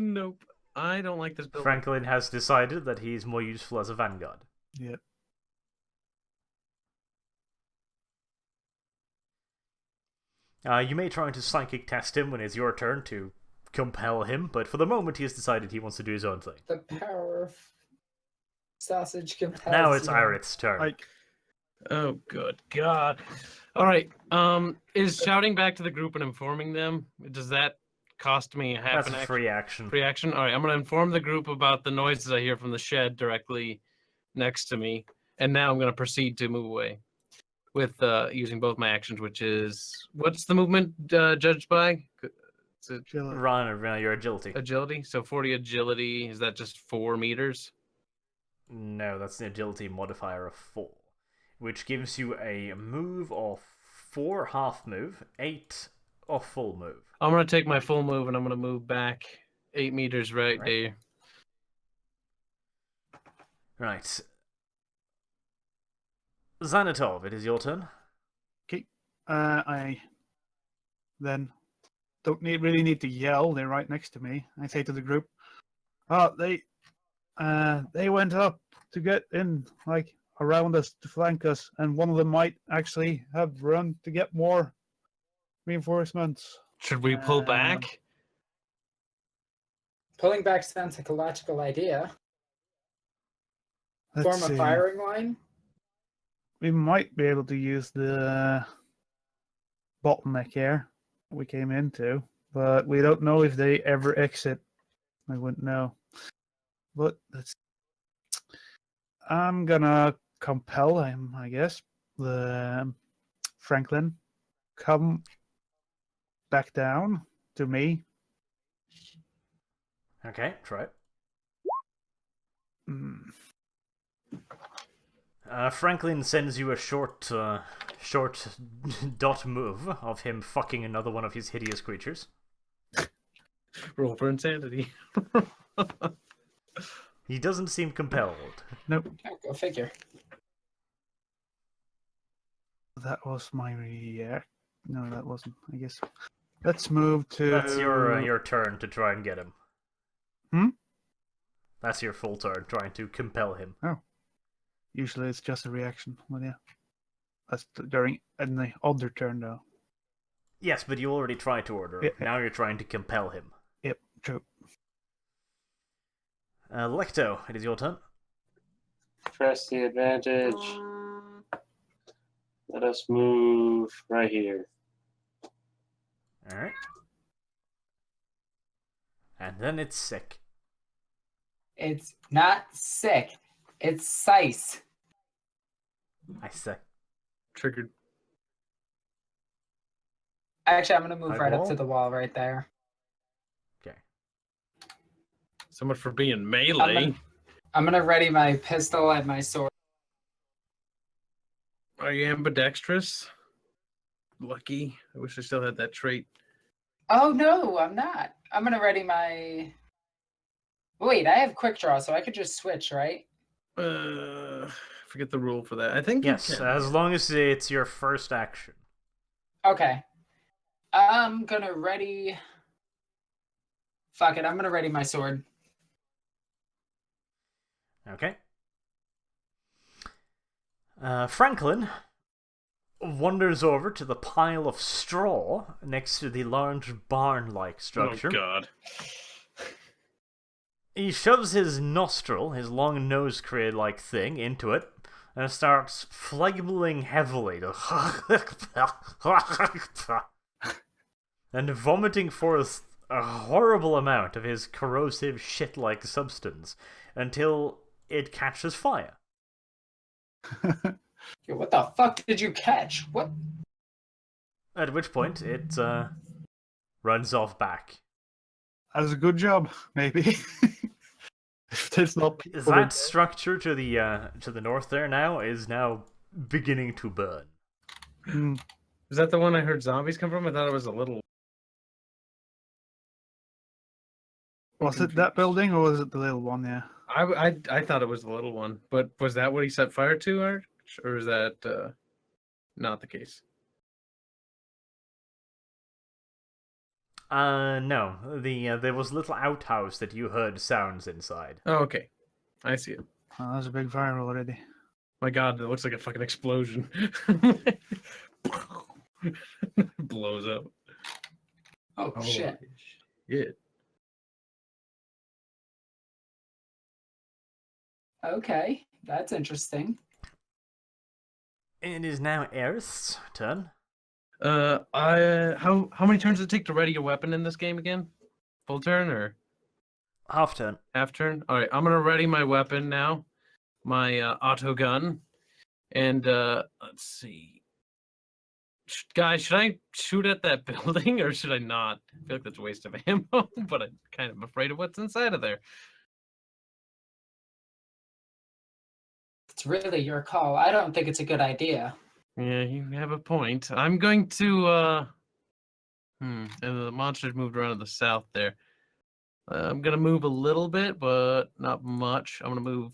Nope. I don't like this building. Franklin has decided that he is more useful as a vanguard. Yeah. You may try to psychic test him when it's your turn to compel him, but for the moment he has decided he wants to do his own thing. The power of sausage compels Now it's you. Irith's turn. Like, Oh, good God. All right. Is shouting back to the group and informing them, does that cost me a half That's an a action? free action. Free action? All right. I'm going to inform the group about the noises I hear from the shed directly next to me. And now I'm going to proceed to move away with using both my actions, which is, what's the movement judged by? Is it Run your agility. agility? So 40 agility. Is that just 4 meters? No, that's the agility modifier of 4, which gives you a move of 4 half move, 8 of full move. I'm going to take my full move and I'm going to move back 8 meters right there. Right. Xanatov, it is your turn. okay. I then don't really need to yell. They're right next to me. I say to the group, "Oh, they went up to get in, like around us to flank us, and one of them might actually have run to get more reinforcements." Should we pull back? Pulling back sounds like a logical idea. Let's Form a see. firing line. We might be able to use the bottleneck here we came into, but we don't know if they ever exit. I wouldn't know. But I'm gonna compel him, I guess. The Franklin, come back down to me. Okay, try it. Mm, Franklin sends you a short dot move of him fucking another one of his hideous creatures. Roll for insanity. He doesn't seem compelled. Nope, Oh, go figure. that was my react. No, that wasn't. I guess. Let's move to. That's your turn to try and get him. Hmm? That's your full turn, trying to compel him. Usually it's just a reaction. Well, yeah. That's during in the other turn, though. Yes, but you already tried to order him. Yeah. Now you're trying to compel him. Yep, true. Lecto, it is your turn. Press the advantage. Let us move right here. Alright. And then it's sick. It's not sick. It's sice. I say. Triggered. Actually, I'm gonna move right up Eyeball? to the wall right there. Okay. So much for being melee. I'm gonna ready my pistol and my sword. Are you ambidextrous? Lucky. I wish I still had that trait. Oh no, I'm not. I'm gonna ready my. Wait, I have quick draw, so I could just switch, right? Forget the rule for that. I think you Yes, can. as long as it's your first action. Okay. I'm gonna ready. Fuck it, I'm gonna ready my sword. Okay. Franklin wanders over to the pile of straw next to the large barn-like structure. Oh God. He shoves his nostril, his long nose craid-like thing, into it, and starts flailing heavily and vomiting forth a horrible amount of his corrosive shit-like substance until it catches fire. Yo, what the fuck did you catch? What? At which point it runs off back. That was a good job, maybe. If there's not people That structure to the north there now is now beginning to burn. Mm, Is that the one I heard zombies come from? I thought it was a little. was it that building or was it the little one? Yeah. I thought it was the little one, but was that what he set fire to, or is that not the case? No. There was a little outhouse that you heard sounds inside. Oh, okay. I see it. Oh, that's a big fire already. My God, it looks like a fucking explosion. Blows up. Oh, shit. Shit. Okay, that's interesting. It is now Aerith's turn. How many turns does it take to ready a weapon in this game again? Full turn or Half turn. half turn? All right, I'm gonna ready my weapon now, my auto gun, and let's see. Guys, should I shoot at that building or should I not? I feel like that's a waste of ammo, but I'm kind of afraid of what's inside of there. It's really your call. I don't think it's a good idea. Yeah, you have a point. I'm going to and the monsters moved around to the south there. I'm gonna move a little bit, but not much. I'm gonna move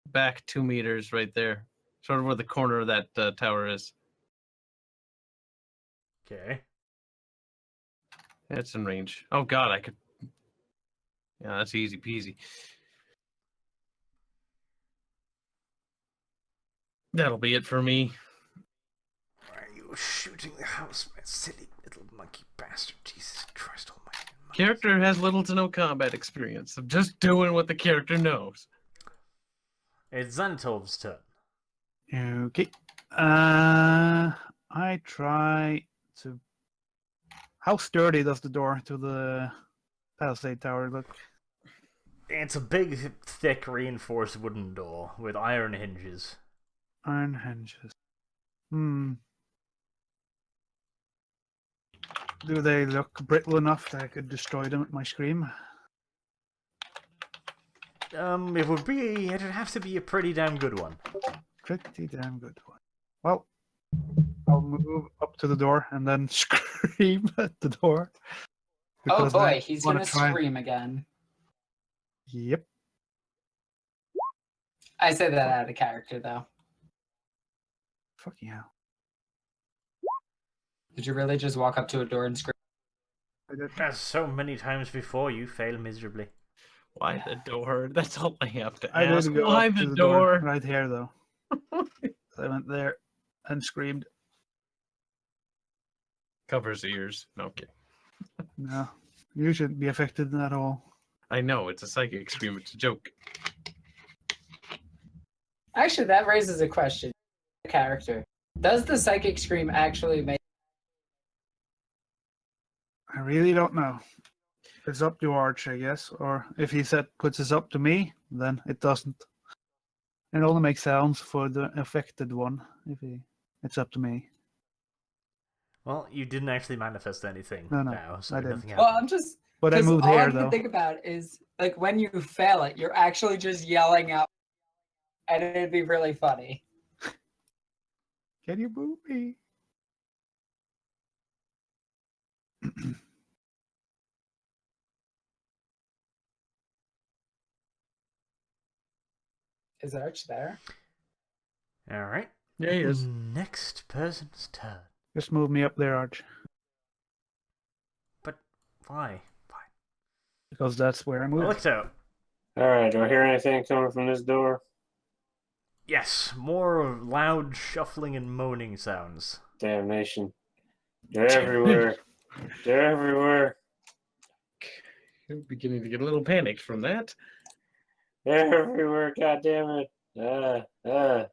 back 2 meters right there, sort of where the corner of that tower is. Okay. That's in range. Oh God, I could. Yeah, that's easy peasy. That'll be it for me. Why are you shooting the house, my silly little monkey bastard? Jesus Christ almighty. Character has little to no combat experience. I'm just doing what the character knows. It's Xanatov's turn. Okay. I try to. How sturdy does the door to the palisade tower look? It's a big, thick, reinforced wooden door with iron hinges. Iron hinges. Do they look brittle enough that I could destroy them with my scream? It'd have to be a pretty damn good one. Pretty damn good one. Well, I'll move up to the door and then scream at the door. Oh because I boy, he's wanna gonna try- scream again. Yep. I say that out of character, though. Fucking hell. Did you really just walk up to a door and scream? I did. As so many times before, you fail miserably. Why the door? That's all I have to I ask. did go Why up the to the door? right here, though. So I went there and screamed. Covers ears. Okay. No, you shouldn't be affected at all. I know, it's a psychic scream. It's a joke. Actually, that raises a question. Character. Does the psychic scream actually make... I really don't know. It's up to Arch, I guess. Or if he puts it up to me, then it doesn't. It only makes sounds for the affected one. It's up to me. Well, you didn't actually manifest anything No, now, so I didn't. nothing Well, happened. I'm just... But I 'cause moved all here, I can though. think about is, like, when you fail it, you're actually just yelling out, and it'd be really funny. Can you move me? Is Arch there? Alright. Yeah, he is. Next person's turn. Just move me up there, Arch. But why? Because that's where I moved. Electo. Alright, do I hear anything coming from this door? Yes, more loud shuffling and moaning sounds. Damnation. They're everywhere. They're everywhere. I'm beginning to get a little panicked from that. They're everywhere, God damn it. I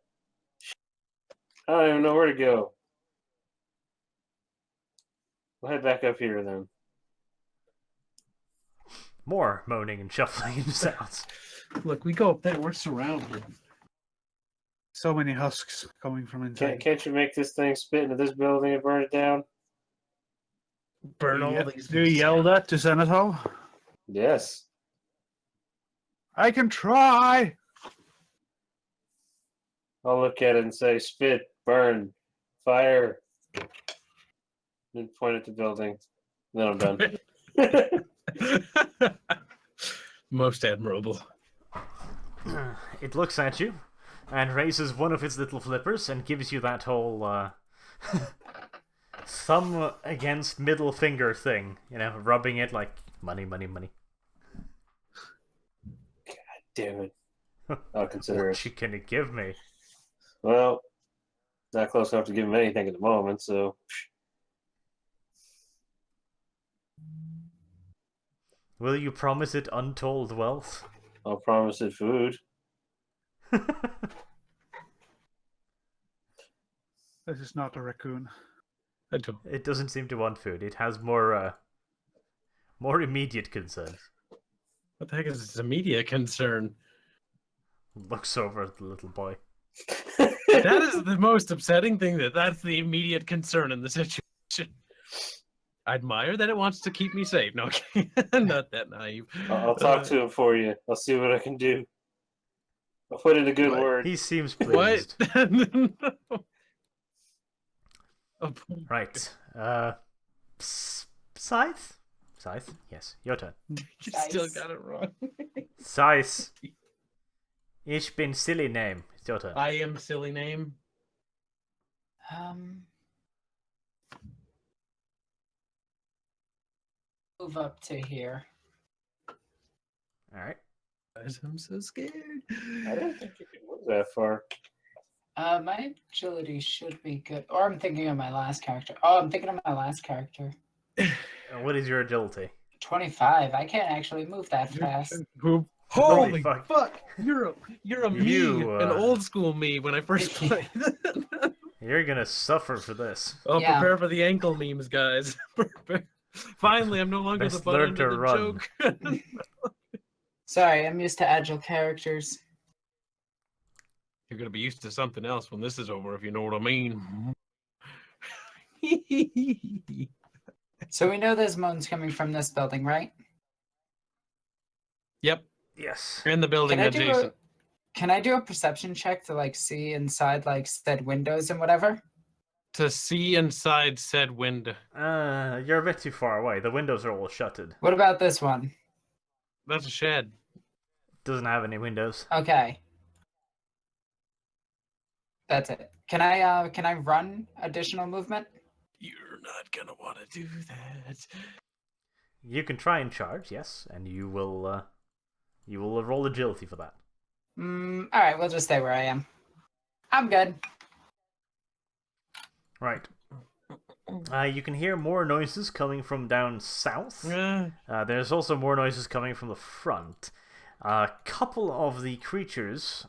don't even know where to go. We'll head back up here then. More moaning and shuffling and sounds. Look, we go up there, we're surrounded. So many husks coming from inside. Can't you make this thing spit into this building and burn it down? Burn Do you all ye- these. Do you yell that to Senator? Yes. I can try. I'll look at it and say, spit, burn, fire. Then point at the building. Then I'm done. Most admirable. It looks at you and raises one of its little flippers and gives you that whole thumb against middle finger thing. You know, rubbing it like money, money, money. Damn it. I'll consider What it. you gonna give me? Well, not close enough to give him anything at the moment, so. Will you promise it untold wealth? I'll promise it food. This is not a raccoon. I don't. It doesn't seem to want food. It has more immediate concerns. What the heck is this immediate concern? Looks over at the little boy. That is the most upsetting thing. That's the immediate concern in the situation. I admire that it wants to keep me safe. No, okay. Not that naive. I'll talk to him for you. I'll see what I can do. I'll put in a good What? word. He seems What? pleased. Oh, Right. Scythe? Scythe? Yes, your turn. you still got it wrong. Scythe. Ich bin silly name. It's your turn. I am silly name. Move up to here. Alright. Guys, I'm so scared. I don't think you can move that far. My agility should be good. Or I'm thinking of my last character. Oh, I'm thinking of my last character. What is your agility? 25. I can't actually move that fast. Holy Holy fuck. fuck! You're a me, You, an old school me when I first played. You're gonna suffer for this. Oh, Yeah. prepare for the ankle memes, guys. Finally, I'm no longer Best the butt learn end to of the run. joke. Sorry, I'm used to agile characters. You're gonna be used to something else when this is over, if you know what I mean. So we know there's moans coming from this building, right? Yep, Yes. in the building adjacent. Can I do a perception check to like see inside like said windows and whatever? To see inside said window. You're a bit too far away. The windows are all shuttered. What about this one? That's a shed. Doesn't have any windows. Okay. That's it. Can I run additional movement? You're not gonna want to do that. You can try and charge, yes, and you will roll agility for that. All right, we'll just stay where I am. I'm good. Right. You can hear more noises coming from down south. There's also more noises coming from the front. A couple of the creatures,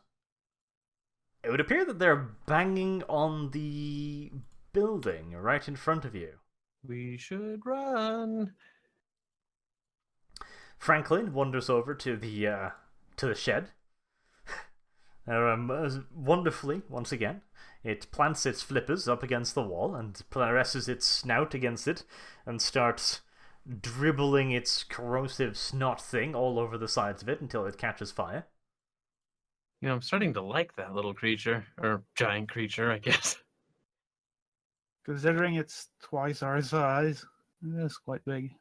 it would appear that they're banging on the building right in front of you. We should run. Franklin wanders over to the shed. Wonderfully, once again, it plants its flippers up against the wall and presses its snout against it and starts dribbling its corrosive snot thing all over the sides of it until it catches fire. You know, I'm starting to like that little creature, or giant creature, I guess. Considering it's twice our size, that's quite big.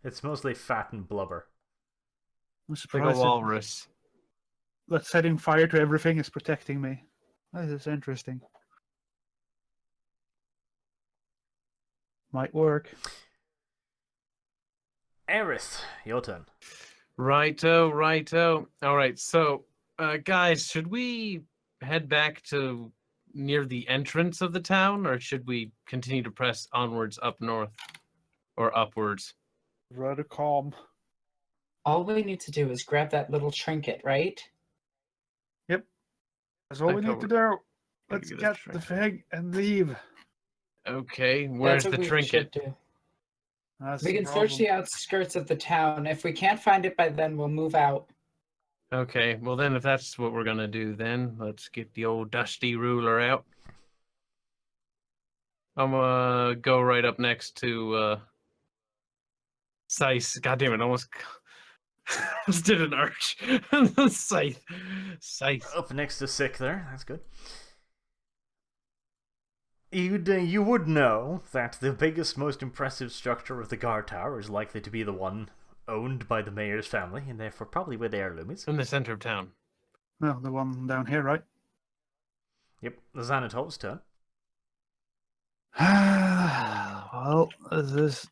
It's mostly fat and blubber. I'm Like a surprised walrus. that setting fire to everything is protecting me. This is interesting. Might work. Aerith, your turn. Righto. All right, so Guys, should we head back to near the entrance of the town, or should we continue to press onwards up north or upwards? Rather calm. All we need to do is grab that little trinket, right? That's all we need to do. Let's get get the the thing and leave. Okay, where's That's the what we trinket? should do. That's We the can search the problem. outskirts of the town. If we can't find it by then, we'll move out. Okay, well then if that's what we're gonna do then, let's get the old dusty ruler out. I'm gonna go right up next to Scythe. God damn it, almost did an arch. Scythe. Up next to Sick there. That's good. You would know that the biggest, most impressive structure of the guard tower is likely to be the one owned by the mayor's family, and therefore probably where the heirloom is. In the center of town. No, the one down here, right? Yep, Xanatol's turn. Well, this is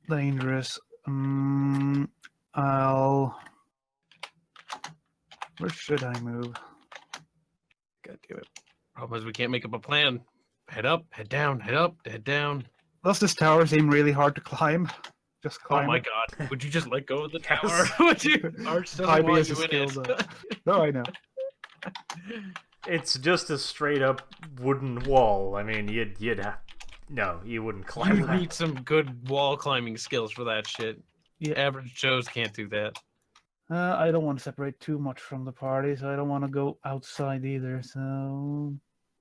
dangerous. Where should I move? God damn it. Problem is we can't make up a plan. Head up, head down, head up, head down. Does this tower seem really hard to climb? Just Oh climb my it. god. Would you just let go of the Yes. tower? Would you? Arch doesn't Climbing want is a you in skill, it. though. No, I know. It's just a straight up wooden wall. I mean, you'd have... No, you wouldn't climb You that. need some good wall climbing skills for that shit. Yeah. Average Joes can't do that. I don't want to separate too much from the party, so I don't want to go outside either. So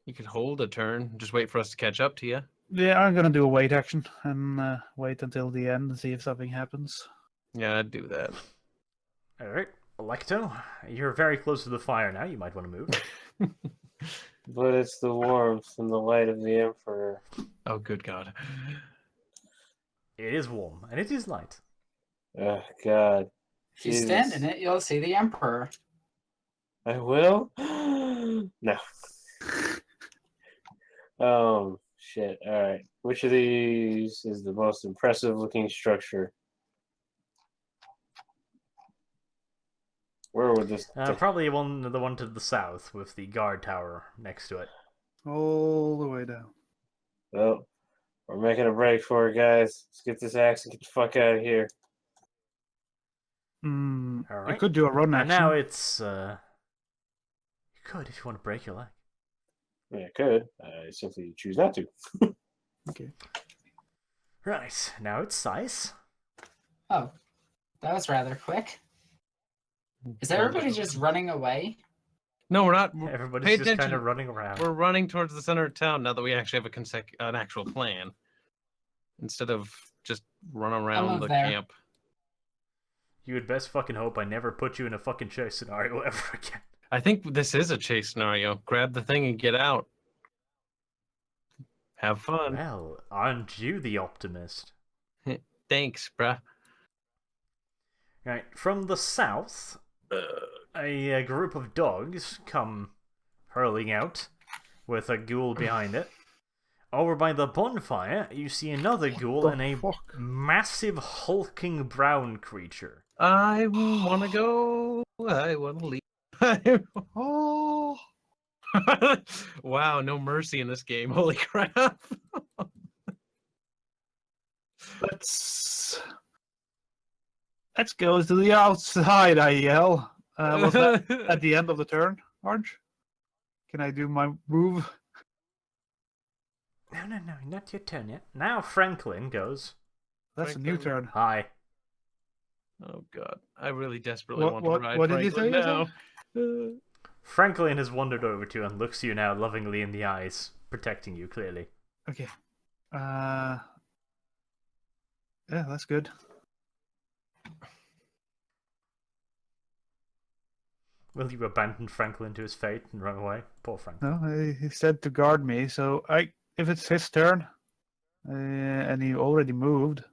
You could hold a turn. Just wait for us to catch up to you. yeah, I'm gonna do a wait action and wait until the end and see if something happens. Yeah, I'd do that. Alright, Electo, you're very close to the fire now. You might want to move. But it's the warmth and the light of the Emperor. Oh, good God. It is warm, and it is light. Oh, God. If you stand Jesus. in it, you'll see the Emperor. I will? No. Shit. Alright. Which of these is the most impressive looking structure? Where would this... Probably the one to the south with the guard tower next to it. All the way down. Well, we're making a break for it, guys. Let's get this axe and get the fuck out of here. I Alright. could do a run And action. now it's... You could if you want to break your leg. I mean, I could. I simply choose not to. Okay. Right, now it's Sice. Oh, that was rather quick. Is everybody just running away? No, we're not. Everybody's Pay just kind attention. of running around. We're running towards the center of town now that we actually have an actual plan. Instead of just run around move the there. camp. You would best fucking hope I never put you in a fucking chase scenario ever again. I think this is a chase scenario. Grab the thing and get out. Have fun. Well, aren't you the optimist? Thanks, bruh. Right, from the south, a group of dogs come hurling out with a ghoul behind it. Over by the bonfire, you see another ghoul The and a fuck? massive hulking brown creature. I want to go. I want to leave. Oh, Wow, no mercy in this game. Holy crap. let's go to the outside. I yell. Was that at the end of the turn, Orange? Can I do my move? No, not your turn yet. Now Franklin goes, That's a new Franklin. turn. hi. Oh god, I really desperately What- want what- to ride what did you Franklin say you now. Franklin has wandered over to you and looks you now lovingly in the eyes, protecting you clearly. Okay. Yeah, that's good. Will you abandon Franklin to his fate and run away? Poor Franklin. No, he said to guard me, so if it's his turn, and he already moved.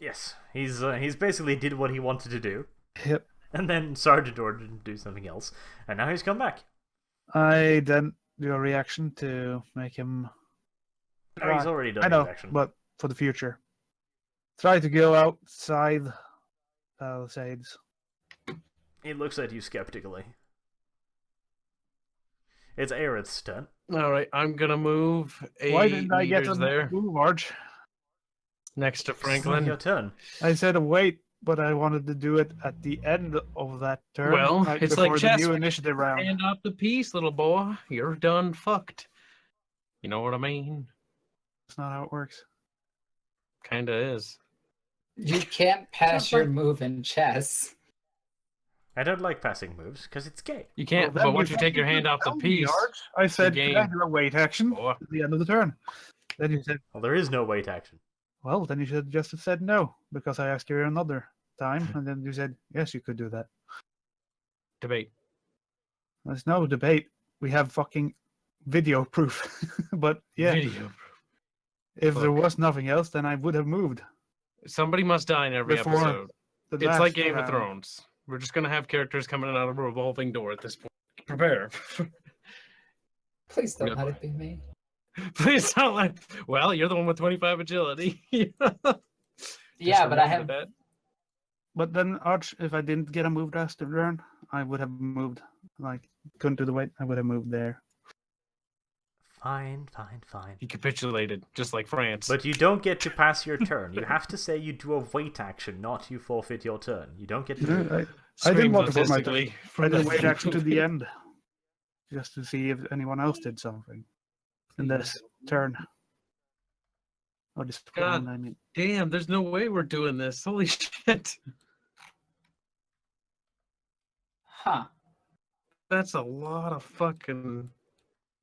Yes, he's basically did what he wanted to do, Yep. and then Sergeant ordered him to do something else, and now he's come back. I then do a reaction to make him. No, he's already done I know, his action. but for the future, try to go outside Palisades. He looks at you skeptically. It's Aerith's turn. All right, I'm gonna move Why didn't I get meters a there move, Arch? next to It's not Franklin. your turn. I said wait, but I wanted to do it at the end of that turn. Well, it's like before the chess. new initiative round. Hand off the piece, little boy. You're done fucked. You know what I mean? That's not how it works. Kinda is. You can't pass your move in chess. I don't like passing moves because it's gay. You can't. Well, then but once you fucking take your hand off the tell me, piece, Arch. I said, game. can I do a wait action boy, at the end of the turn? Then you said, Well, there is no wait action. well, then you should just have said no, because I asked you another time, and then you said, yes, you could do that. debate. There's no debate. We have fucking video proof. But yeah, Video. if there Fuck. was nothing else, then I would have moved. Somebody must die in every Before episode. The It's last like Game of round. Thrones. We're just gonna have characters coming out of a revolving door at this point. Prepare. Please don't No. let it be me. Please don't let. Well, you're the one with 25 agility. Yeah, but I remember have. that. But then, Arch, if I didn't get a move last turn, I would have moved. Like, couldn't do the wait, I would have moved there. Fine. He capitulated, just like France. But you don't get to pass your turn. You have to say you do a wait action, not you forfeit your turn. You don't get to do it. I didn't want to put my Statistically, I did the wait action to the end, just to see if anyone else did something in this turn. Oh, this God. round, I mean. Damn, there's no way we're doing this. Holy shit. Huh. That's a lot of fucking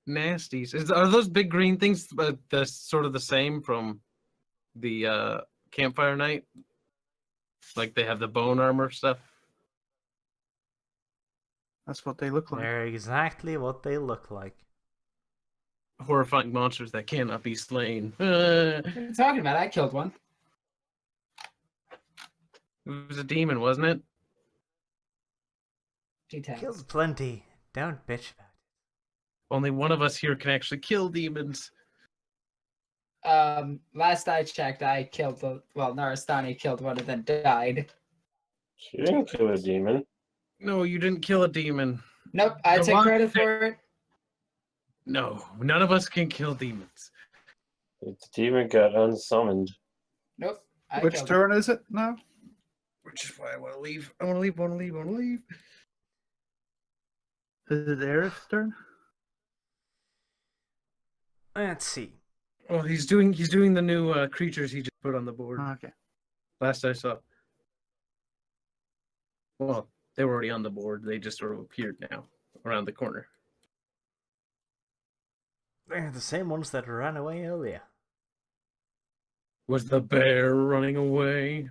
nasties. Are those big green things the sort of the same from the campfire night? Like they have the bone armor stuff? That's what they look like. They're exactly what they look like. Horrifying monsters that cannot be slain. What are you talking about? I killed one. It was a demon, wasn't it? G10. Killed plenty. Don't bitch about it. Only one of us here can actually kill demons. Last I checked, I killed Narastani killed one and then died. She didn't kill a demon. No, you didn't kill a demon. Nope, I Come take on. credit for it. No, none of us can kill demons. The demon got unsummoned. Nope. I Which killed turn is it now? Which is why I want to leave. I want to leave. Is it Eric's turn? Let's see. Well, he's doing the new creatures he just put on the board. Okay. Last I saw. Well, they were already on the board. They just sort of appeared now around the corner. They're the same ones that ran away earlier. Was the bear running away?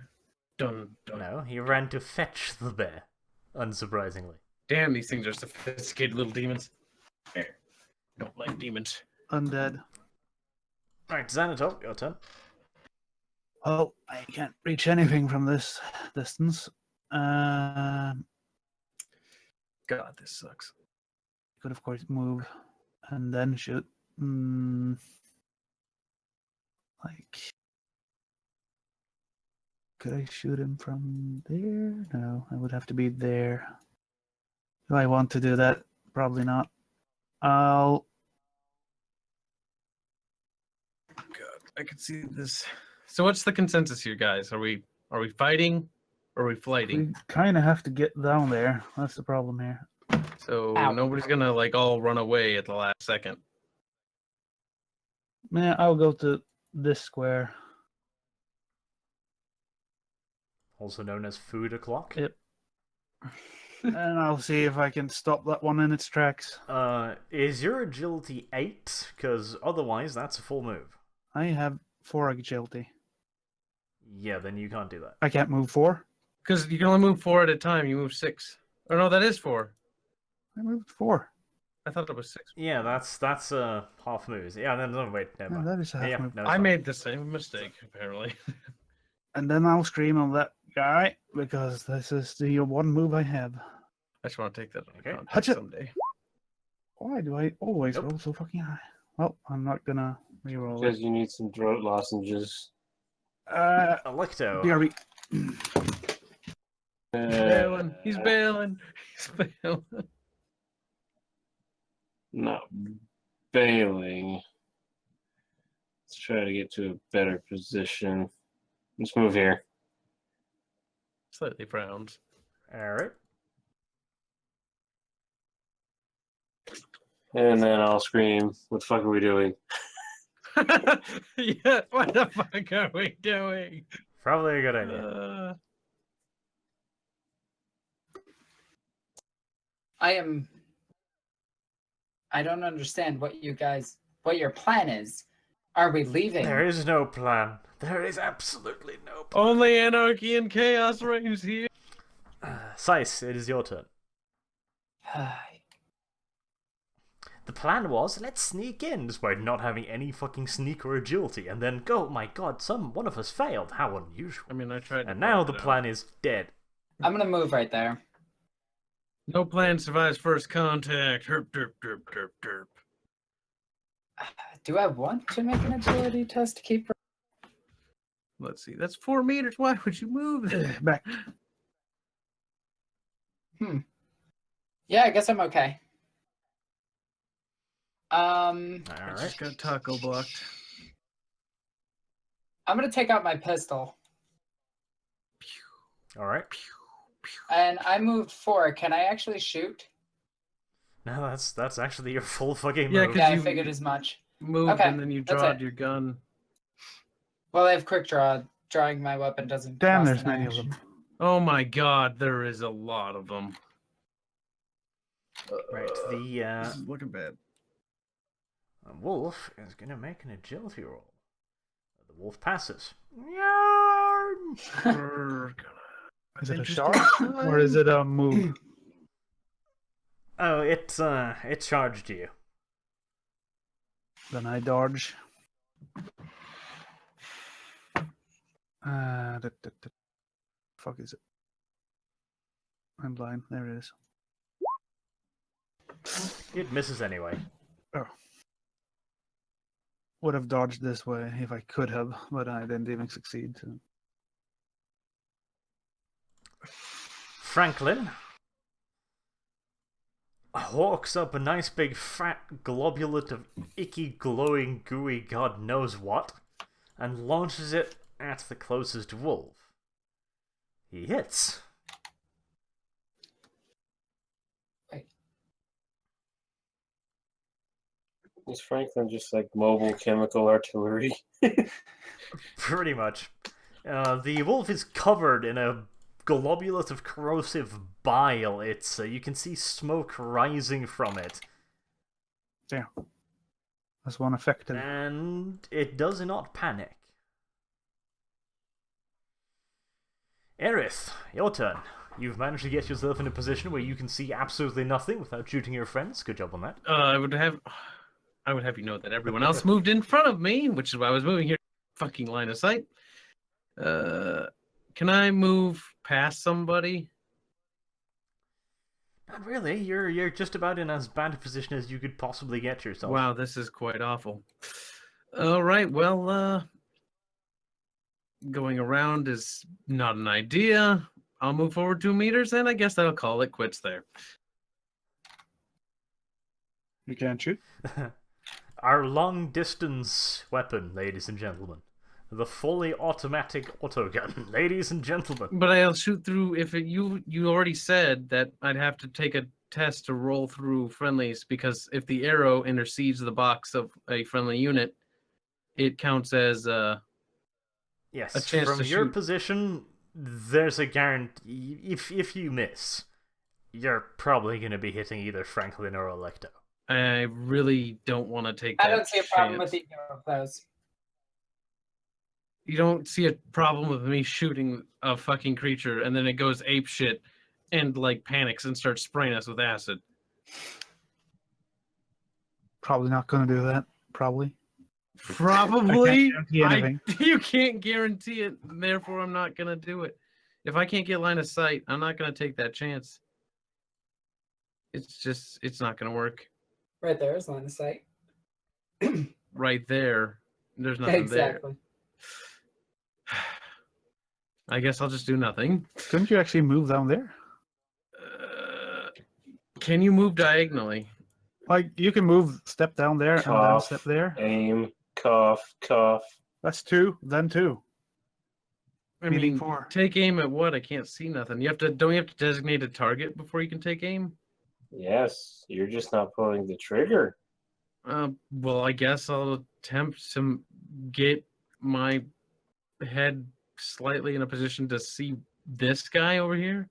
Dun, dun. No, he ran to fetch the bear, unsurprisingly. Damn, these things are sophisticated little demons. Bear. Don't like demons. Undead. Right, Xanatop, your turn. Oh, I can't reach anything from this distance. God, this sucks. Could of course move and then shoot. Like, could I shoot him from there? No, I would have to be there. Do I want to do that? Probably not. I'll. God, I can see this. So what's the consensus here, guys? Are we fighting or are we flighting? We kind of have to get down there. That's the problem here. So Ow. nobody's gonna like all run away at the last second. Man, I'll go to this square. Also known as food o'clock. Yep. And I'll see if I can stop that one in its tracks. Is your agility 8? Because otherwise, that's a full move. I have 4 agility. Yeah, then you can't do that. I can't move 4. Because you can only move 4 at a time. You move 6. Or no, that is 4. I moved 4. I thought it was 6. Yeah, that's half moves. Yeah, no, wait, never Yeah, mind. that is a half Yeah, move. no, it's I fine. made the same mistake, apparently. And then I'll scream on that guy because this is the one move I have. I just want to take that on Okay. context Hatcha. someday. Why do I always Nope. roll so fucking high? Well, I'm not gonna reroll Because it. you need some throat lozenges. BRB. bailing. He's bailing. He's bailing. Not bailing. Let's try to get to a better position. Let's move here. Slightly frowns. Alright. And then I'll scream, what the fuck are we doing? Yeah, what the fuck are we doing? Probably a good idea. I don't understand what your plan is. Are we leaving? There is no plan. There is absolutely no plan. Only anarchy and chaos reigns here. Sice, it is your turn. The plan was, let's sneak in, despite not having any fucking sneak or agility, and then go, oh my god, one of us failed. How unusual. I mean, I tried to And now the point it plan is dead. I'm gonna move right there. No plan survives first contact. Herp, derp, derp, derp, derp. Do I want to make an agility test to keep? Let's see. That's 4 meters. Why would you move that? Back. Yeah, I guess I'm okay. I Alright. just got taco blocked. I'm gonna take out my pistol, Alright. and I moved 4. Can I actually shoot? No, that's actually your full fucking Yeah, move. Yeah, I you- figured as much. Moved Okay, and then you that's drawed it. your gun. Well, I have quick draw. Drawing my weapon doesn't. Damn, cost there's an many of action. them. Oh my god, there is a lot of them. Right, the This is looking bad. wolf is gonna make an agility roll. The wolf passes. Yarn! Is it a shot or is it a move? Oh, it charged you. Then I dodge. Fuck is it? I'm blind. There it is. It misses anyway. Oh. Would have dodged this way if I could have, but I didn't even succeed. So. Franklin hawks up a nice big fat globulate of icky, glowing, gooey god knows what, and launches it at the closest wolf. He hits. Is Franklin just like mobile chemical artillery? Pretty much. The wolf is covered in a globulate of corrosive bile. It's you can see smoke rising from it, Damn. That's one effective. and it does not panic. Aerith, your turn. You've managed to get yourself in a position where you can see absolutely nothing without shooting your friends. Good job on that. I would have you know that everyone else moved in front of me, which is why I was moving here. Fucking line of sight. Can I move past somebody? Not really. You're just about in as bad a position as you could possibly get yourself. Wow, this is quite awful. All right, well, going around is not an idea. I'll move forward 2 meters, and I guess I'll call it quits there. You can't shoot. Our long-distance weapon, ladies and gentlemen. The fully automatic autogun, ladies and gentlemen. But I'll shoot through. You already said that I'd have to take a test to roll through friendlies, because if the arrow intercedes the box of a friendly unit, it counts as Yes, a chance from to your shoot. position, there's a guarantee. If you miss, you're probably going to be hitting either Franklin or Electo. I really don't want to take that I don't see a problem chance. with either of those. You don't see a problem with me shooting a fucking creature and then it goes ape shit and like panics and starts spraying us with acid. Probably not going to do that. Probably. Probably. guarantee anything. You can't guarantee it, and therefore I'm not gonna do it. If I can't get line of sight, I'm not gonna take that chance. It's not gonna work. Right there is line of sight. Right there, there's nothing Exactly. I guess I'll just do nothing. Couldn't you actually move down there? Can you move diagonally? Like you can move, step down there, and then Cough, step there. aim, cough, cough. That's 2, then 2. I Meaning mean, 4. take aim at what? I can't see nothing. Don't you have to designate a target before you can take aim? Yes, you're just not pulling the trigger. Well, I guess I'll attempt to get my head slightly in a position to see this guy over here,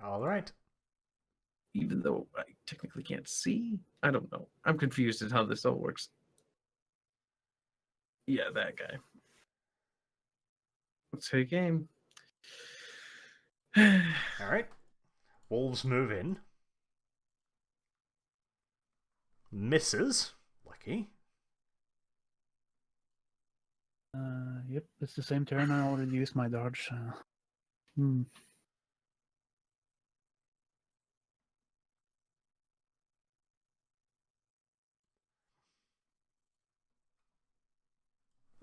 All right. even though I technically can't see. I don't know. I'm confused at how this all works. Yeah, that guy. Let's take aim. All right. Wolves move in. Misses. Lucky. Yep, it's the same turn. I already used my dodge.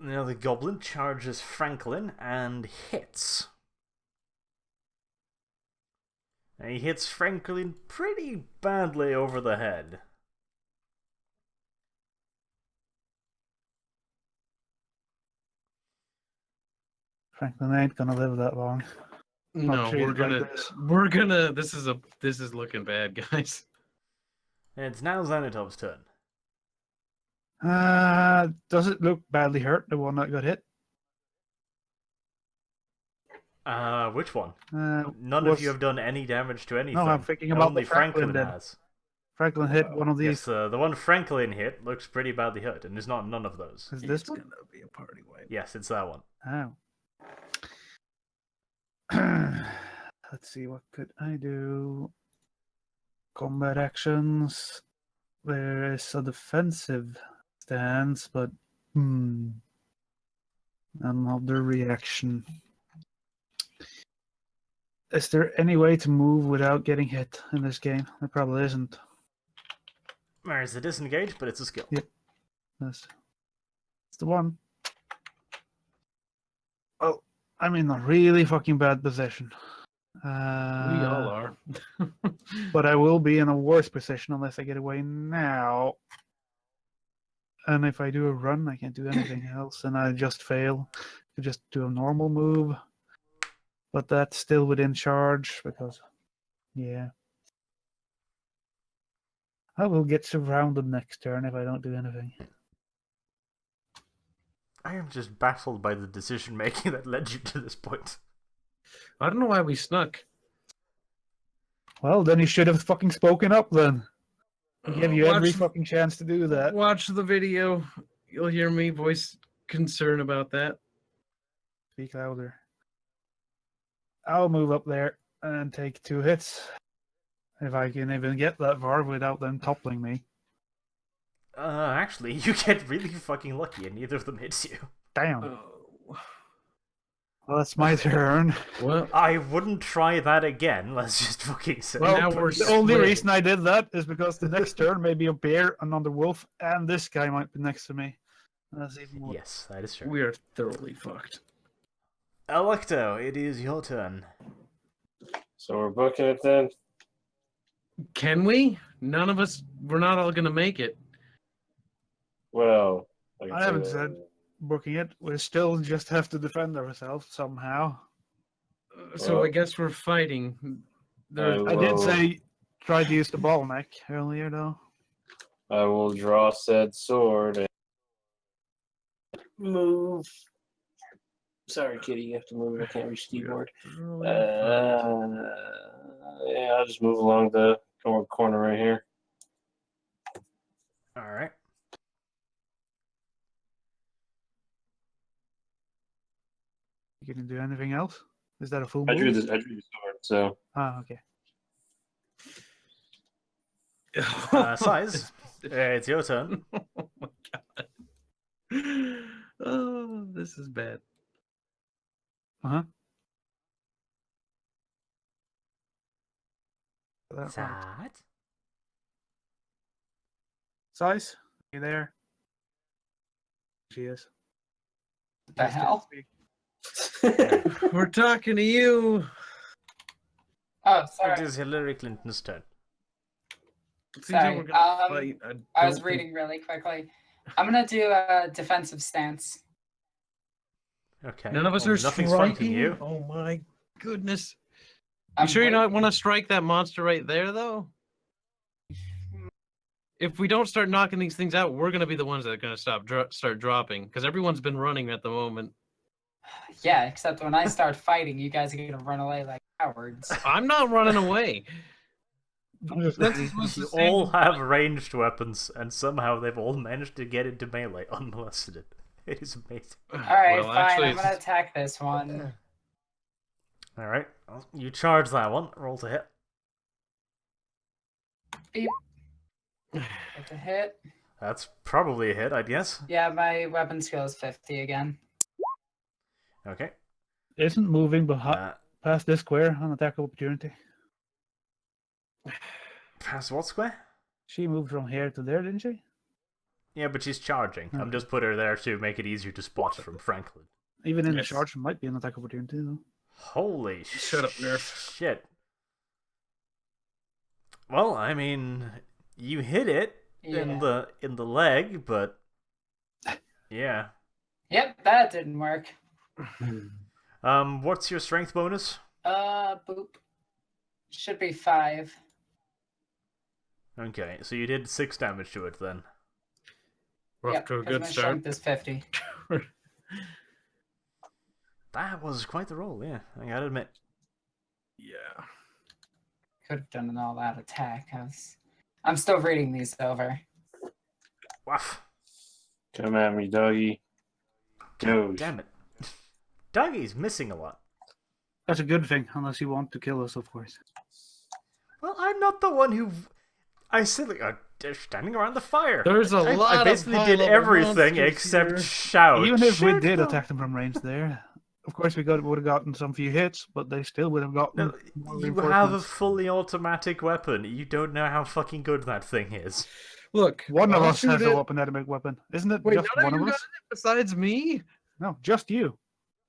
Now the goblin charges Franklin and hits. And he hits Franklin pretty badly over the head. Franklin ain't gonna live that long. No, treated like this. we're gonna. This is looking bad, guys. It's now Xanatov's turn. Does it look badly hurt, the one that got hit? Which one? None was- of you have done any damage to anything. No, I'm thinking about Only the Franklin then. has. Franklin hit one of Yes, these. the one Franklin hit looks pretty badly hurt, and is not none of those. Is this It's one? gonna be a party wipe. Yes, it's that one. Oh. Let's see, what could I do? Combat actions. There is a defensive stance, but another reaction. Is there any way to move without getting hit in this game? There probably isn't. There's a disengage, but it's a skill. Yep. That's it's the one. Well, I'm in a really fucking bad position. We all are. But I will be in a worse position unless I get away now. And if I do a run, I can't do anything else, and I just fail to just do a normal move. But that's still within charge because, yeah. I will get surrounded next turn if I don't do anything. I am just baffled by the decision making that led you to this point. I don't know why we snuck. Well, then you should have fucking spoken up then. I gave you every Watch- fucking chance to do that. Watch the video. You'll hear me voice concern about that. Speak louder. I'll move up there and take 2 hits. If I can even get that far without them toppling me. Actually, you get really fucking lucky and neither of them hits you. Damn. Oh. Well, that's my turn. Well, I wouldn't try that again, let's just fucking say. Well, now we're the only split. reason I did that is because the next turn may be a bear, another wolf, and this guy might be next to me. That's even more. Yes, that is true. we are thoroughly fucked. Electo, it is your turn. So we're booking it then. Can we? None of us. We're not all gonna make it. Well, I haven't said booking it. We still just have to defend ourselves somehow. So Well, I guess we're fighting. There, I did Whoa. say try to use the ball neck earlier, though. I will draw said sword and move. Sorry, kitty, you have to move. I can't reach the keyboard. Yeah, I'll just move along the corner right here. Alright. You can do anything else? Is that a full I drew move? the sword, so Ah, okay. Size, it's your turn. Oh my god. Oh, this is bad. That right. Sad. Size, you there? She is. The hell? We're talking to you. Oh, It sorry. is Hillary Clinton's turn. Seems like Sorry, we're gonna fight. I was don't think- reading really quickly. I'm gonna do a defensive stance. Okay. None of us well, are nothing's flanking striking you. Oh my goodness. I'm You sure you don't waiting. want to strike that monster right there, though? If we don't start knocking these things out, we're gonna be the ones that are gonna start dropping because everyone's been running at the moment. Yeah, except when I start fighting, you guys are gonna run away like cowards. I'm not running away. I'm just That's looking. supposed to You say- all have ranged weapons, and somehow they've all managed to get into melee unmolested. It is amazing. All right, Well, fine. actually, I'm gonna attack this one. All right, well, you charge that one. Roll to hit. Beep. It's a hit. That's probably a hit, I guess. Yeah, my weapon skill is 50 again. Okay. Isn't moving Uh, past this square on attack opportunity. past what square? She moved from here to there, didn't she? Yeah, but she's charging. I'm just put her there to make it easier to spot from Franklin. Even in Yes. the charge, might be an attack opportunity though. Holy Shut up, Nerf. shit. Well, I mean, you hit it in Yeah. the leg, but yeah. Yep, that didn't work. What's your strength bonus? Boop. Should be 5. Okay, so you did 6 damage to it then. We're Yep, off to a 'cause good my start. strength is 50. That was quite the roll, yeah. I gotta admit. Yeah. Could have done an all-out attack. I'm still reading these over. Waff. Come at me, doggy. Doge. Damn it. Dougie's missing a lot. That's a good thing, unless you want to kill us, of course. Well, I'm not the one who. I said, like, they're standing around the fire. There's a lot I of basically did high-level everything monsters except here. shout. Even if we "Shoot did them!" attack them from range there, of course we would have gotten some few hits, but they still would have gotten. No, more you have a reinforcements. fully automatic weapon. You don't know how fucking good that thing is. Look, One of I'll us has shoot a it. automatic weapon, isn't it? Wait, just none one of of you us? got it besides me? No, just you.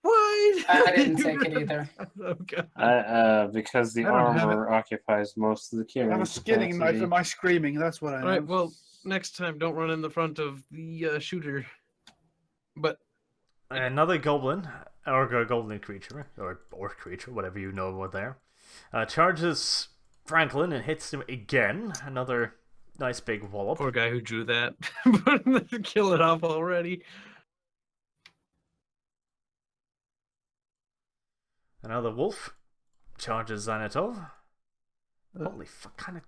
What? I didn't take it either. Okay. Because the I don't have armor occupies most of the I carrying have a skinning knife capacity. in my screaming. That's what I All right. have. Well, next time, don't run in the front of the shooter. But Another goblin, or a goblin creature, or orc creature, whatever you know about there, charges Franklin and hits him again. Another nice big wallop. poor guy who drew that, kill it off already. Another wolf charges Zanatov. Holy fuck, kind of.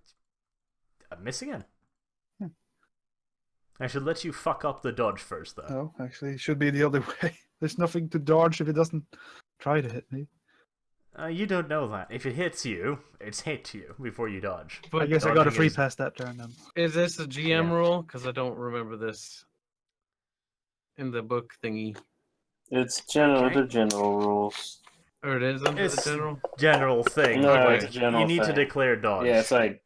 I miss again. Hmm. I should let you fuck up the dodge first, though. No, actually, it should be the other way. There's nothing to dodge if it doesn't try to hit me. You don't know that. If it hits you, it's hit you before you dodge. But I guess I got a dodging free is- pass that turn then. is this a GM Yeah. rule? Because I don't remember this in the book thingy. It's general. Okay. They're general rules. Or it is under It's the general? General thing. No, but it's a general you need to thing. declare dodge. Yeah, it's like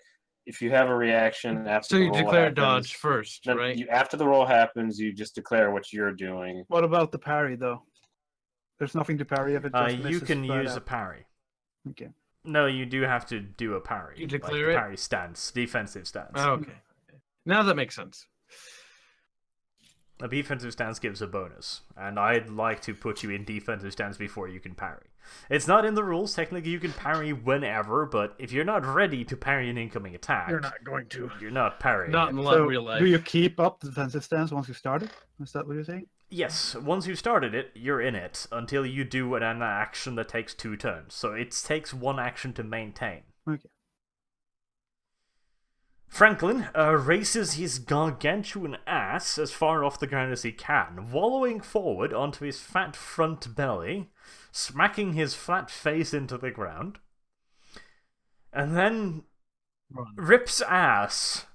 if you have a reaction after So the you roll declare happens, dodge first, then right? after the roll happens, you just declare what you're doing. What about the parry, though? There's nothing to parry if it just You misses can right use a out. parry. Okay. No, you do have to do a parry. You like declare the it? parry stance, defensive stance. Oh, okay. Now that makes sense. A defensive stance gives a bonus, and I'd like to put you in defensive stance before you can parry. It's not in the rules. Technically, you can parry whenever, but if you're not ready to parry an incoming attack, You're not going to. you're not parrying. Not it. in So, real life. do you keep up the defensive stance once you start it? Is that what you're saying? Yes, once you've started it, you're in it until you do an action that takes 2 turns. So it takes 1 action to maintain. Okay. Franklin races his gargantuan ass as far off the ground as he can, wallowing forward onto his fat front belly, smacking his flat face into the ground, and then rips ass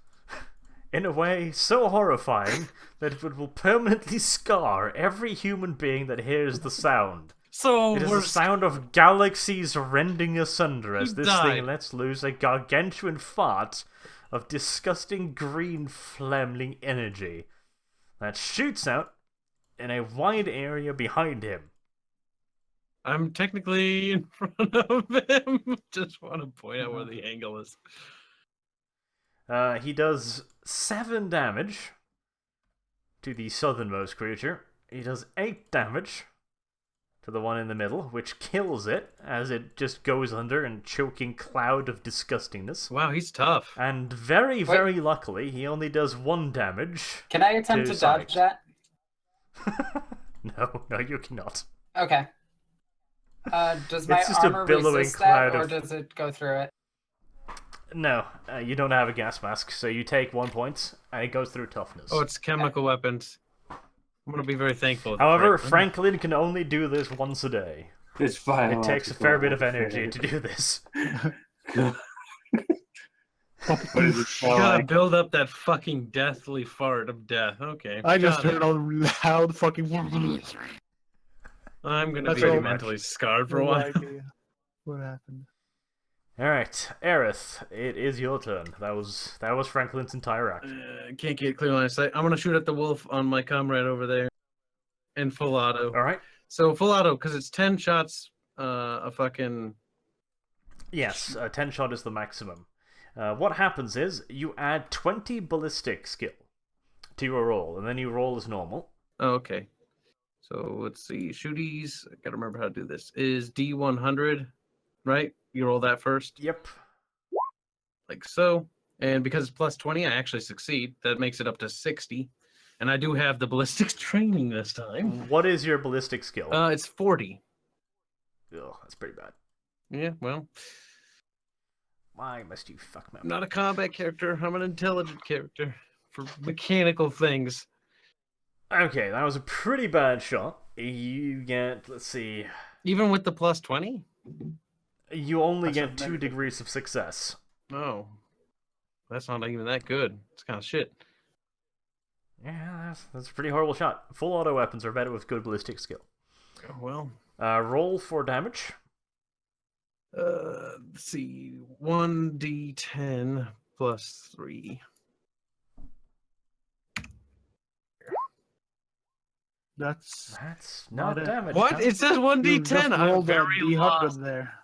in a way so horrifying that it will permanently scar every human being that hears the sound. So It is we're the sound of galaxies rending asunder as He this died. thing lets loose a gargantuan fart of disgusting green flaming energy that shoots out in a wide area behind him. I'm technically in front of him. Just want to point out where the angle is. He does 7 damage to the southernmost creature. He does 8 damage to the one in the middle, which kills it as it just goes under in a choking cloud of disgustingness. Wow, he's tough. And very, very luckily, he only does 1 damage. Can I attempt to dodge that? No, you cannot. Okay. Does my It's just a armor billowing resist that, cloud or of- does it go through it? No, you don't have a gas mask, so you take 1 point, and it goes through toughness. Oh, it's chemical weapons. I'm gonna be very thankful. However, Franklin can only do this once a day. It's fine. It takes a fair bit of energy to do this. What does it smell You gotta like? build up that fucking deathly fart of death. Okay. I just got it. heard a loud fucking. I'm gonna That's be all. mentally scarred for a while. What happened? Alright, Aerith, it is your turn. That was Franklin's entire action. Can't get clear line of sight. I'm gonna shoot at the wolf on my comrade over there. In full auto. Alright? So full auto, because it's 10 shots, a fucking... Yes, 10 shot is the maximum. What happens is, you add 20 ballistic skill to your roll, and then you roll as normal. Oh, okay. So let's see. Shooties, I gotta remember how to do this. Is D100, right? You roll that first, Yep. like so. And because it's plus 20, I actually succeed. That makes it up to 60. And I do have the ballistics training this time. What is your ballistic skill? It's 40. Ugh, that's pretty bad. Yeah, well, Why must you fuck me up? I'm not a combat character. I'm an intelligent character for mechanical things. Okay, that was a pretty bad shot. You get, let's see, Even with the plus 20? you only That's a get 2 negative. degrees of success. Oh. That's not even that good. It's kind of shit. Yeah, that's a pretty horrible shot. Full auto weapons are better with good ballistic skill. Oh, well. Roll for damage. Let's see. 1d10 plus 3. That's That's not Not it. damage. What? huh? It says you 1d10. just I'm rolled a very D100 lost. there.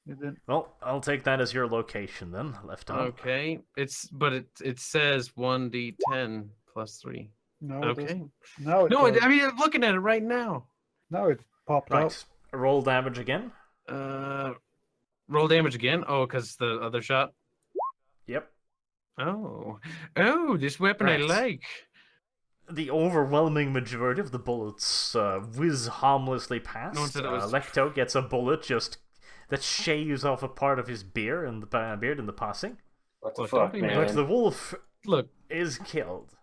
You didn't. Well, I'll take that as your location then, left arm. Okay. It says 1d10 plus 3. No. It Okay. doesn't. No. It No, does. I mean, I'm looking at it right now. No, it popped Right. out. Roll damage again. Roll damage again. Oh, because the other shot. Yep. Oh, this weapon I Right. like. The overwhelming majority of the bullets whiz harmlessly past. No one said it was- Lecto gets a bullet just that shaves off a part of his beard in the passing. What the Look, fuck, don't be But man? the wolf Look, is killed.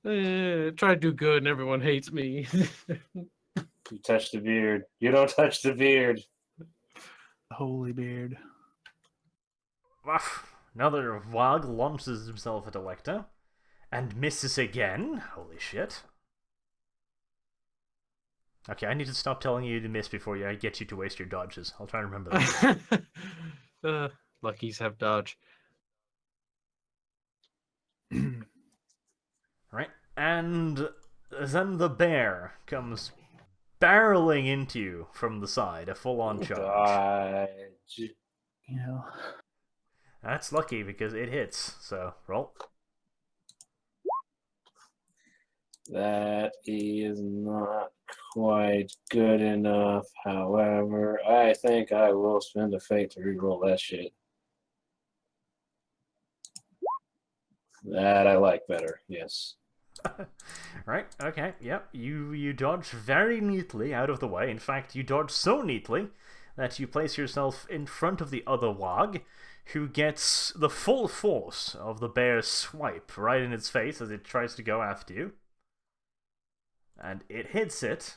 try to do good and everyone hates me. You touch the beard. You don't touch the beard. Holy beard. Another Wag launches himself at Electa and misses again. Holy shit. Okay, I need to stop telling you to miss before I get you to waste your dodges. I'll try and remember that. Luckies have dodge. Right? And then the bear comes barreling into you from the side, a full-on charge. Dodge. You know. That's lucky because it hits, so roll. That is not quite good enough. However, I think I will spend a fate to reroll that shit. That I like better, yes. Right, okay, yep. You dodge very neatly out of the way. In fact, you dodge so neatly that you place yourself in front of the other Wag, who gets the full force of the bear's swipe right in its face as it tries to go after you. And it hits it.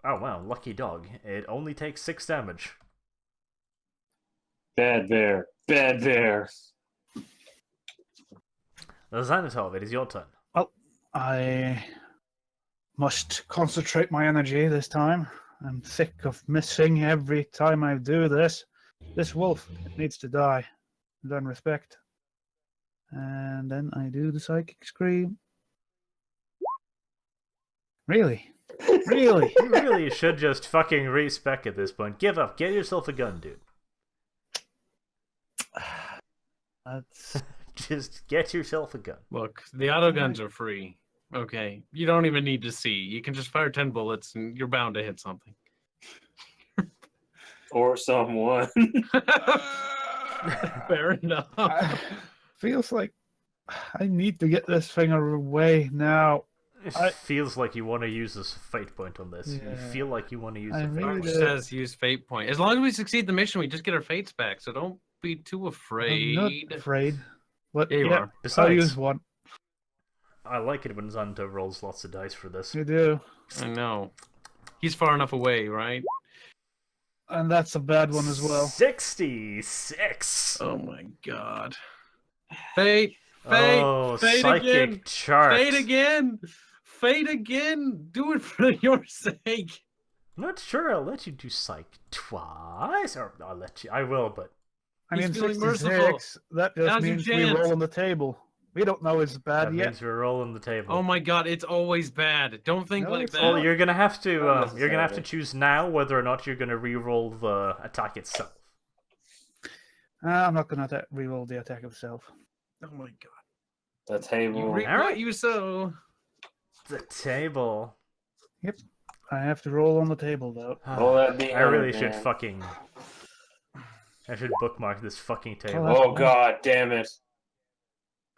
Oh wow, lucky dog. It only takes 6 damage. Bad bear. Bad bear. Xanatov, it is your turn. I must concentrate my energy this time. I'm sick of missing every time I do this. This wolf needs to die. Done respect. And then I do the psychic scream. Really? Really? You really should just fucking respec at this point. Give up. Get yourself a gun, dude. That's Just get yourself a gun. Look, the auto guns are free. Okay, you don't even need to see. You can just fire 10 bullets, and you're bound to hit something. Or someone. Fair enough. feels like I need to get this thing away now. It I- feels like you want to use this fate point on this. You Yeah. feel like you want to use I a fate really It point. do. says use fate point. As long as we succeed the mission, we just get our fates back. So don't be too I'm afraid. not afraid. But Yeah, you are. I'll Besides, use one. I like it when Xanto rolls lots of dice for this. You do. I know. He's far enough away, right? And that's a bad one as well. 66! Oh my god. Fate! Fate! Oh, Fate psychic again! chart. Fate again! Fate again! Do it for your sake! I'm not sure I'll let you do psych twice, or I'll let you. I will, but I He's mean, feeling 66, that just Now's your means we chance. roll on the table. We don't know it's bad that yet. means we're rolling the table. Oh my god, it's always bad. Don't think No, like it's that. Well, you're gonna have to. Not You're gonna have to necessarily. choose now whether or not you're gonna re-roll the attack itself. I'm not going to reroll the attack itself. Oh my god. The You table. reap Alright. what you sow. The table. I have to roll on the table, though. Roll that D100, I really should man. fucking. I should bookmark this fucking table. that's Oh fine. god damn it.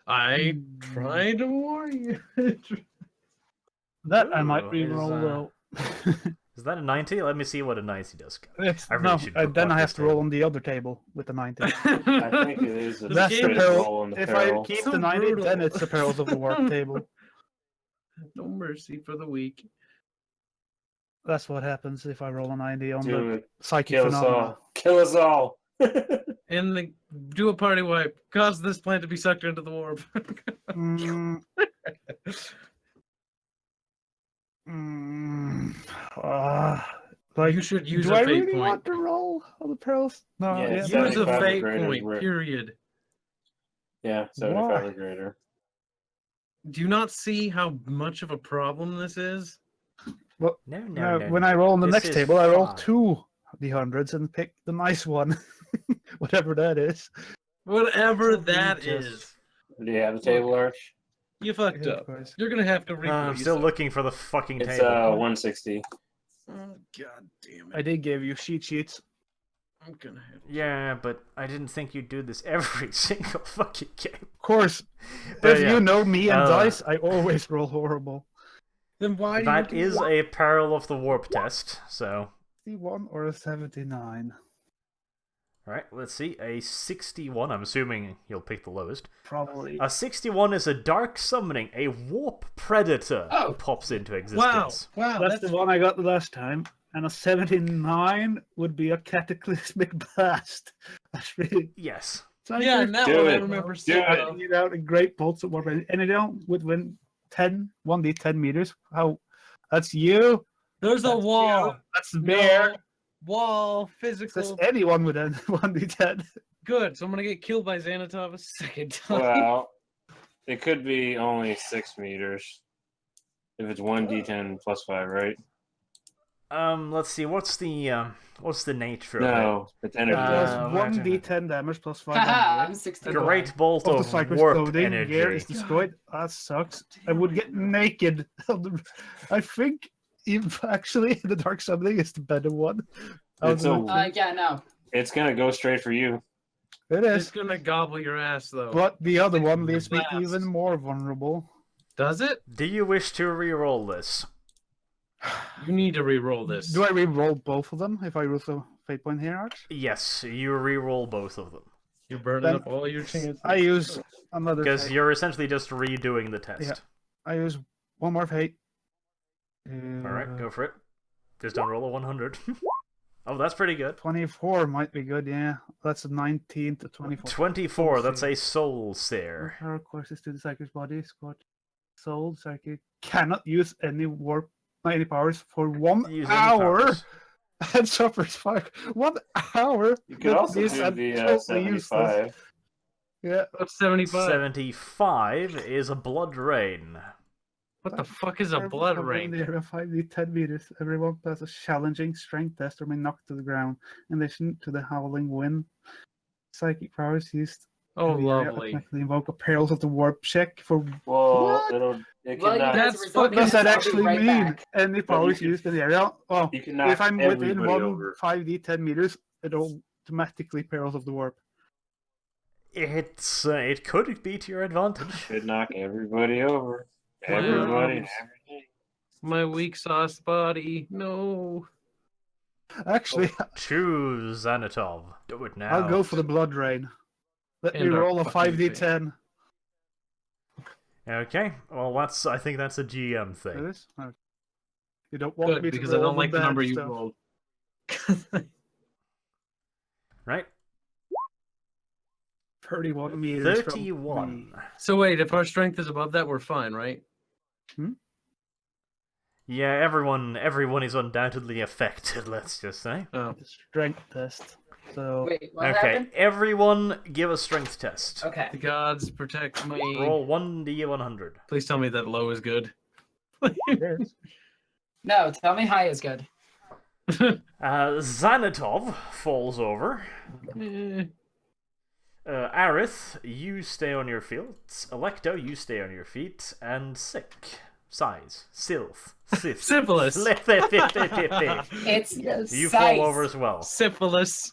I tried to warn you. That I might Ooh, reroll, is, though. Is that a 90? Let me see what a 90 does. It's, I really no, should then bookmark I have this to roll table. on the other table with the 90. I think it is a That's the straight peril. roll on the If peril. I keep So the 90, brutal. then it's the perils of the warp table. No mercy for the weak. That's what happens if I roll a 90 on Do the it. psychic Kill us phenomena. all. Kill us all. And do a party wipe. Cause this plant to be sucked into the warp. Mm. Mm. Like, You should use do a I fate really point. want to roll on the perils? No, Yeah, yeah, it's Use a 75 fate graders point, work. period. Yeah, 75 or greater. Do you not see how much of a problem this is? No, no, no. when I roll on the This next is table, I roll fine. 2 D100s and pick the nice one, whatever that is. Whatever Don't that we is. just- Do you have the table arch? You fucked Yeah, up. of course. You're gonna have to read. I'm still looking for the fucking It's table. 160. Oh god damn I it! did give you cheat sheets. I'm gonna have. Yeah, but I didn't think you'd do this every single fucking game. Of course, But if yeah, you know me and uh, dice, I always roll horrible. Then why that do you is do a peril of the warp test. So, 61 or a 79? all right, let's see. A 61. I'm assuming you'll pick the lowest. Probably. A 61 is a dark summoning. A warp predator Oh. pops into Wow! existence. Wow! That's the one I got the last time. And a 79 would be a cataclysmic blast. That's really. Yes. So I Yeah, could now Do I it. remember Do seeing it. that. get out a great bolts of warp, and it don't within 1d 10 meters. How? That's you. There's a That's wall. you. That's the bear. No. Wall. That's Physical. anyone within 1d10. Good. So I'm gonna get killed by Xanatov a second time. Well, it could be only 6 meters. If it's 1d10 plus 5, right? Let's see. What's the nature of No, it's energy. Does right. 1d10 damage plus 5 Haha, I'm damage. 60. it? Great bolt Of the of cycler's warp clothing gear energy. is destroyed. That sucks. I would get naked. I think, even actually, the dark summoning is the better one. It's Yeah, no. It's gonna go straight for you. It It's is. gonna gobble your ass though. But the other one leaves me Blast. even more vulnerable. Does it? Do you wish to re-roll this? You need to re-roll this. Do I re-roll both of them if I use a fate point here, Arch? Yes, you re-roll both of them. You're burning Then up all your chances. I use another Because fate. you're essentially just redoing the test. Yeah. I use one more fate. Alright, go for it. Just don't roll a 100. Oh, that's pretty good. 24 might be good, yeah. That's a 19 to 24. 24, that's a soul sear. Her courses to the psychic's body, squad. Soul, psychic cannot use any warp, any powers for 1 Use any hour powers. and suffers fire. 1 hour? You could also This do and the totally 75. useless. Yeah. What's 75? 75 is a blood rain. What the fuck is a blood In ring? the area 5d10 meters. Everyone passes a challenging strength test or may knock to the ground. In addition to the howling wind, psychic powers used Oh, in the area lovely. automatically invoke a perils of the warp check for. Well, What? it Well, you cannot. guys That's resort fucking- What does that I'll be actually right mean? back. Any Well, you powers can- used in the area? Well, You can knock if I'm within everybody one over. 5d10 meters, it automatically perils of the warp. It could be to your advantage. Could knock everybody over. Wow. Everybody and everything. My weak sauce body. No. Actually, Choose Xanatov. Do it now. I'll go for the blood rain. Let me And our roll a fucking 5d10. Okay. Well, I think that's a GM It thing. is? Okay. You don't want Good, me to because I roll don't like the bad number you stuff. rolled. Right? 31 meters. from 31. me. So wait, if our strength is above that, we're fine, right? Yeah, everyone is undoubtedly affected, let's just say. Oh. The strength test. So Wait, what Okay, happened? everyone give a strength test. Okay. The gods protect me. Roll 1d100. Please tell me that low is good. it is. No, tell me high is good. Xanatov falls over. Eh. Aerith, you stay on your feet. Electo, you stay on your feet. And Sick. Size. Sylph. Sith. Syphilis. It's You size. fall over as well. Syphilis.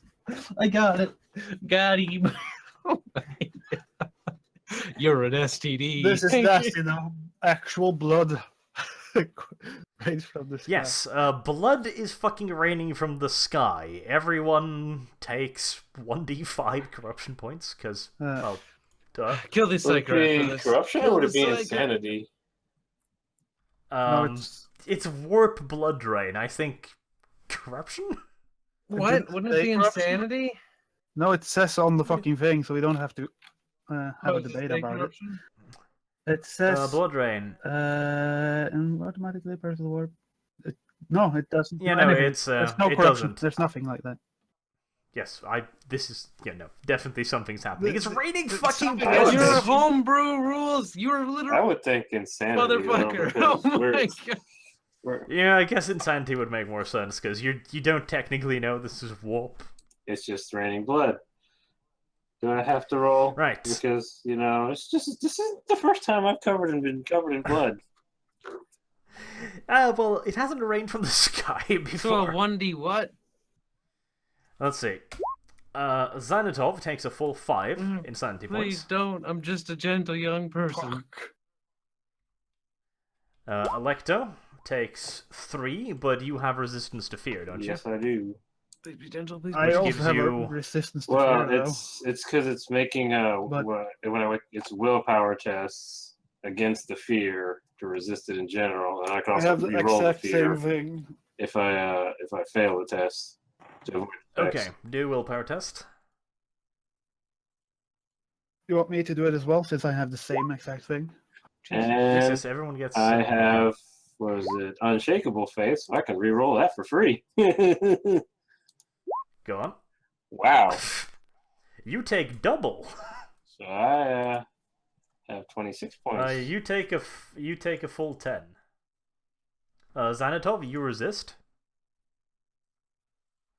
I got it. Got him. You're an STD. This is nasty now. Actual blood. Rains from the sky. Yes, blood is fucking raining from the sky. Everyone takes 1d5 corruption points, because, well, duh. Kill this Would it psycho after be this. corruption Kill or would it the be psycho. insanity? No, It's warp blood drain. I think corruption? What? Wouldn't it be Corruption? insanity? No, it says on the fucking thing, so we don't have to have Oh, a does it debate say about corruption? it. It says Blood drain. and automatically part of the warp. No, it doesn't. Yeah, do no, anything. it's There's no it corruption. doesn't. There's nothing like that. Yes, this is no, definitely something's happening. It's raining fucking something blood. is- Your homebrew rules. You're I literally would think insanity. though, motherfucker. because Oh we're- my god. we're- Yeah, I guess insanity would make more sense because you don't technically know this is warp. It's just raining blood. Do I have to roll? Right. Because this is the first time I've been covered in blood. Well, it hasn't rained from the sky So a before. 1D what? Let's see. Xanatov takes a full 5 insanity Please points. don't. I'm just a gentle young person. Electo takes 3, but you have resistance to fear, don't Yes, I do. Please be gentle. Please. I Which also gives have you- a resistance to Well, fear, though. it's because it's making it's willpower tests against the fear to resist it in general, and I can I also have the re-roll the exact fear same thing. if I fail the test. To avoid you? effects. Okay, do a willpower test. You want me to do it as well, since I have the same exact thing? Yes, And yes, everyone gets. I have, what is it, unshakable faith, so I can re-roll that for free. Go on. Wow. You take double. So I have 26 points. You take a full 10. Xanatov, you resist.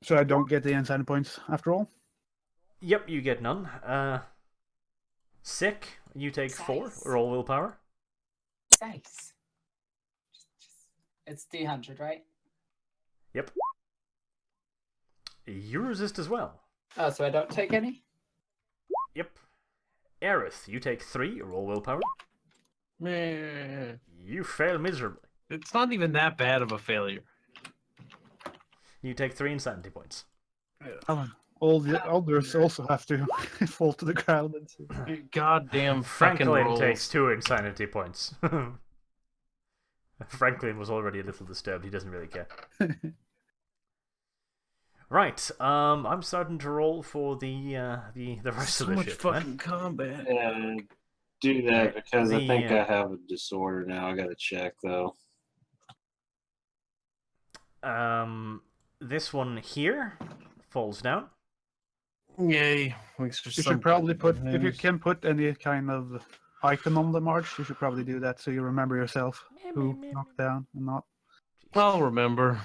So I don't get the insanity points after all? Yep, you get none. Sick, you take 4. Nice. Roll willpower. Nice. It's D100, right? Yep. You resist as well. Oh, so I don't take any? Yep. Aerith, you take 3. Roll willpower. Meh. You fail miserably. It's not even that bad of a failure. You take 3 insanity points. All the others also have to fall to the ground and see. Goddamn fucking Franklin rolls. takes 2 insanity points. Franklin was already a little disturbed. He doesn't really care. Right. I'm starting to roll for the rest So of the much shit. fucking combat. And do that because I The, think I have a disorder now. I gotta check though. This one here falls down. Yay. You should probably put, if you can put any kind of icon on the march. You should probably do that so you remember yourself who knocked down and not. I'll remember.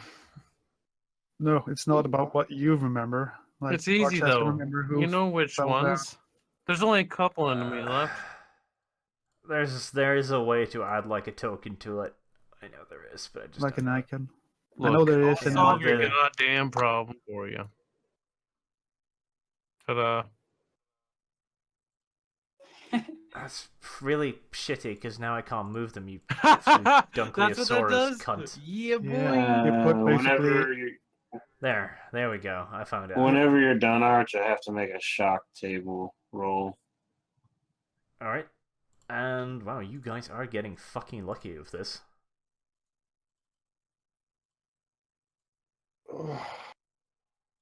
No, it's not about what you remember. Like, It's easy Arch has to though. remember who You know which fell down. ones. There's only a couple enemies left. There is a way to add like a token to it. I know there is, but I just Like don't an know. icon. Look, I know there I'll is. And solve your the- goddamn problem for you. Ta-da. That's really shitty because now I can't move them. You That's what that Dunkliosaurus does. cunt. Yeah, boy. Yeah. You put Whenever There we go. I found it. whenever you're done, Arch, I have to make a shock table roll. All right, and wow, you guys are getting fucking lucky with this.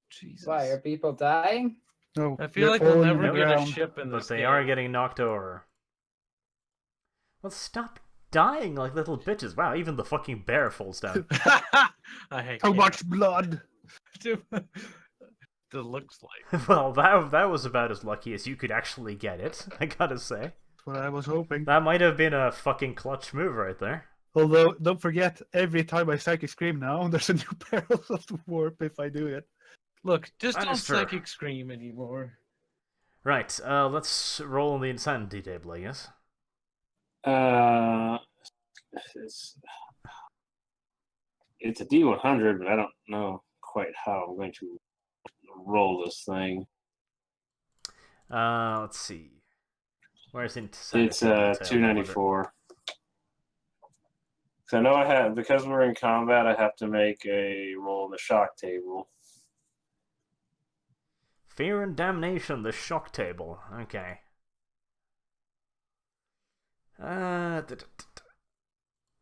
Jesus. Why are people dying? No, I feel they're like we'll falling never on the get a ground. ship in But this they game. are getting knocked over. Well, stop dying like little bitches. Wow, even the fucking bear falls down. I hate Too it. much blood. It looks like. Well, that was about as lucky as you could actually get it, I gotta say. That's what I was hoping. That might have been a fucking clutch move right there. Although, don't forget, every time I Psychic Scream now, there's a new Perils of the Warp if I do it. Look, just That don't is true. psychic scream anymore. Right, let's roll on the insanity table, I guess. It's a D100, but I don't know quite how I'm going to roll this thing. Let's see. Where's insanity? It's detail? 294. So I know I have, because we're in combat, I have to make a roll on the shock table. Fear and Damnation, the shock table. Okay.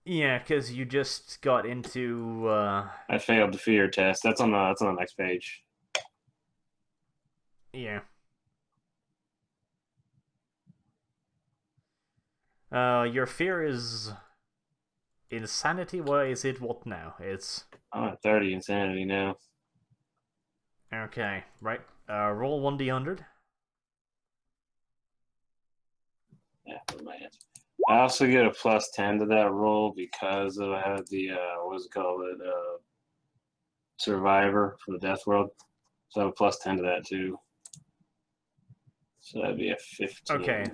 Yeah, because you just got into. I failed the fear test. That's on the next page. Yeah. Your fear is insanity. Why is it what now? It's I'm at 30 insanity now. okay, right. Roll 1d100. Yeah, what my answer. I also get a plus 10 to that roll because I have the what's it called? Survivor for the Death World. So I have a plus 10 to that too. So that'd be a 15. Okay.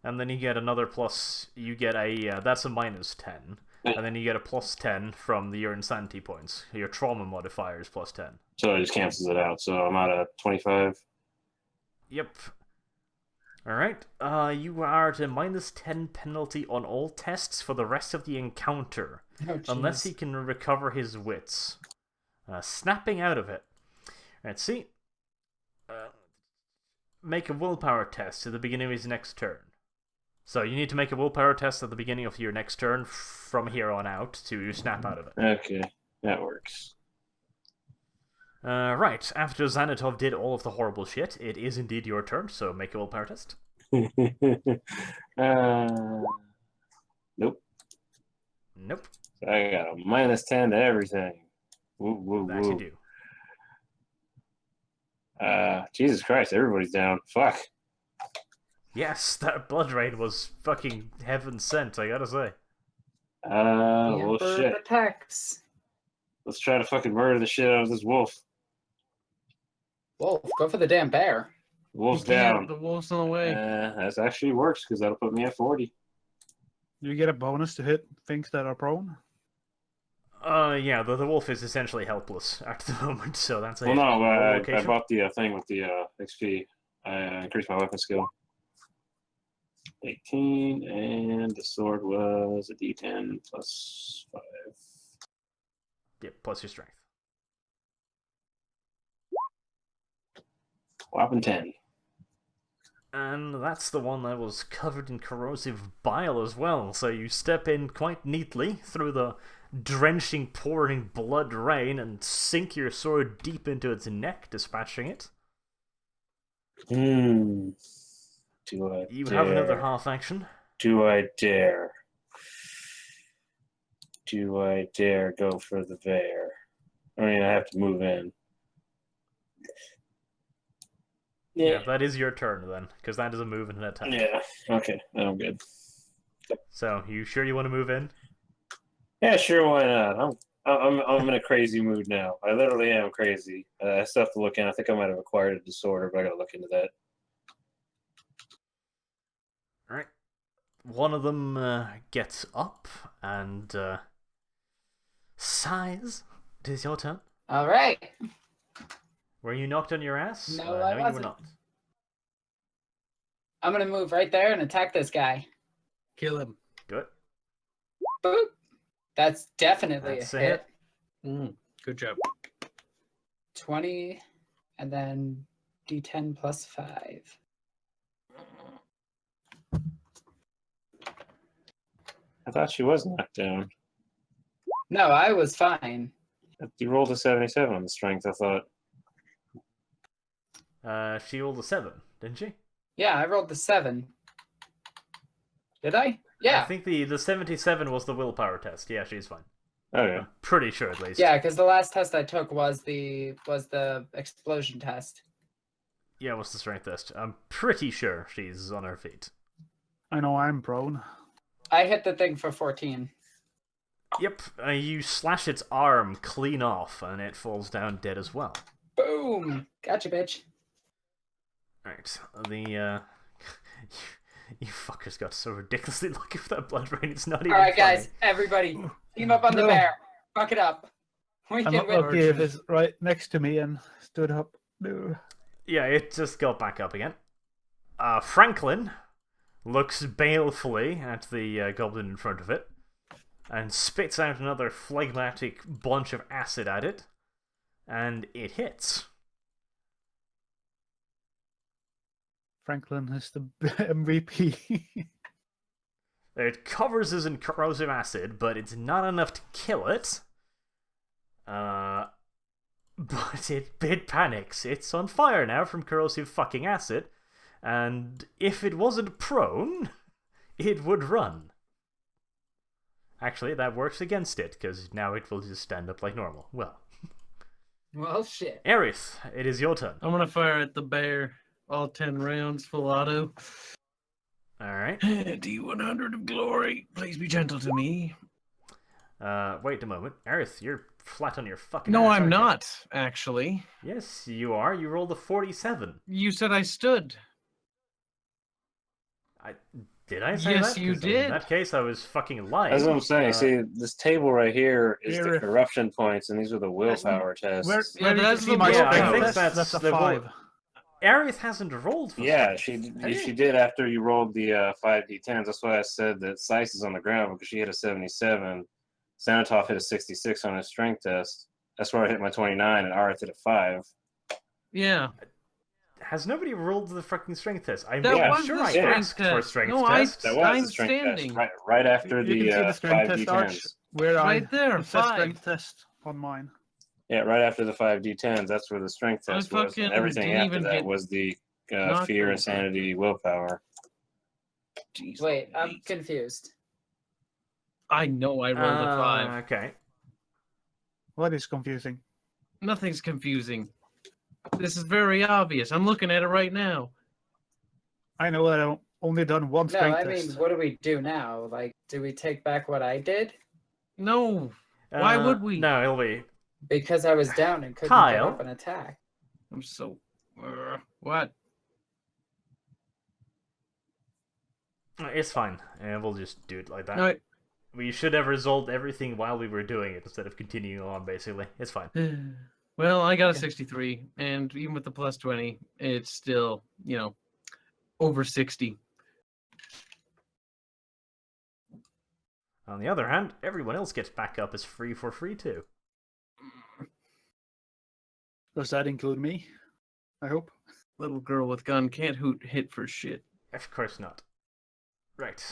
And then you get another plus. You get a that's a minus 10, and then you get a plus 10 from your insanity points. Your trauma modifier is plus 10. So it just cancels it out. So I'm at a 25. Yep. Alright, you are at a minus 10 penalty on all tests for the rest of the encounter, Oh, unless jeez. he can recover his wits. Snapping out of it. Let's see. Make a willpower test at the beginning of his next turn. So you need to make a willpower test at the beginning of your next turn from here on out to snap out of it. Okay, that works. Right, after Xanatov did all of the horrible shit, it is indeed your turn, so make a willpower test. Nope. Nope, So I got a minus 10 to everything. Woo, woo, that you woo. do. Jesus Christ, everybody's down. Fuck. Yes, that blood rain was fucking heaven sent, I gotta say. The Well, Emperor shit. protects. Let's try to fucking murder the shit out of this wolf. Wolf, go for the damn bear. Wolf's You can't, down. The wolf's in the way. That actually works because that'll put me at 40. You get a bonus to hit things that are prone. Yeah, the wolf is essentially helpless at the moment, so that's a Well, no, I location. bought the thing with the XP. I increased my weapon skill. 18, and the sword was a D10 plus 5. Yeah, plus your strength. Whopping 10. And that's the one that was covered in corrosive bile as well, so you step in quite neatly through the drenching, pouring blood rain and sink your sword deep into its neck, dispatching it. Do I You dare? have another half action. Do I dare? Do I dare go for the bear? I mean, I have to move in. Yeah, that is your turn then, because that is a move and an attack. Yeah. Okay. I'm good. So, you sure you want to move in? Yeah, sure. Why not? I'm in a crazy mood now. I literally am crazy. I still have to look in. I think I might have acquired a disorder, but I gotta look into that. Alright. One of them gets up and sighs. It is your turn. All right. Were you knocked on your ass? No, No, I you were wasn't. not. I'm gonna move right there and attack this guy. Kill him. Good. Boop. That's definitely That's a a hit. hit. Good job. 20, and then D10 plus 5. I thought she was knocked down. No, I was fine. You rolled a 77 on the strength. I thought. She rolled a 7, didn't she? Yeah, I rolled the 7. Did I? Yeah. I think the 77 was the willpower test. Yeah, she's fine. Okay. I'm pretty sure, at least. Yeah, because the last test I took was the explosion test. Yeah, what's the strength test? I'm pretty sure she's on her feet. I know I'm prone. I hit the thing for 14. Yep, you slash its arm clean off, and it falls down dead as well. Boom! Gotcha, bitch. Right, the you fuckers got so ridiculously lucky with that blood rain. It's not even. All right, funny. guys, everybody, team up on the No. bear. Fuck it up. We I'm can not win. lucky if it's right next to me and stood up. No. Yeah, it just got back up again. Franklin looks balefully at the goblin in front of it and spits out another phlegmatic bunch of acid at it, and it hits. Franklin is the MVP. It covers us in corrosive acid, but it's not enough to kill it. But it panics. It's on fire now from corrosive fucking acid, and if it wasn't prone, it would run. Actually, that works against it, because now it will just stand up like normal. Well, Shit. Aerith, it is your turn. I'm gonna fire at the bear. All 10 rounds, full auto. Alright. D100 of glory. Please be gentle to me. Wait a moment. Aerith, you're flat on your fucking No, ass, I'm aren't you? not, actually. Yes, you are. You rolled a 47. You said I stood. Did I say Yes, that? you 'Cause did. In that case, I was fucking lying. That's what I'm saying. See, this table right here is the Here. corruption points, and these are the willpower tests. Where Yeah, did you that's see the my yeah, I strength think test? that's a the 5. Aerith hasn't rolled for Yeah, strength. she did after you rolled the 5d10s. That's why I said that Sice is on the ground, because she hit a 77. Xanatov hit a 66 on his strength test. That's where I hit my 29, and Aerith hit a 5. Yeah. Has nobody rolled the fucking strength test? I'm That Yeah. was sure the I strength asked for a test. strength No, test. That was I'm the strength standing. test. Right after You can see the strength test, Arch, 5d10s. where Right there, it says 5. strength test on mine. Yeah, right after the 5d10s, that's where the strength I test was. fucking And everything didn't after even that get was the knocked fear, over. insanity, willpower. Jeez, Wait, I'm Louise. confused. I know I rolled a 5. Okay. What is confusing? Nothing's confusing. This is very obvious. I'm looking at it right now. I know that I've only done one No, strength I test. mean, what do we do now? Like, do we take back what I did? No. Why would we? No, it'll be. Because I was down and couldn't get Kyle? up and attack. I'm so. What? It's fine. We'll just do it like that. No, We should have resolved everything while we were doing it instead of continuing on, basically. It's fine. well, I got a 63, and even with the plus 20, it's still, over 60. On the other hand, everyone else gets back up as free too. Does that include me? I hope. Little girl with gun can't hit for shit. Of course not. Right.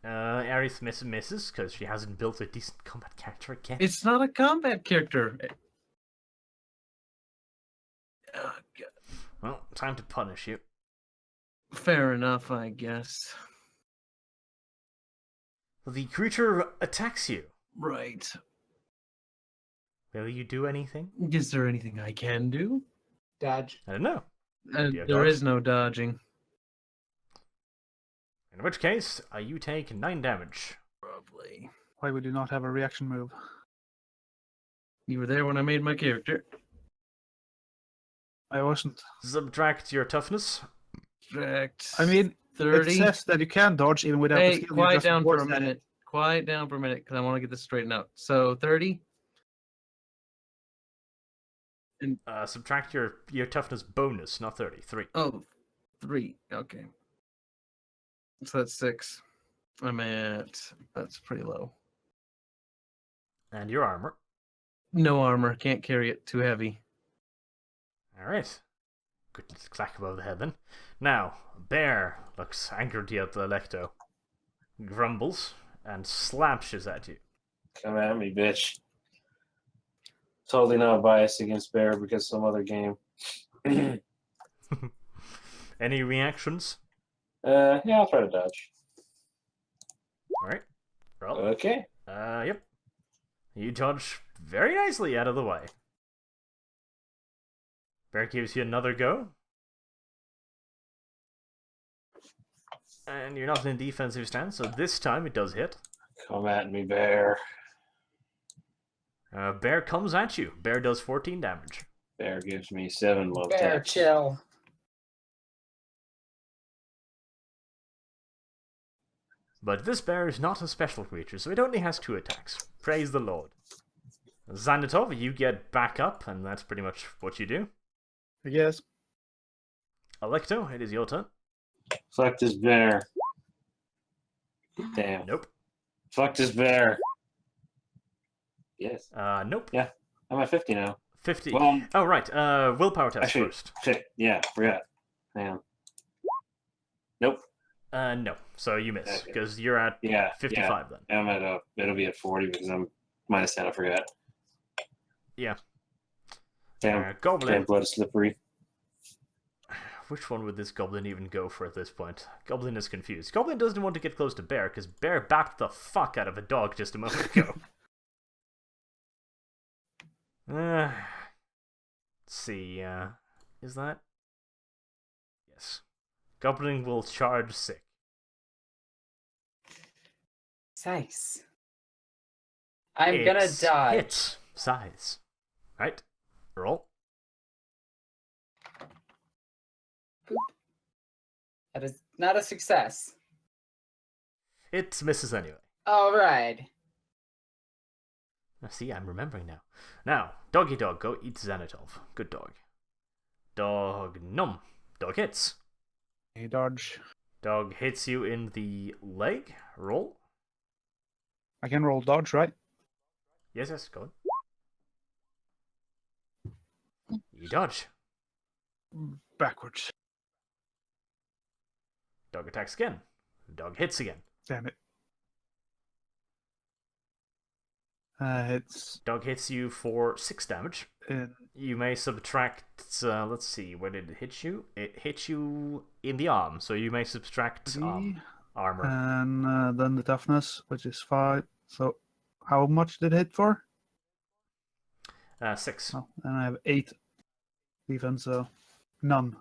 Aerith misses because she hasn't built a decent combat character again. It's not a combat character. Well, time to punish you. Fair enough, I guess. The creature attacks you. Right. Will you do anything? Is there anything I can do? Dodge. I don't know. Do you have There dodge? is no dodging. In which case, you take 9 damage. Probably. Why would you not have a reaction move? You were there when I made my character. I wasn't. Subtract your toughness. Subtract. I mean, 30. it says that you can dodge even without the Hey, skill. you quiet just down for a force that. minute. Quiet down for a minute, because I want to get this straightened out. So 30. Subtract your toughness bonus, not 30. 3. Oh, 3. Okay. So that's 6. I'm at. That's pretty low. And your armor. No armor. Can't carry it. Too heavy. Alright. Good clack above the head then. Now, Bear looks angrily at the Electo, grumbles, and slashes at you. Come at me, bitch. Totally not biased against Bear because some other game. Any reactions? Yeah, I'll try to dodge. Alright. Roll. Okay. Yep. You dodge very nicely out of the way. Bear gives you another go. And you're not in a defensive stance, so this time it does hit. Come at me, Bear. Bear comes at you. Bear does 14 damage. Bear gives me 7 love Bear, taps. chill. But this bear is not a special creature, so it only has 2 attacks. Praise the Lord. Xanatov, you get back up, and that's pretty much what you do. I guess. Electo, it is your turn. Fuck this bear. Damn. Nope. Fuck this bear. Yes. Nope. Yeah. I'm at 50 now. 50. Well, Oh, right. Willpower test actually, first. shit. Yeah, forgot. Hang on. Nope. No. So you miss, Okay. because you're at Yeah. 55 then. Yeah. I'm at it'll be at 40 because I'm minus 10. I forgot. Yeah. Damn. Goblin. Damn blood is slippery. Which one would this goblin even go for at this point? Goblin is confused. Goblin doesn't want to get close to Bear, because Bear backed the fuck out of a dog just a moment ago. Let's see, is that? Yes. Goblin will charge sick. Nice. I'm gonna It's die. hit size. Right? Roll. Boop. That is not a success. It misses anyway. All right. See, I'm remembering now. Now, doggy dog, go eat Xanatov. Good dog. Dog num. Dog hits. A dodge. Dog hits you in the leg. Roll. I can roll dodge, right? Yes, go on. You dodge. Backwards. Dog attacks again. Dog hits again. Damn it. It's Dog hits you for 6 damage. You may subtract, let's see, where did it hit you? It hit you in the arm, so you may subtract 3, armor. and then the toughness, which is 5. So, how much did it hit for? 6. Oh, and I have 8 defense, so none.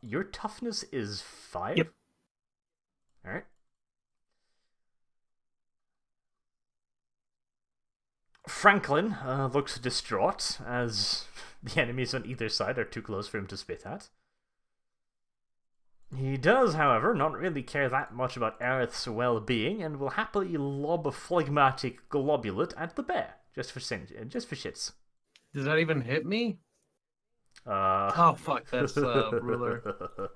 Your toughness is 5? Yep. Alright. Franklin looks distraught as the enemies on either side are too close for him to spit at. He does, however, not really care that much about Aerith's well-being and will happily lob a phlegmatic globulate at the bear, just for shits. Does that even hit me? Oh, Oh, fuck. That's ruler.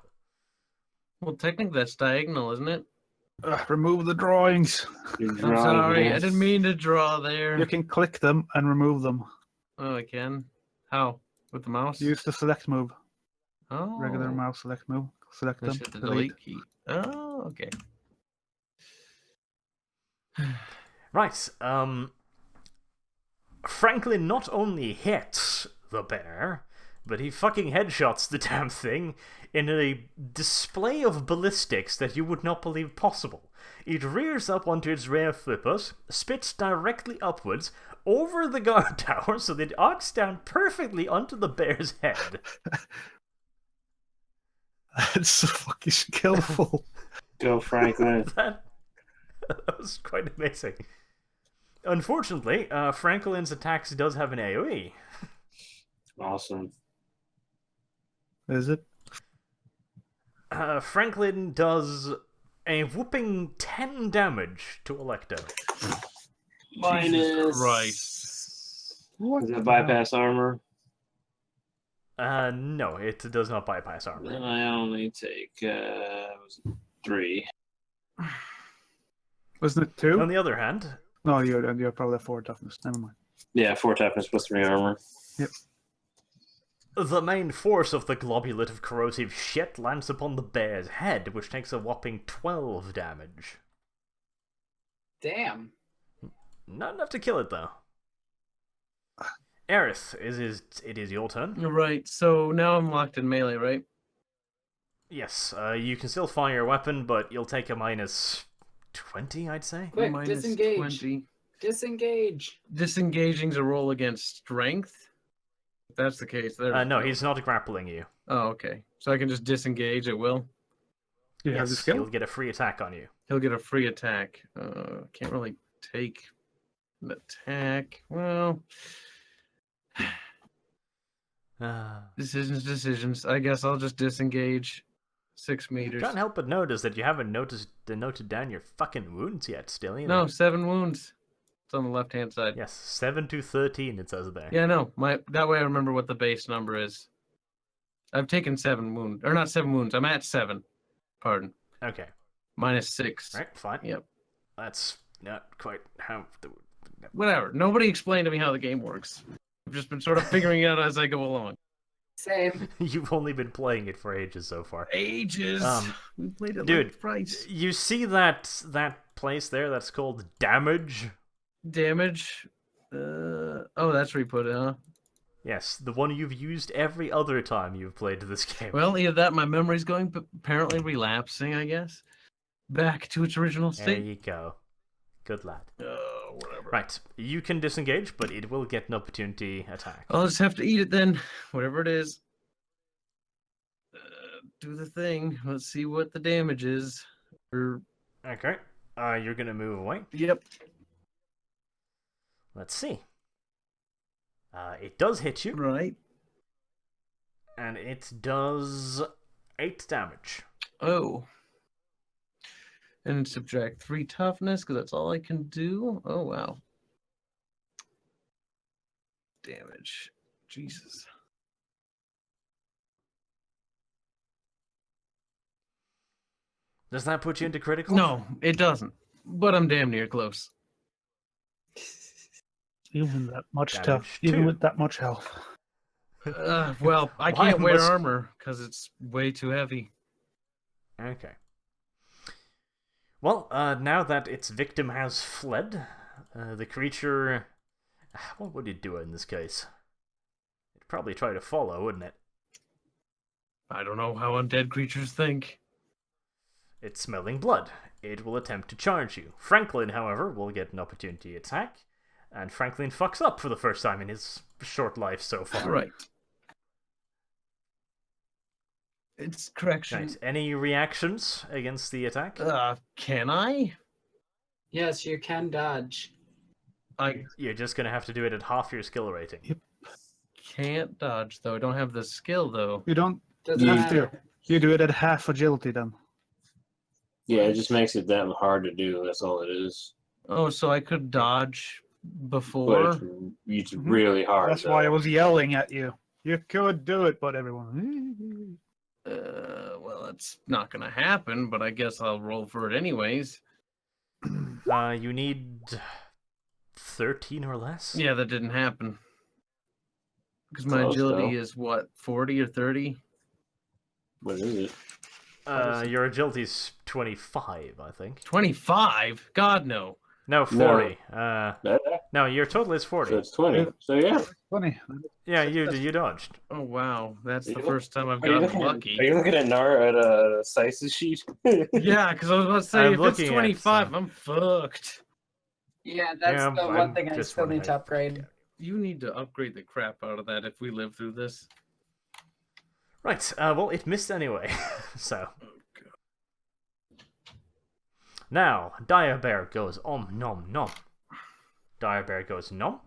Well, technically that's diagonal, isn't it? Remove the drawings. I'm sorry. I didn't mean to draw there. You can click them and remove them. Oh, I can? How? With the mouse? Use the select move. Oh. Regular mouse select move. Select Let's them. hit the delete key. Oh, okay. right. Franklin not only hits the bear, but he fucking headshots the damn thing in a display of ballistics that you would not believe possible. It rears up onto its rear flippers, spits directly upwards over the guard tower so that it arcs down perfectly onto the bear's head. That's so fucking skillful. Go, Franklin. That was quite amazing. Unfortunately, Franklin's attacks does have an AoE. Awesome. Is it? Franklin does a whooping 10 damage to Electo. Minus. Christ. What Does the that bypass armor? No, it does not bypass armor. Then I only take 3. hell? Wasn't it 2? On the other hand, No, you're probably 4 toughness. Never mind. Yeah, 4 toughness plus 3 armor. Yep. the main force of the globulative corrosive shit lands upon the bear's head, which takes a whopping 12 damage. Damn. Not enough to kill it, though. Aerith, it is your turn. Right, so now I'm locked in melee, right? Yes, you can still fire your weapon, but you'll take a minus 20, I'd say. Quick, Minus disengage. 20. Disengage. Disengaging's a roll against strength? If that's the case, there's No, he's not grappling you. Oh, okay. So I can just disengage at will? Do you have the Yes, skill? he'll get a free attack on you. He'll get a free attack. Can't really take an attack. Well, decisions. I guess I'll just disengage 6 meters. Can't help but notice that you haven't noted down your fucking wounds yet, still. Either. No, 7 wounds. It's on the left-hand side. Yes, 7 to 13, it says there. Yeah, no. That way I remember what the base number is. I've taken 7 wounds. Or not 7 wounds. I'm at 7. Pardon. Okay. Minus 6. Right, fine. Yep. That's not quite how... Whatever. Nobody explained to me how the game works. I've just been sort of figuring it out as I go along. Same. You've only been playing it for ages so far. Ages. We played it dude, like Christ. You see that place there that's called Damage? Damage. Oh, that's where you put it, huh? Yes, the one you've used every other time you've played this game. Well, either that, my memory's going, apparently relapsing, I guess. Back to its original there state. you go. Good lad. Whatever. Right, you can disengage, but it will get an opportunity attack. I'll just have to eat it then, whatever it is. Do the thing. Let's see what the damage is. Okay, you're gonna move away. Yep. Let's see. It does hit you, Right. and it does 8 damage. Oh. And subtract 3 toughness, because that's all I can do. Oh, wow. Damage. Jesus. Does that put you into critical? No, it doesn't. But I'm damn near close. Even that much Damage tough. Even 2. with that much health. Well, I Why can't wear must- armor, because it's way too heavy. Okay. Well, now that its victim has fled, the creature... What would it do in this case? It'd probably try to follow, wouldn't it? I don't know how undead creatures think. It's smelling blood. It will attempt to charge you. Franklin, however, will get an opportunity attack, and Franklin fucks up for the first time in his short life so far. Right. It's correction. Right. Any reactions against the attack? Can I? Yes, you can dodge. You're just gonna have to do it at half your skill rating. Can't dodge, though. I don't have the skill, though. You don't Doesn't have matter. to. You do it at half agility then. Yeah, it just makes it that hard to do. That's all it is. Oh, so I could dodge But before? it's really hard. That's why I though. was yelling at you. You could do it, but everyone. Well, it's not gonna happen, but I guess I'll roll for it anyways. You need 13 or less? Yeah, that didn't happen. Because my Close, agility though. is, what, 40 or 30? What is it? Your agility's 25, I think. 25? God, no. No, 40. No, your total is 40. So it's 20. So yeah. 20. Yeah, you dodged. Oh wow, that's the You- first time I've Are you gotten looking lucky. Are you looking at Nar at a Sice's sheet? Yeah, because I was about to say I'm if it's looking at 25, some- I'm fucked. Yeah, that's Yeah, the I'm one thing I just still wondering need to how- upgrade. You need to upgrade the crap out of that if we live through this. Right, well, it missed anyway, so. Oh god. Now, Dire Bear goes nom nom. Dire Bear goes nom.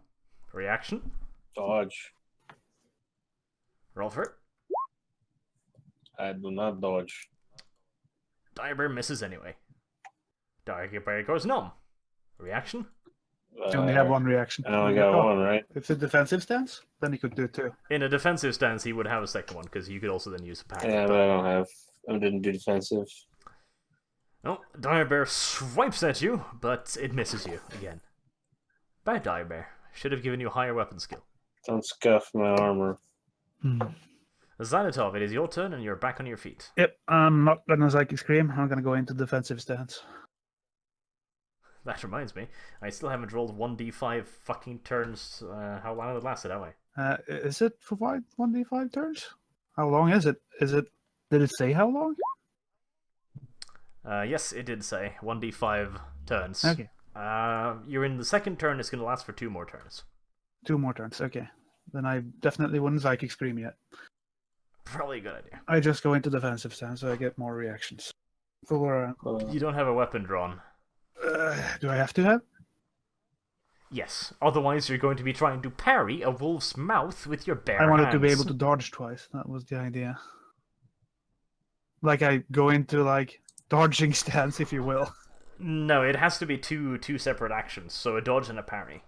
Reaction. Dodge. Roll for it. I do not dodge. Dire Bear misses anyway. Dire Bear goes nom. Reaction. You only have one reaction. I only got one, right? It's a defensive stance, then you could do two. In a defensive stance, he would have a second one, because you could also then use a pack. Yeah, but I don't have. I didn't do defensive. Oh, Dire Bear swipes at you, but it misses you again. Bad Dire Bear. Should have given you higher weapon skill. Don't scuff my armor. Xanatov, it is your turn and you're back on your feet. Yep, I'm not gonna Psychic Scream. I'm gonna go into defensive stance. That reminds me, I still haven't rolled 1d5 fucking turns. How long it lasted, have I? Is it for 1d5 turns? How long is it? Did it say how long? Yes, it did say 1d5 turns. Okay. You're in the second turn, it's going to last for 2 more turns. 2 more turns, okay. Then I definitely wouldn't Psychic Scream yet. Probably a good idea. I just go into defensive stance so I get more reactions. For, You don't have a weapon drawn. do I have to have? Yes, otherwise you're going to be trying to parry a wolf's mouth with your bare I wanted hands. to be able to dodge twice. That was the idea. Like I go into like dodging stance, if you will. No, it has to be two separate actions, so a dodge and a parry.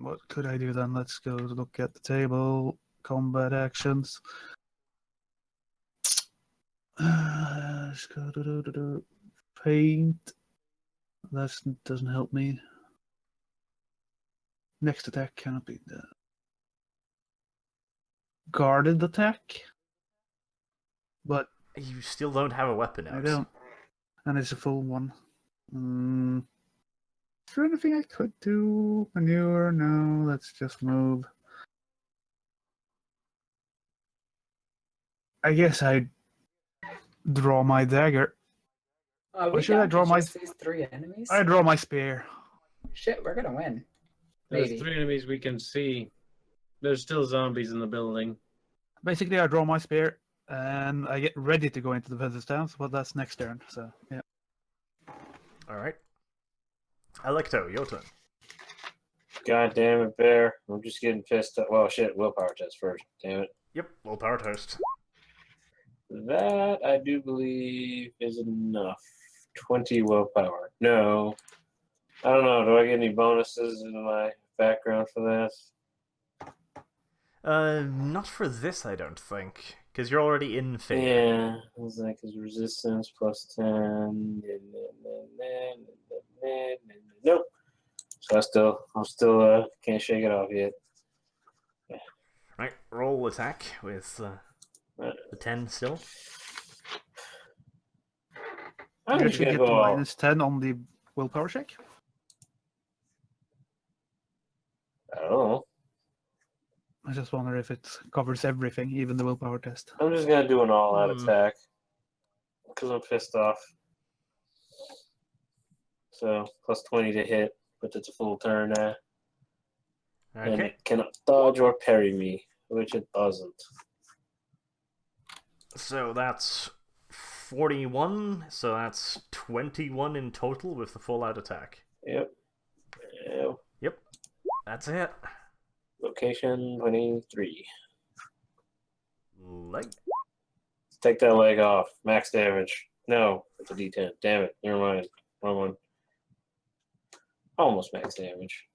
What could I do then? Let's go look at the table. Combat actions. Let's go paint. That doesn't help me. Next attack cannot be the guarded attack. But You still don't have a weapon out. I don't. And it's a full one. Is there anything I could do? Manure? No, let's just move. I guess I'd draw my dagger. We should I down to draw my- just these 3 enemies? I draw my spear. Shit, we're gonna win. There's Maybe. 3 enemies we can see. There's still zombies in the building. Basically, I draw my spear and I get ready to go into the defensive stance, but that's next turn. So yeah. Alright. Alecto, your turn. God damn it, Bear. I'm just getting pissed off. Well, shit, willpower test first. Damn it. Yep, willpower toast. That, I do believe, is enough. 20 willpower. No. I don't know. Do I get any bonuses in my background for this? Not for this, I don't think. Because you're already in phase. Yeah. It was like his resistance plus 10. Nope. So I'm still can't shake it off yet. Right, roll attack with the 10 still. I'm You just actually gonna get go all- -10 on the willpower check. I don't know. I just wonder if it covers everything, even the willpower test. I'm just gonna do an all-out Hmm. attack because I'm pissed off. So plus 20 to hit, but it's a full turn now, and Okay, it cannot dodge or parry me, which it doesn't. so that's 41, so that's 21 in total with the full out attack. Yep. Yep. Yep, that's it. Location 23. Leg. Let's take that leg off. Max damage. No, it's a D10. Damn it. Never mind. Wrong one. Almost max damage.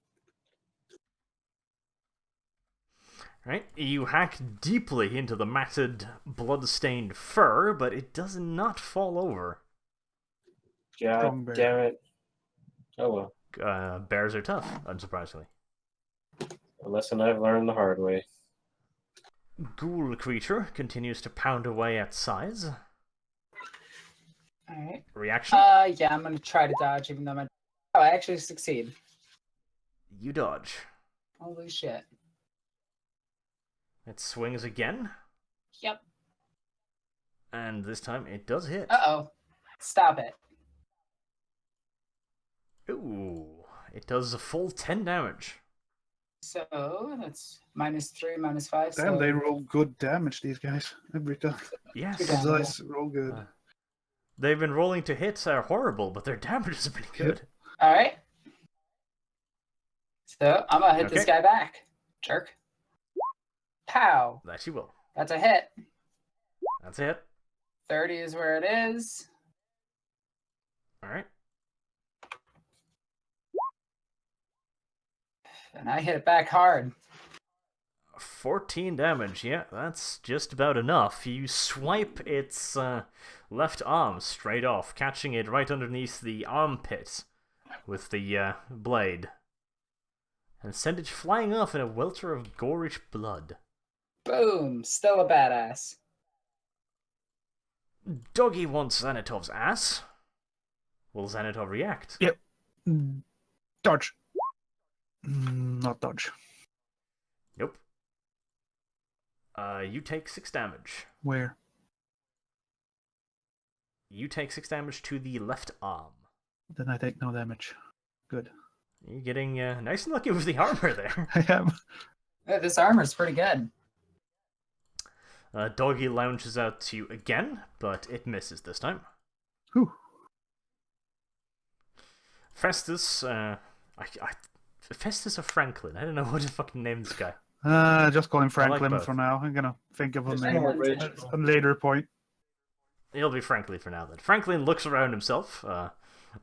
Right, you hack deeply into the matted, blood-stained fur, but it does not fall over. Strong God bear. damn it. Oh well. Bears are tough, unsurprisingly. A lesson I've learned the hard way. Ghoul creature continues to pound away at size. All right. Reaction? Yeah, I'm gonna try to dodge, even though my. Oh, I actually succeed. You dodge. Holy shit. It swings again, Yep. and this time it does hit. Uh-oh. Stop it. Ooh, it does a full 10 damage. So that's -3, -5. Damn, So they roll good damage, these guys. Every time. Yes. Good These damage. dice roll good. They've been rolling to hits are horrible, but their damage is pretty good. all right. So I'm gonna hit this Okay. guy back. Jerk. Pow. That you will. That's a hit. That's it. 30 is where it is. Alright. And I hit it back hard. 14 damage, yeah, that's just about enough. You swipe its left arm straight off, catching it right underneath the armpit with the blade. And send it flying off in a welter of gorish blood. Boom. Still a badass. Doggy wants Xanatov's ass. Will Xanatov react? Yep. Dodge. Not dodge. Nope. You take 6 damage. Where? You take 6 damage to the left arm. Then I take no damage. Good. You're getting nice and lucky with the armor there. I am. Yeah, this armor's pretty good. Doggy lounges out to you again, but it misses this time. Whew. Festus, Festus or Franklin? I don't know what to fucking name this guy. Just call him I like Franklin both. for now. I'm gonna think of a Just name more at original. a later point. He'll be Franklin for now then. Franklin looks around himself,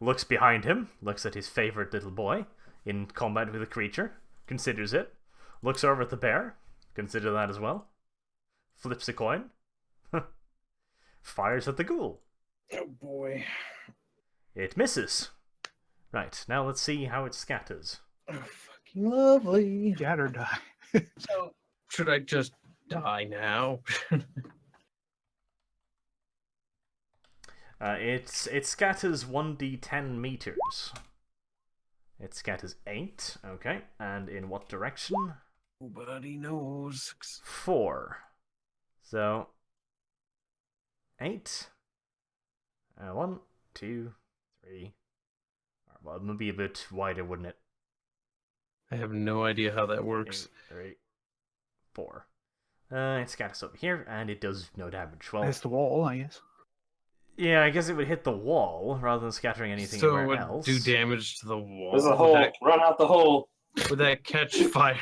looks behind him, looks at his favorite little boy in combat with a creature, considers it, looks over at the bear, consider that as well, flips a coin, fires at the ghoul. Oh boy. It misses. Right, now let's see how it scatters. Oh, fucking lovely. Scatter die. So Should I just die now? It scatters 1d10 meters. It scatters 8, okay. And in what direction? Nobody knows. 4. So 8. 1, 2, 3. Well, it would be a bit wider, wouldn't it? I have no idea how that works. 2, 3, 4. It scatters over here, and it does no damage. Well, It's the wall, I guess. yeah, I guess it would hit the wall rather than scattering anything So it anywhere would else. do damage to the wall. There's a hole. Run out the hole. Would that catch fire?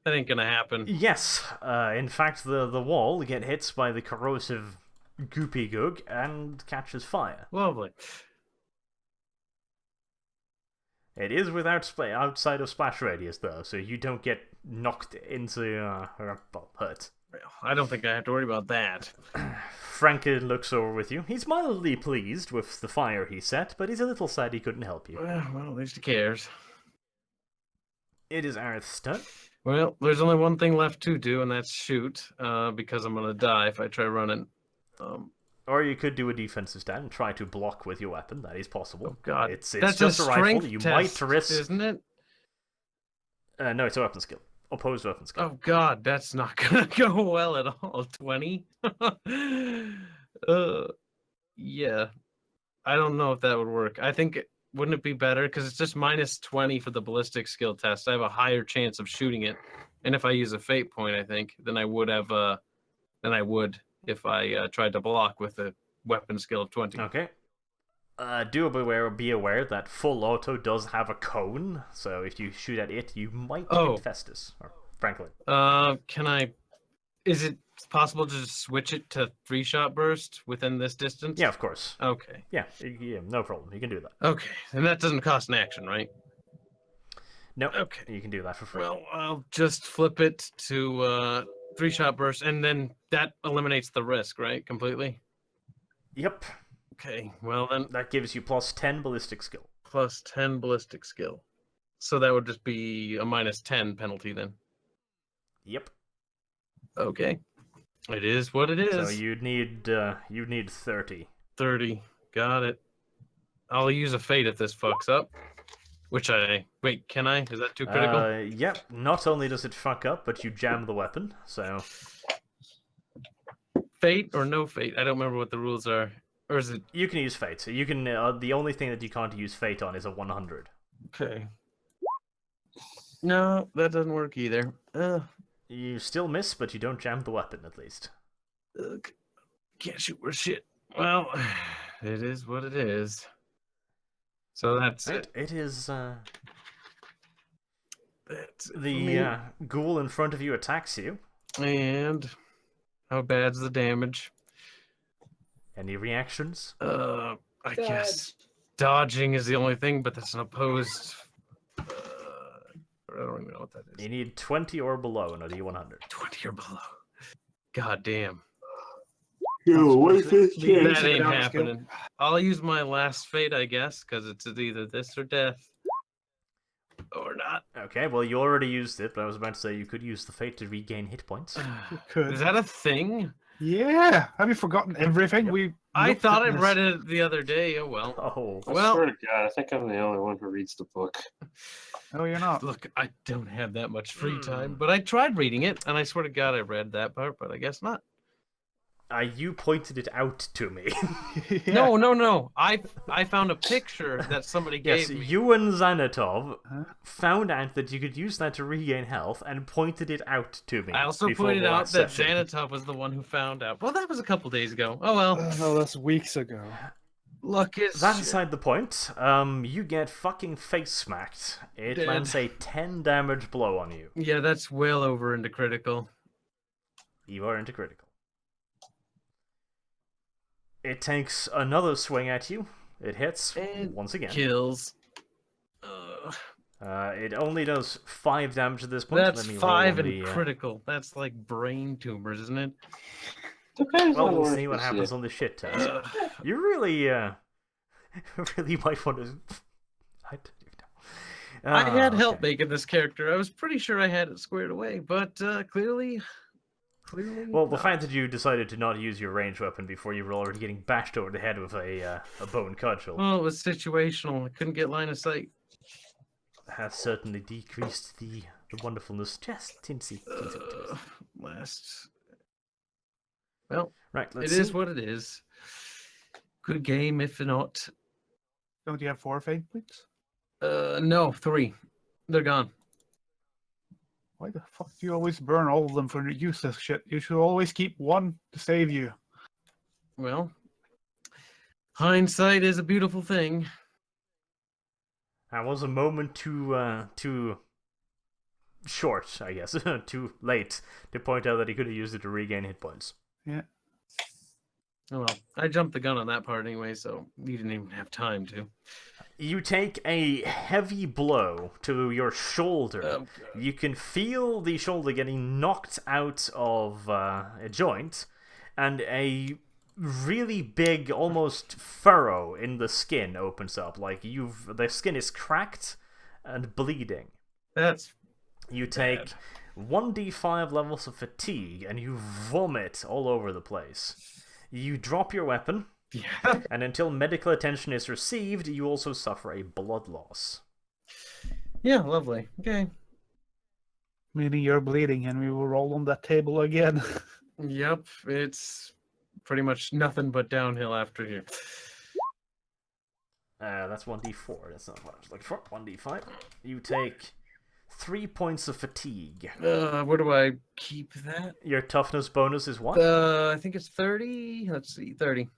That ain't gonna happen. Yes, in fact, the wall get hit by the corrosive goopy goog and catches fire. Lovely. It is without outside of splash radius though, so you don't get knocked into hurt. Well, I don't think I have to worry about that. Franklin looks over with you. He's mildly pleased with the fire he set, but he's a little sad he couldn't help you. Well, at least he cares. It is Aerith's turn. Well, there's only one thing left to do, and that's shoot, because I'm gonna die if I try running. Or you could do a defensive stand and try to block with your weapon. That is possible. Oh God, It's that's just a rifle. strength You test, might risk. isn't it? No, it's a weapon skill. Opposed weapon skill. Oh God, that's not gonna go well at all. 20. Yeah, I don't know if that would work. I think wouldn't it be better because it's just -20 for the ballistic skill test. I have a higher chance of shooting it, and if I use a fate point, I think than I would have than I would if I tried to block with a weapon skill of 20. Okay. Be aware that full auto does have a cone, so if you shoot at it, you might hit Festus or Franklin. Can I? Is it possible to just switch it to 3-shot burst within this distance? Yeah, of course. Okay. Yeah, no problem. You can do that. Okay, and that doesn't cost an action, right? No, Okay. you can do that for free. Well, I'll just flip it to 3-shot burst, and then that eliminates the risk, right? Completely. Yep, Okay. Well then, that gives you plus 10 ballistic skill. plus 10 ballistic skill. So that would just be a -10 penalty then. Yep. Okay. It is what it is. So you'd need 30. 30. Got it. I'll use a fate if this fucks up. Wait, can I? Is that too critical? Yep. Not only does it fuck up, but you jam the weapon. So Fate or no fate? I don't remember what the rules are. Or is it? you can use fate. So you can. The only thing that you can't use fate on is a 100. Okay. No, that doesn't work either. You still miss, but you don't jam the weapon at least. Can't shoot worth shit. Well, it is what it is. So that's Right. it. It is. That's it for The me. ghoul in front of you attacks you. And how bad's the damage? Any reactions? I guess dodging is the only thing, but that's an opposed. I don't even know what that is. You need 20 or below in a D100. 20 or below. God damn. Yo, what's this That shit? That ain't down happening. I'll use my last fate, I guess, because it's either this or death. Or not. Okay, well, you already used it, but I was about to say you could use the fate to regain hit points. Could. Is that a thing? Yeah. Have you forgotten everything? Yep. I looked thought at I this. read it the other day. Oh well. Oh, I Well- swear to God, I think I'm the only one who reads the book. No, you're not. Look, I don't have that much free time, but I tried reading it, and I swear to God I read that part, but I guess not. you pointed it out to me. Yeah. No. I found a picture that somebody Yes, gave me. you and Xanatov Huh? found out that you could use that to regain health and pointed it out to me. I also before pointed the out last that session. Xanatov was the one who found out. Well, that was a couple days ago. Oh well. No, that's weeks ago. Luck is That shit. aside the point, you get fucking face smacked. It Dead. lands a 10 damage blow on you. Yeah, that's well over into critical. You are into critical. It takes another swing at you. It hits And once again. Kills. It only does 5 damage at this point. That's Let me roll 5 on and the, critical. That's like brain tumors, isn't it? Depends Well, on we'll where see what you happens sit. on the shit test. Ugh. You really, really might want to. I don't even know. I had help Okay. making this character. I was pretty sure I had it squared away, but clearly. Well, the not. fact that you decided to not use your ranged weapon before you were already getting bashed over the head with a bone cudgel Well, it was situational. I couldn't get line of sight. has certainly decreased the wonderfulness. Just tinsy. Last. Well, Right, it let's is see. what it is. Good game, if not. Don't you have 4 fate points? No, 3. They're gone. Why the fuck do you always burn all of them for useless shit? You should always keep 1 to save you. Well, hindsight is a beautiful thing. That was a moment too short, I guess. Too late to point out that he could have used it to regain hit points. Yeah. Oh well, I jumped the gun on that part anyway, so you didn't even have time to. You take a heavy blow to your shoulder. Oh, You can feel the shoulder getting knocked out of a joint, and a really big, almost furrow in the skin opens up. Like the skin is cracked and bleeding. That's You take 1d5 levels of fatigue, and you vomit all over the place. You drop your weapon, yeah. and until medical attention is received, you also suffer a blood loss. Yeah, lovely. Okay. Meaning you're bleeding and we will roll on that table again. Yep, it's pretty much nothing but downhill after here. That's 1d4. That's not what I was looking for. 1d5. You take 3 points of fatigue. Where do I keep that? Your toughness bonus is what? I think it's 30. Let's see, 30.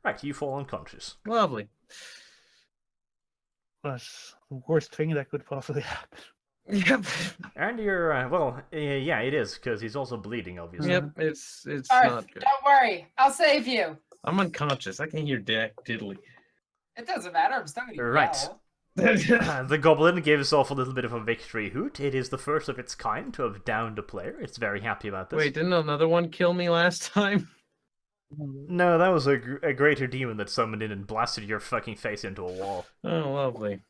Right, you fall unconscious. Lovely. That's the worst thing that could possibly happen. Yep. And you're, yeah, it is, because he's also bleeding, obviously. Yep. It's Arth, not good. don't worry. I'll save you. I'm unconscious. I can't hear Dak diddly. It doesn't matter. I'm still gonna Right. yell. The goblin gave himself a little bit of a victory hoot. It is the first of its kind to have downed a player. It's very happy about this. Wait, didn't another one kill me last time? No, that was a greater demon that summoned in and blasted your fucking face into a wall. Oh, lovely.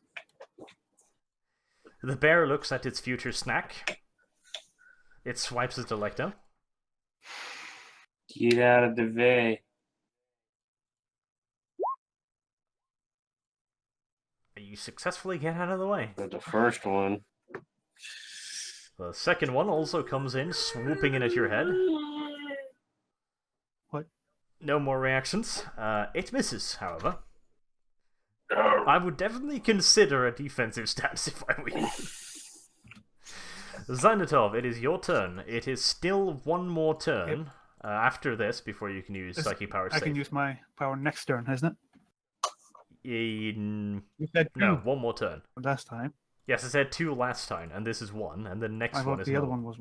The bear looks at its future snack. It swipes its delecto. Get out of the way. You successfully get out of the way. But the first one. The second one also comes in, swooping in at your head. What? No more reactions. It misses, however. I would definitely consider a defensive stance if I were you. Zainatov, it is your turn. It is still one more turn after this before you can use Psychic Power I can use my power next turn, isn't it? You said no, two one more turn. last time. Yes, I said 2 last time, and this is 1, and the next I one thought is the other another one was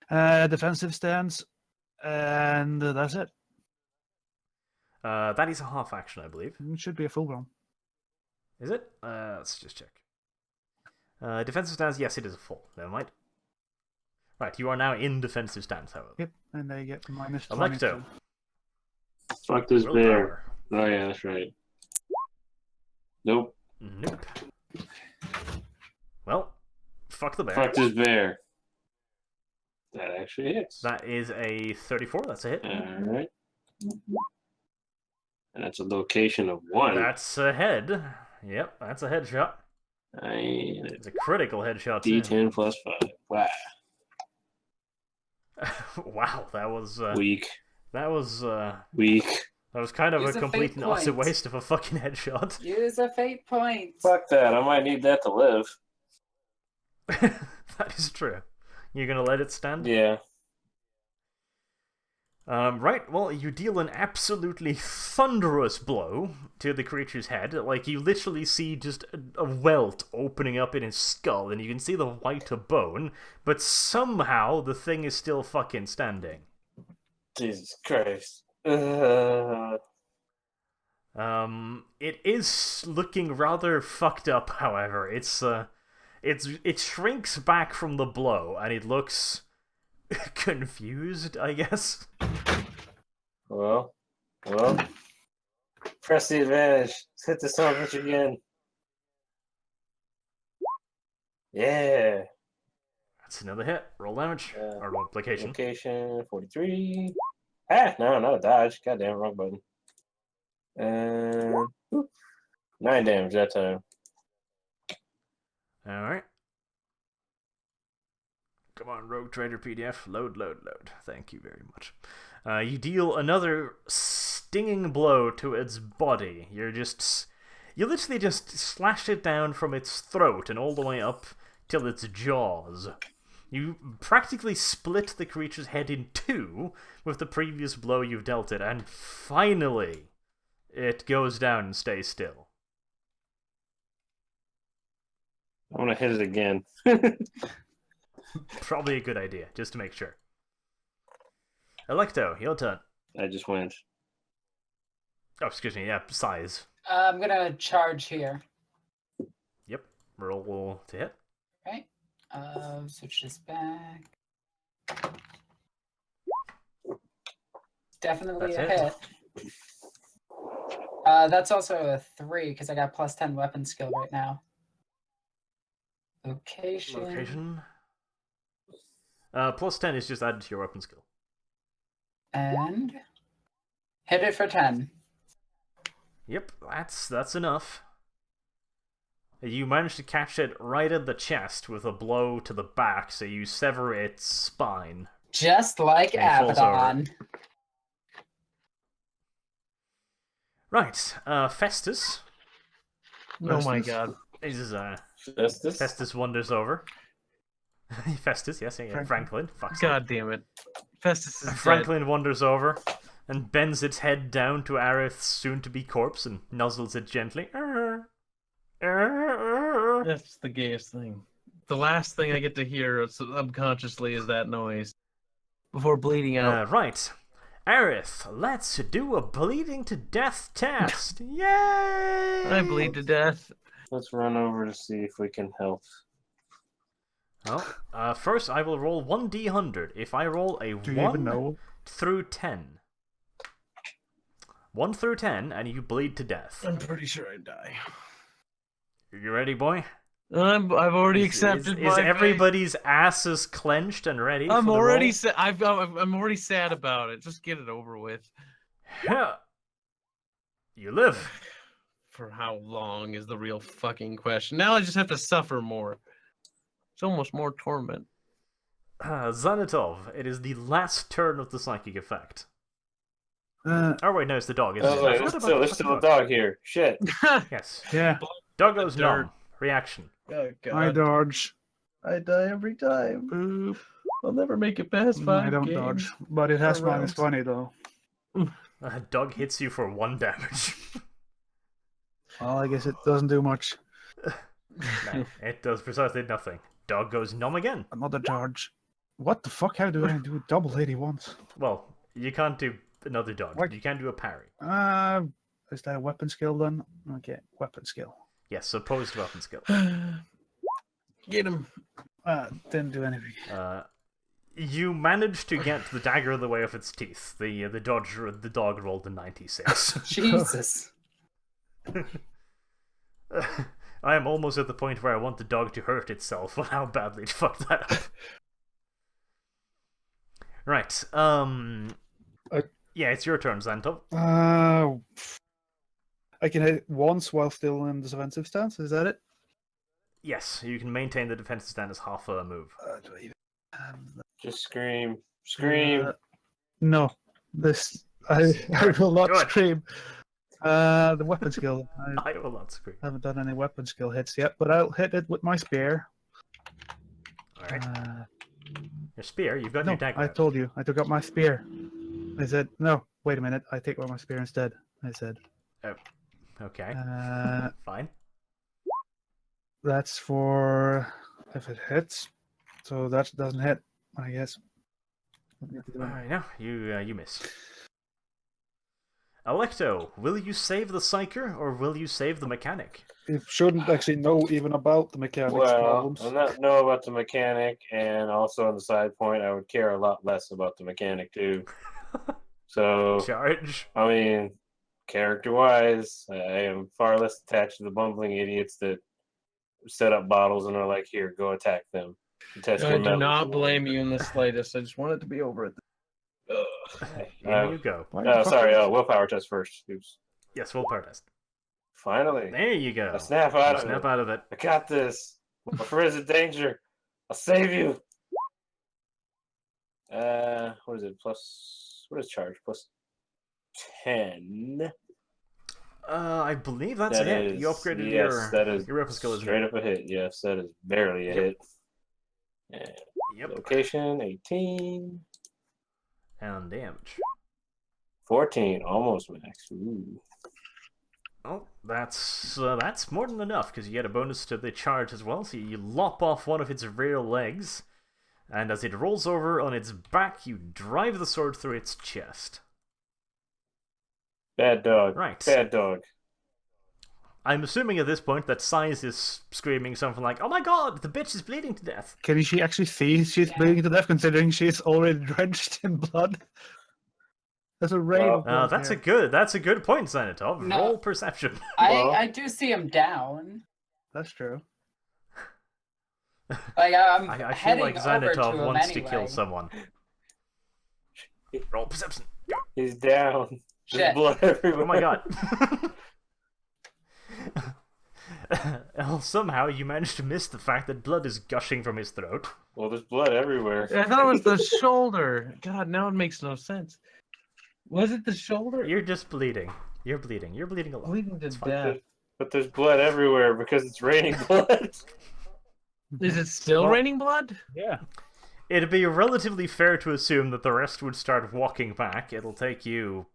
1. Defensive stance, and that's it. That is a half action, I believe. It should be a full round. Is it? Let's just check. Defensive stance, yes, it is a full. Never mind. Right, you are now in defensive stance, however. Yep, and I get minus Electo. 22. Fuck this bear. Willpower. Oh, yeah, that's right. Nope. Nope. Well, fuck the bear. Fuck this bear. That actually hits. That is a 34, that's a hit. Alright. And that's a location of 1. That's a head. Yep, that's a headshot. It's a critical headshot, too. D10 plus 5. Wow. Wow, that was... Weak. That was... Weak. That was kind of Use a a complete fate and utter point. waste of a fucking headshot. Use a fate point. Fuck that. I might need that to live. That is true. You're gonna let it stand? Yeah. Right, well, you deal an absolutely thunderous blow to the creature's head. Like, you literally see just a welt opening up in his skull, and you can see the white of bone, but somehow the thing is still fucking standing. Jesus Christ. It is looking rather fucked up, however. It shrinks back from the blow, and it looks confused, I guess. Well. Press the advantage. Let's hit the son of a bitch again. Yeah. That's another hit. Roll damage. Or multiplication. Location 43. Ah, no, not a dodge. Goddamn, wrong button. And 9 damage that time. Alright. Come on, Rogue Trader PDF. Load. Thank you very much. You deal another stinging blow to its body. You literally just slash it down from its throat and all the way up till its jaws. You practically split the creature's head in 2 with the previous blow you've dealt it, and finally, it goes down and stays still. I want to hit it again. Probably a good idea, just to make sure. Electo, your turn. I just went. Oh, excuse me, yeah, size. I'm gonna charge here. Yep, roll to hit. Right. Switch this back. Definitely That's a it. hit. That's also a 3 because I got plus 10 weapon skill right now. Location. Plus 10 is just added to your weapon skill. And hit it for 10. Yep, that's enough. You managed to catch it right at the chest with a blow to the back, so you sever its spine. Just like And it falls over. Abaddon. Right, Festus. Oh my god. This is Festus? Festus wanders over. Festus, yes, yeah, Franklin. Fuck's sake. God damn it. Festus is dead. Franklin wanders over and bends its head down to Aerith's soon-to-be corpse and nuzzles it gently. That's the gayest thing. The last thing I get to hear subconsciously is that noise. Before bleeding out. Right. Aerith, let's do a bleeding to death test. Yay! I bleed to death. Let's run over to see if we can help. Well, first I will roll 1d100. If I roll a Do you even 1 know? through 10. 1 through 10, and you bleed to death. I'm pretty sure I die. You ready, boy? I've already accepted Is my fate. everybody's asses clenched and ready? I'm for the already roll? sad. I'm already sad about it. Just get it over with. Yeah. You live. for how long is the real fucking question. Now I just have to suffer more. It's almost more torment. Xanatov, it is the last turn of the psychic effect. Uh, Oh wait, no, it's the dog. Isn't Oh, it? I wait, forgot there's about the still a fucking dog here. Shit. Yes. yeah, Dog goes dirt. numb. Reaction. Oh god. I dodge. I die every time. Boop. I'll never make it past 5 I don't games. dodge, but it has or minus rounds. 20 though. Dog hits you for 1 damage. Well, I guess it doesn't do much. No, it does precisely nothing. Dog goes numb again. Another charge. What the fuck? How do I do double 81s? Well, you can't do another dodge. What? You can do a parry. Is that a weapon skill then? Okay, weapon skill. Yes, opposed weapon skill. Get him. Didn't do anything. You managed to get the dagger in the way of its teeth. The dog rolled a 96. Jesus. I am almost at the point where I want the dog to hurt itself for how badly it fucked that up. Right. Yeah, it's your turn, Xantov. I can hit once while still in the defensive stance. Is that it? Yes, you can maintain the defensive stand as half a move. Do I even have that? Just scream. Scream. No, this I will not Good. scream. The weapon skill. I I will not scream. haven't done any weapon skill hits yet, but I'll hit it with my spear. Alright. Your spear, you've got No, your dagger. I told you. I took out my spear. I said, no, wait a minute. I take out my spear instead. I said. Okay, fine. That's for if it hits. So that doesn't hit, I guess. Alright, no, you miss. Alecto, will you save the Psyker or will you save the mechanic? It shouldn't actually know even about the mechanics Well, problems. I not know about the mechanic, and also on the side point, I would care a lot less about the mechanic too. So, Charge. I mean, character-wise, I am far less attached to the bumbling idiots that set up bottles and are like, "Here, go attack them." Test I your do mettle. not blame you in the slightest. I just want it to be over. In you go. Why Oh, the fuck sorry. is- Willpower test first. Oops. Yes, willpower test. Finally, There you go. I snap out of Snap it. out of it. I got this. My friend's in danger. I'll save you. What is it? What is charge? Plus 10. I believe that's That it. is- You upgraded yes, that is your weapon skill is straight up a hit. Yes, that is barely a Yep. hit. And Yep. location 18, And damage. 14, almost max. Ooh. Oh, that's more than enough because you get a bonus to the charge as well. So you lop off one of its rear legs, and as it rolls over on its back, you drive the sword through its chest. Bad dog. Right. Bad dog. I'm assuming at this point that Size is screaming something like, "Oh my god, the bitch is bleeding to death!" Can she actually see she's bleeding to death considering she's already drenched in blood? There's a rain Well, of blood That's a here. good point, Xanatov. No. Roll perception. Well- I do see him down. That's true. Like I'm I feel heading like over to Xanatov him wants anyway. to kill someone. Roll perception. He's down. There's Shit. blood everywhere. Oh my god. Well, somehow you managed to miss the fact that blood is gushing from his throat. Well, there's blood everywhere. I thought it was the shoulder. God, now it makes no sense. Was it the shoulder? You're just bleeding. You're bleeding. You're bleeding a lot. bleeding to It's fine. death. But there's blood everywhere because it's raining blood. Is it still Well- raining blood? Yeah. It'd be relatively fair to assume that the rest would start walking back. It'll take you...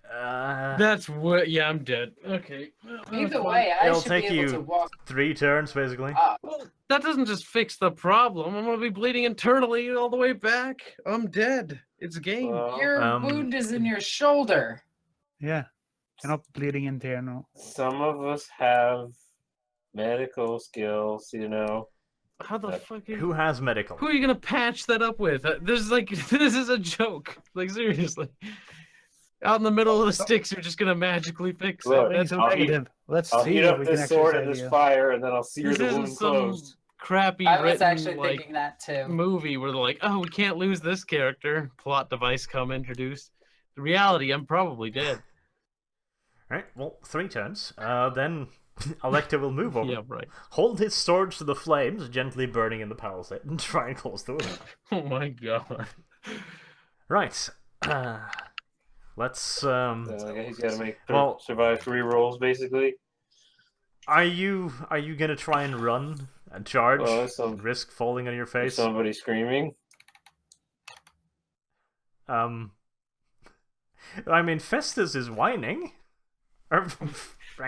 That's what. Yeah, I'm dead. Okay. Either way, I It'll should take be able you to walk 3 turns, basically. up. Well, that doesn't just fix the problem. I'm gonna be bleeding internally all the way back. I'm dead. It's game. Well, Your wound is in your shoulder. Yeah. You're not bleeding internal. some of us have medical skills, you know. How the fuck? Who has medical? Who are you gonna patch that up with? This is like this is a joke. Like seriously. Out in the middle of the sticks, you're just gonna magically fix Look, it. That's That's I'll heat- negative. Let's I'll see heat if up we can this sword actually and this save you. fire, and then I'll sear this the isn't wound some closed. crappy I was written actually like thinking that too. movie where they're like, oh, we can't lose this character. Plot device come introduced. The reality, I'm probably dead. Right, well, 3 turns. Then Alecto will move over, Yeah, right. hold his sword to the flames, gently burning in the palisade, and try and close the window. Oh my god. Right. Let's, He's got to make Well- survive 3 rolls, basically. Are you gonna try and run and charge Well, there's and risk falling on your There's face? somebody screaming. I mean, Festus is whining. Or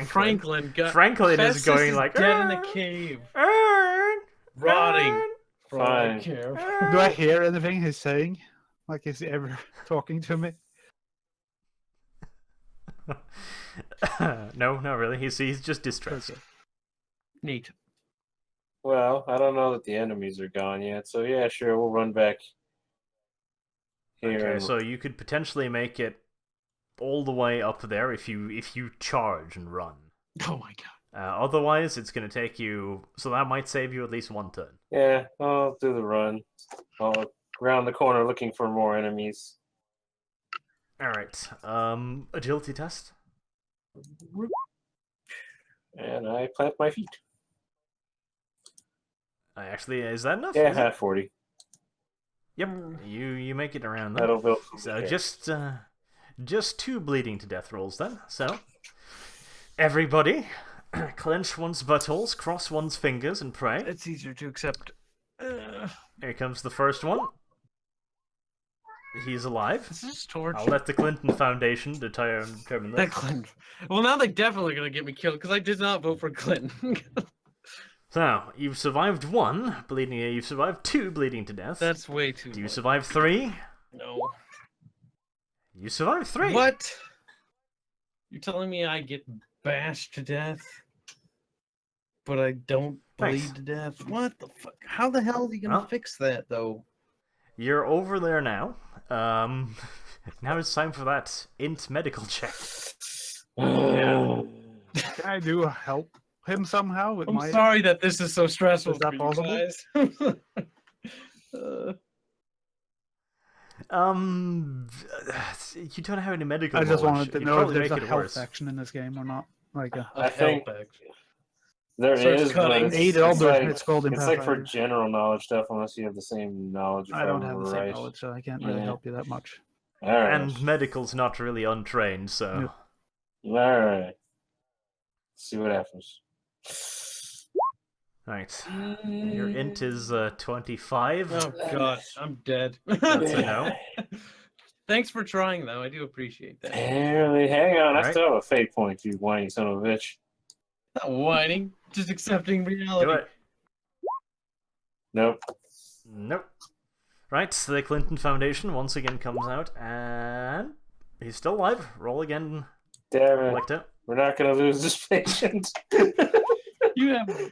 Franklin got Franklin is Festus going like dead in a cave, "Arr, rotting. arr." For all I Fine. care. Do I hear anything he's saying? Like, is he ever talking to me? No, not really. He's just distressed. Okay. Neat. Well, I don't know that the enemies are gone yet, so yeah, sure, we'll run back here. Okay, and- so you could potentially make it all the way up there if you charge and run. Oh my god. Otherwise, it's going to take you. So that might save you at least 1 turn. Yeah, I'll do the run. I'll round the corner looking for more enemies. All right. Agility test. And I plant my feet. Actually, is that enough? Yeah, Is it? half 40. Yep. You make it around That'll then. build. So just 2 bleeding to death rolls then. So everybody, clench one's buttholes, cross one's fingers, and pray. It's easier to accept. Here comes the first one. He's alive. This is torture. I'll let the Clinton Foundation determine That this. Clinton. Well, now they're definitely gonna get me killed because I did not vote for Clinton. So you've survived 1 bleeding. You've survived 2 bleeding to death. That's way too. Do you much. survive 3? No. You survived 3. What? You're telling me I get bashed to death, but I don't bleed Thanks. to death? What the fuck? How the hell are you gonna Well. fix that though? You're over there now. Now it's time for that int medical check. Yeah. Can I do help him somehow with I'm my? sorry that this is so stressful. Is that for you possible? guys. You don't have any medical. I just knowledge. wanted to You'd know if probably there's make a it health worse. section in this game or not. Like a I think- help action. There Starts is, cutting. but aid it's elder. like, It's called in it's like for Pathfinder. general knowledge stuff, unless you have the same knowledge. If I don't have remember the same right. knowledge, so I can't really Yeah. help you that much. All right. And medical's not really untrained, so. Yeah. All right. See what happens. Right. Your int is 25. Oh god, I'm dead. That's a no. Thanks for trying, though. I do appreciate that. Barely. Hang on. I Right. still have a fate point, you whiny son of a bitch. Not whining, just accepting reality. Do it. Nope. Nope. Right, so the Clinton Foundation once again comes out, and he's still alive. Roll again, Damn it. Electo. We're not going to lose this patient. You have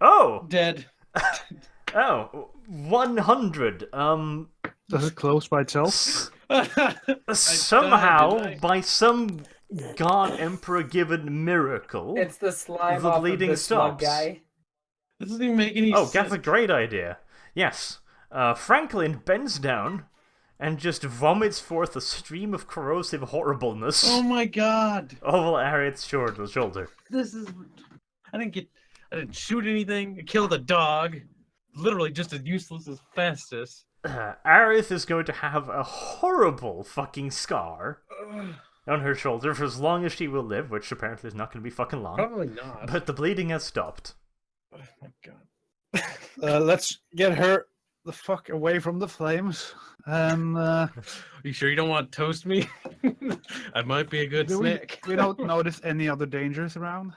Oh! dead. Oh! 100. Does it close by itself? Somehow, didn't I? by some god emperor given miracle. It's the slime The off bleeding of the smug stops. guy. This doesn't even make any Oh, sense. that's a great idea. Yes. Franklin bends down and just vomits forth a stream of corrosive horribleness Oh my god. over Arith's shoulder. This is. I didn't shoot anything. I killed a dog. Literally just as useless as Festus. Arith is going to have a horrible fucking scar on her shoulder for as long as she will live, which apparently is not going to be fucking long. Probably not. But the bleeding has stopped. Oh my god. Let's get her the fuck away from the flames. Are you sure you don't want to toast me? I might be a good Do snack. we don't notice any other dangers around?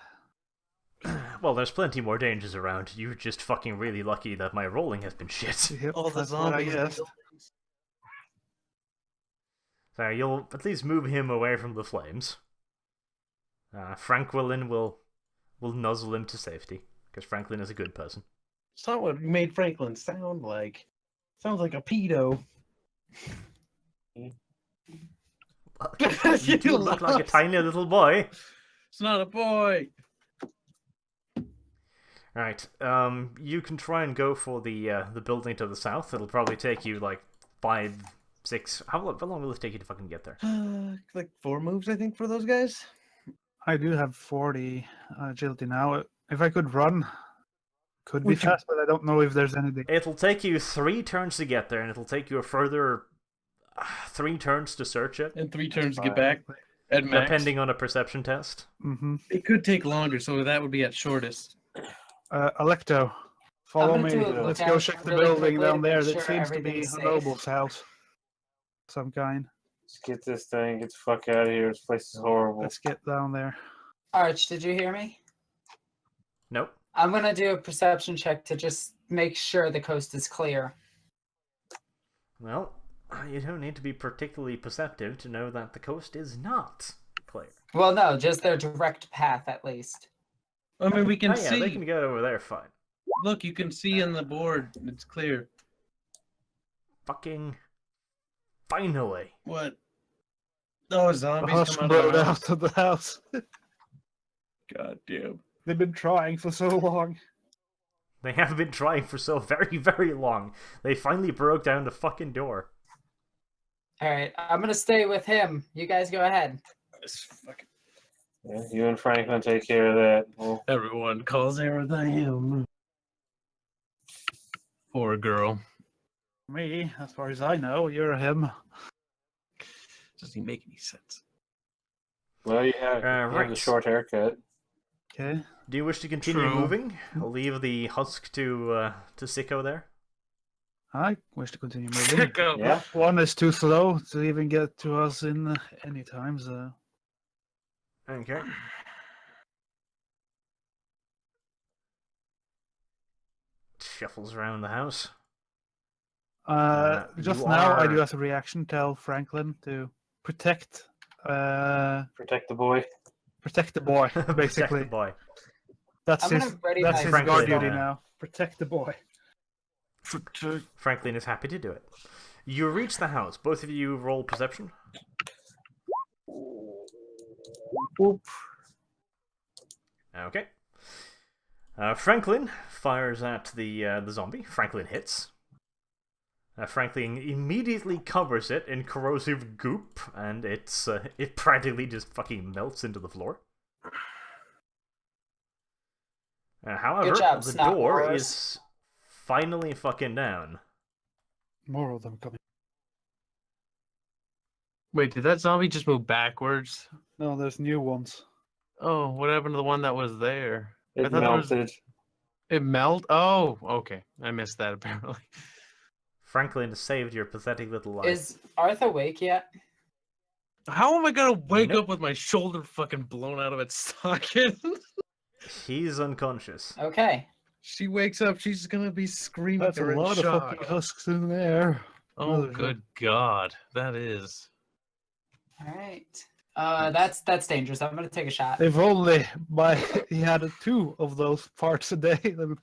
Well, there's plenty more dangers around. You're just fucking really lucky that my rolling has been shit. Yep, All the that's what I zombies. guessed. So you'll at least move him away from the flames. Franklin will nuzzle him to safety, because Franklin is a good person. It's not what you made Franklin sound like. Sounds like a pedo. You do look like a tiny little boy. It's not a boy. Right. You can try and go for the building to the south. It'll probably take you like 5 6. How long will it take you to fucking get there? Like 4 moves, I think, for those guys. I do have 40 agility now. If I could run, could be Would you- fast, but I don't know if there's anything. It'll take you 3 turns to get there, and it'll take you a further 3 turns to search it, And 3 turns to get back. Fine. At max. depending on a perception test. Mm-hmm. It could take longer, so that would be at shortest. Alecto, follow gonna me. do a Let's look go out check the really building quickly to down there. make That sure seems to be everything's a safe. noble's house. Some kind. Let's get this thing. Get the fuck out of here. This place is horrible. Let's get down there. Arch, did you hear me? Nope. I'm gonna do a perception check to just make sure the coast is clear. Well, you don't need to be particularly perceptive to know that the coast is not clear. Well, no, just their direct path at least. I mean, we can Oh, yeah, see. they can get over there fine. Look, you can see on the board. It's clear. Fucking finally. What? Oh, The zombies husk come out brought of the house. out of the house. God damn. They've been trying for so long. They have been trying for so very, very long. They finally broke down the fucking door. All right, I'm gonna stay with him. You guys go ahead. This fucking... Yeah, you and Franklin take care of that. Well, Everyone calls everything him. Poor girl. Me, as far as I know, you're him. Doesn't even make any sense. well, you have the right. short haircut. Okay. Do you wish to continue True. moving? I'll leave the husk to Sicko there. I wish to continue moving. Go. Yeah. One is too slow to even get to us in any time, so... Okay. Shuffles around the house. Just you now, I do are- as a reaction tell Franklin to protect Protect the boy. protect the boy, Protect basically. the boy. That's I'm his gonna ready that's my his Franklin, guard duty yeah. now. Protect the boy. Franklin is happy to do it. You reach the house. Both of you roll perception. Whoop. Okay. Franklin fires at the zombie. Franklin hits. Franklin immediately covers it in corrosive goop, and it practically just fucking melts into the floor. However, Good job, the Snot door Wars. is finally fucking down. More of them coming. Wait, did that zombie just move backwards? No, there's new ones. Oh, what happened to the one that was there? I It thought there was- melted. It melt? Oh, okay. I missed that apparently. Franklin saved your pathetic little life. Is Arth awake yet? How am I gonna wake Nope. up with my shoulder fucking blown out of its socket? He's unconscious. Okay. She wakes up, she's gonna be screaming. That's a her in lot of shock. fucking husks in there. Oh, Mother- good God, that is. All right. That's dangerous. I'm gonna take a shot. If only he had 2 of those parts a day. then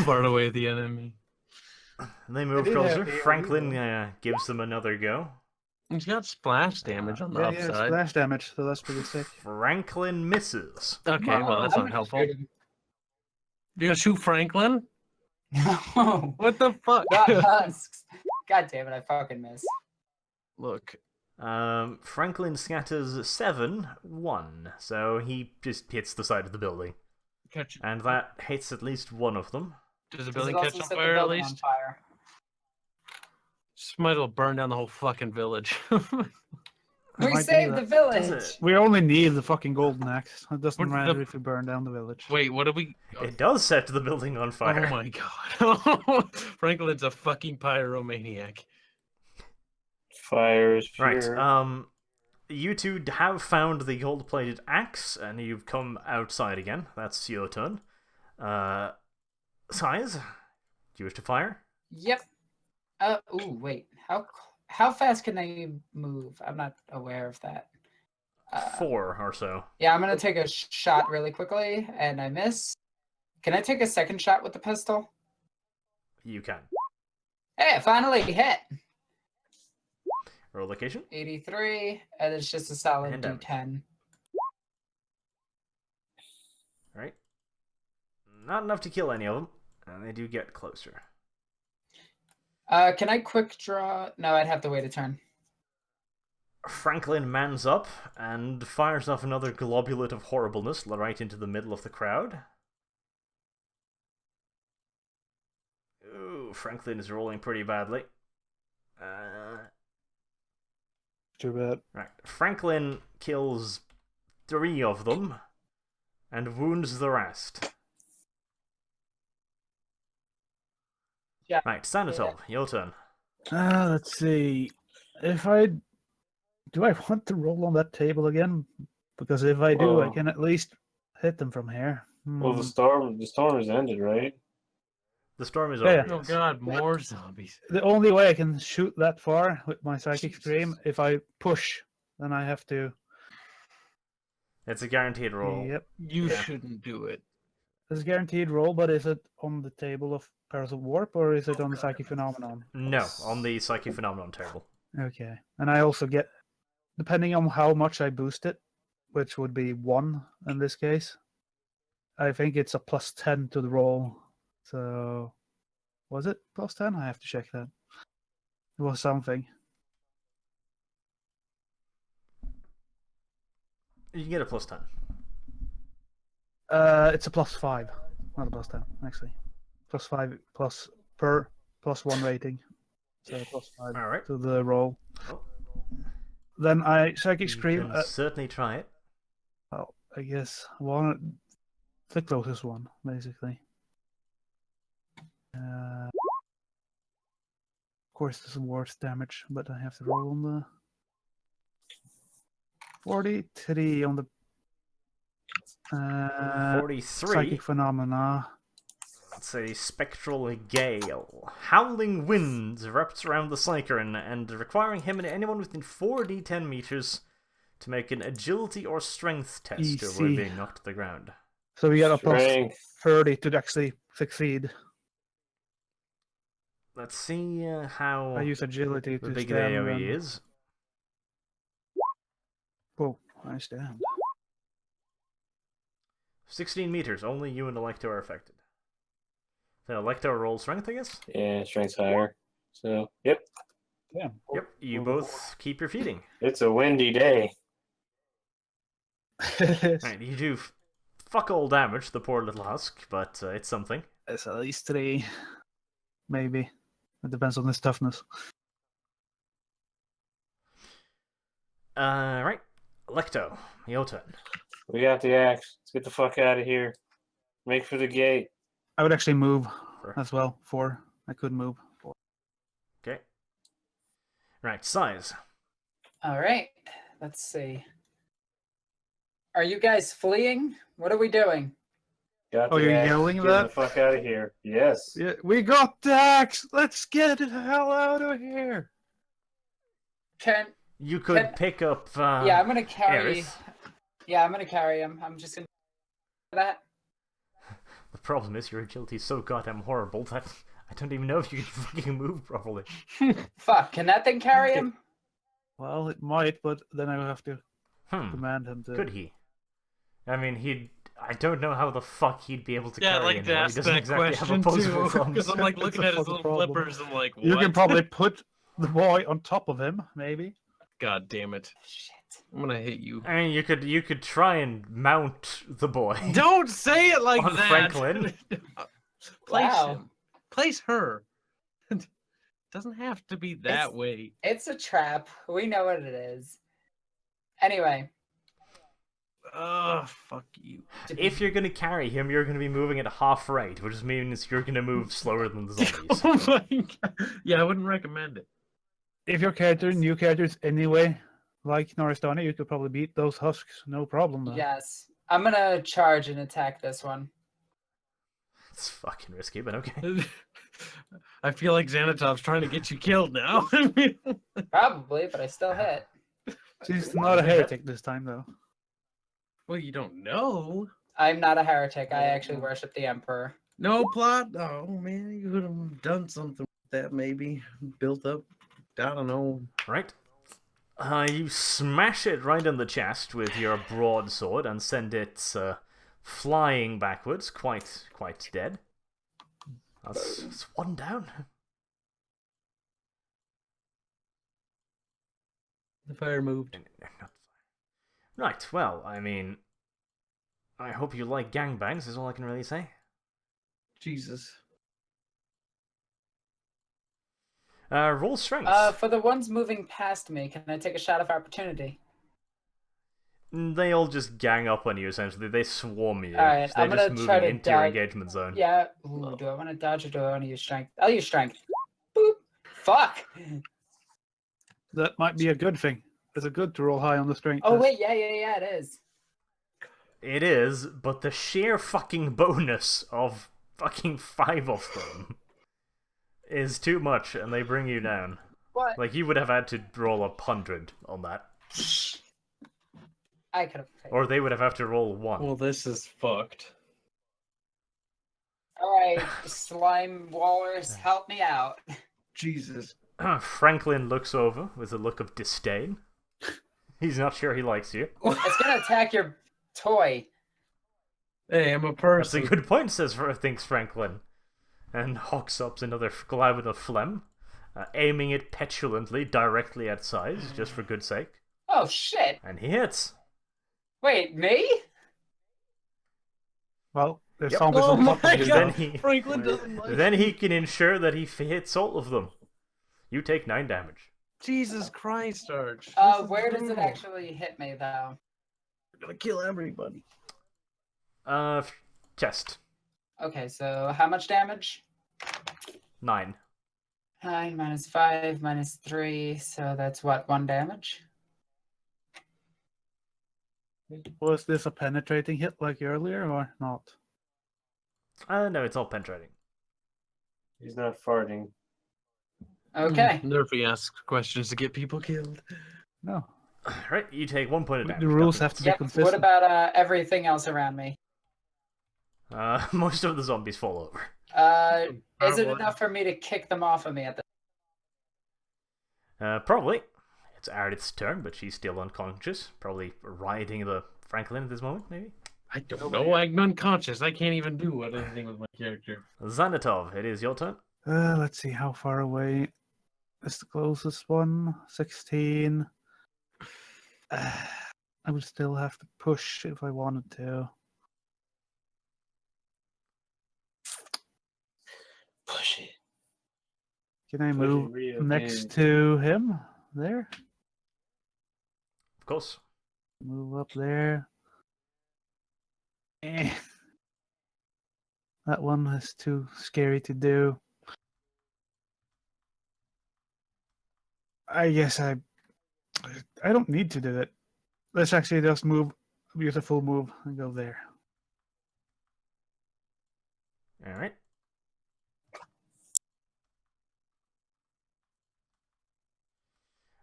Far away the enemy. They move did closer. have the Franklin gives them another go. He's got splash damage on the yeah, upside. splash damage, so that's pretty sick. Franklin misses. Okay, well that's I'm not gonna helpful. shoot him. You're gonna shoot Franklin? No, What the fuck? not husks. God damn it! I fucking missed. Look, Franklin scatters 7, 1. So he just hits the side of the building. catch. And that hits at least one of them. Does the Does it building also catch on set the fire at building on least? fire? Just might as well burn down the whole fucking village. We Might do saved the that. village. Does it? We only need the fucking golden axe. It doesn't What matter the- if we burn down the village. Wait, what do we? It does set the building on fire. Oh my God! Franklin's a fucking pyromaniac. Fire is Right, pure. you two have found the gold-plated axe, and you've come outside again. That's your turn. Size, do you wish to fire? Yep. Ooh, wait. How fast can they move? I'm not aware of that. 4 or so. Yeah, I'm gonna take a shot really quickly, and I miss. Can I take a second shot with the pistol? You can. Hey, I finally hit. Roll location. 83, and it's just a solid And damage. D10. Right. Not enough to kill any of them, and they do get closer. Can I quick draw? No, I'd have to wait a turn. Franklin mans up and fires off another globulate of horribleness right into the middle of the crowd. Ooh, Franklin is rolling pretty badly. Too bad. Right. Franklin kills 3 of them and wounds the rest. Yeah. Right, Sanitol, your turn. Let's see. Do I want to roll on that table again? Because if I do, I Well- can at least hit them from here. Well, the storm has ended, right? The storm is Yeah, over. yeah. Oh yes. god, more zombies. The only way I can shoot that far with my psychic stream, if I push, then I have to. It's a guaranteed roll. Yep, You Yeah. shouldn't do it. it's a guaranteed roll, but is it on the table of Perils of Warp or is it on the psychic phenomenon? No, on the Psychic Phenomenon table. Okay, and I also get, depending on how much I boost it, which would be 1 in this case, I think it's a +10 to the roll. So, was it +10? I have to check that. It was something. You can get a +10. It's a +5, not a +10 actually. +5 plus per +1 rating, so +5 Alright. to the roll. Oh. Then I psychic You scream. can certainly try it. Well, I guess the closest one, basically. Of course, this is worse damage, but I have to roll on the 43 on the 43. psychic phenomena. It's a spectral gale. Howling winds erupts around the Psycherin and requiring him and anyone within 4d10 meters to make an agility or strength test to avoid EC. being knocked to the ground. So we got a Strength. +30 to actually succeed. Let's see how I use agility the to big stand. AoE and- is. Oh, I stand. 16 meters. Only you and Electo are affected. So Electo roll strength, I guess? Yeah, strength's higher. So, yep, Yeah. Yep, you both keep your feeding. it's a windy day. Right, you do fuck all damage to the poor little husk, but it's something. It's at least 3, maybe. It depends on his toughness. Right. Electo, your turn. We got the axe. Let's get the fuck out of here. Make for the gate. I would actually move Sure. as well. 4. I could move. 4. Okay. Right, size. All right. Let's see. Are you guys fleeing? What are we doing? Got Oh, the you're axe. yelling Getting that? the fuck out of here. Yes. Yeah, we got the axe. Let's get the hell out of here. Can You could Can- pick up. yeah, I'm gonna carry. Aerith. Yeah, I'm gonna carry him. I'm just gonna that. The problem is your agility is so goddamn horrible that I don't even know if you can fucking move properly. Fuck, can that thing carry him? Well, it might, but then I will have to Hmm. command him to. Could he? I mean, I don't know how the fuck he'd be able to Yeah, I'd carry like to anyone. He ask doesn't that exactly have question opposable too. thumbs. Because I'm like It's looking a at his fucking little problem. flippers. I'm like, what? You can probably put the boy on top of him, maybe. God damn it! Shit. I'm gonna hit you. I mean, you could try and mount the boy. Don't say it like On that. Franklin. Place Wow. him. Place her. Doesn't have to be that It's- way. It's a trap. We know what it is. Anyway, Ugh, fuck you. If you're gonna carry him, you're gonna be moving at half rate, which means you're gonna move slower than the zombies. Oh my god. Yeah, I wouldn't recommend it. If your character, new characters anyway, like Noristani, you could probably beat those husks, no problem. Though. yes. I'm gonna charge and attack this one. It's fucking risky, but okay. I feel like Xanatov's trying to get you killed now. I mean, Probably, but I still hit. She's not a heretic this time, though. well, you don't know. I'm not a heretic. I actually worship the Emperor. No plot. Oh man, you could have done something with that. Maybe built up. I don't know. Right. You smash it right in the chest with your broadsword and send it flying backwards, quite dead. That's one down. The fire moved. Right, well, I mean, I hope you like gangbangs, is all I can really say. Jesus. Roll strength. For the ones moving past me, can I take a shot of opportunity? They all just gang up on you, essentially. They swarm you. Alright, They're I'm just gonna try moving to into your dodge. engagement zone. Yeah. Ooh, do I want to dodge or do I want to use strength? I'll use strength. Boop. Fuck. That might be a good thing. Is it good to roll high on the strength Oh test? wait, yeah, it is. It is, but the sheer fucking bonus of fucking 5 of them is too much, and they bring you down. What? Like, you would have had to roll 100 on that. I could have. Or they would have to roll 1. Well, this is fucked. Alright, slime wallers, help me out. Jesus. Franklin looks over with a look of disdain. He's not sure he likes you. It's gonna attack your toy. Hey, I'm a That's a person. good point, thinks Franklin. And hawks up another glob of phlegm, aiming it petulantly directly at Size, just for good sake. Oh shit. And he hits. Wait, me? Well, there's Yep. zombies Oh on top my of you. Then now. he, Franklin doesn't like then me. he can ensure that he hits all of them. You take 9 damage. Jesus Christ, Arch. Where does it actually hit me though? I'm gonna kill everybody. Chest. Okay, so how much damage? 9. 9 minus 5 minus 3, so that's what, 1 damage? Was this a penetrating hit like earlier or not? No, it's all penetrating. He's not farting. Okay. Nerfy asks questions to get people killed. No. Right, you take 1 point of damage. The rules have to be Yep. consistent. What about everything else around me? Most of the zombies fall over. Is it Probably. enough for me to kick them off of me at the Probably. It's Aerith's turn, but she's still unconscious. Probably riding the Franklin at this moment, maybe? I don't know. I'm unconscious. I can't even do anything with my character. Zanatov, it is your turn. Let's see how far away is the closest one. 16. I would still have to push if I wanted to. Push it. Can I Push it move real next good. to him? There? Of course. Move up there. Eh. That one is too scary to do. I guess I don't need to do it. Let's actually just move, use a full move and go there. Alright.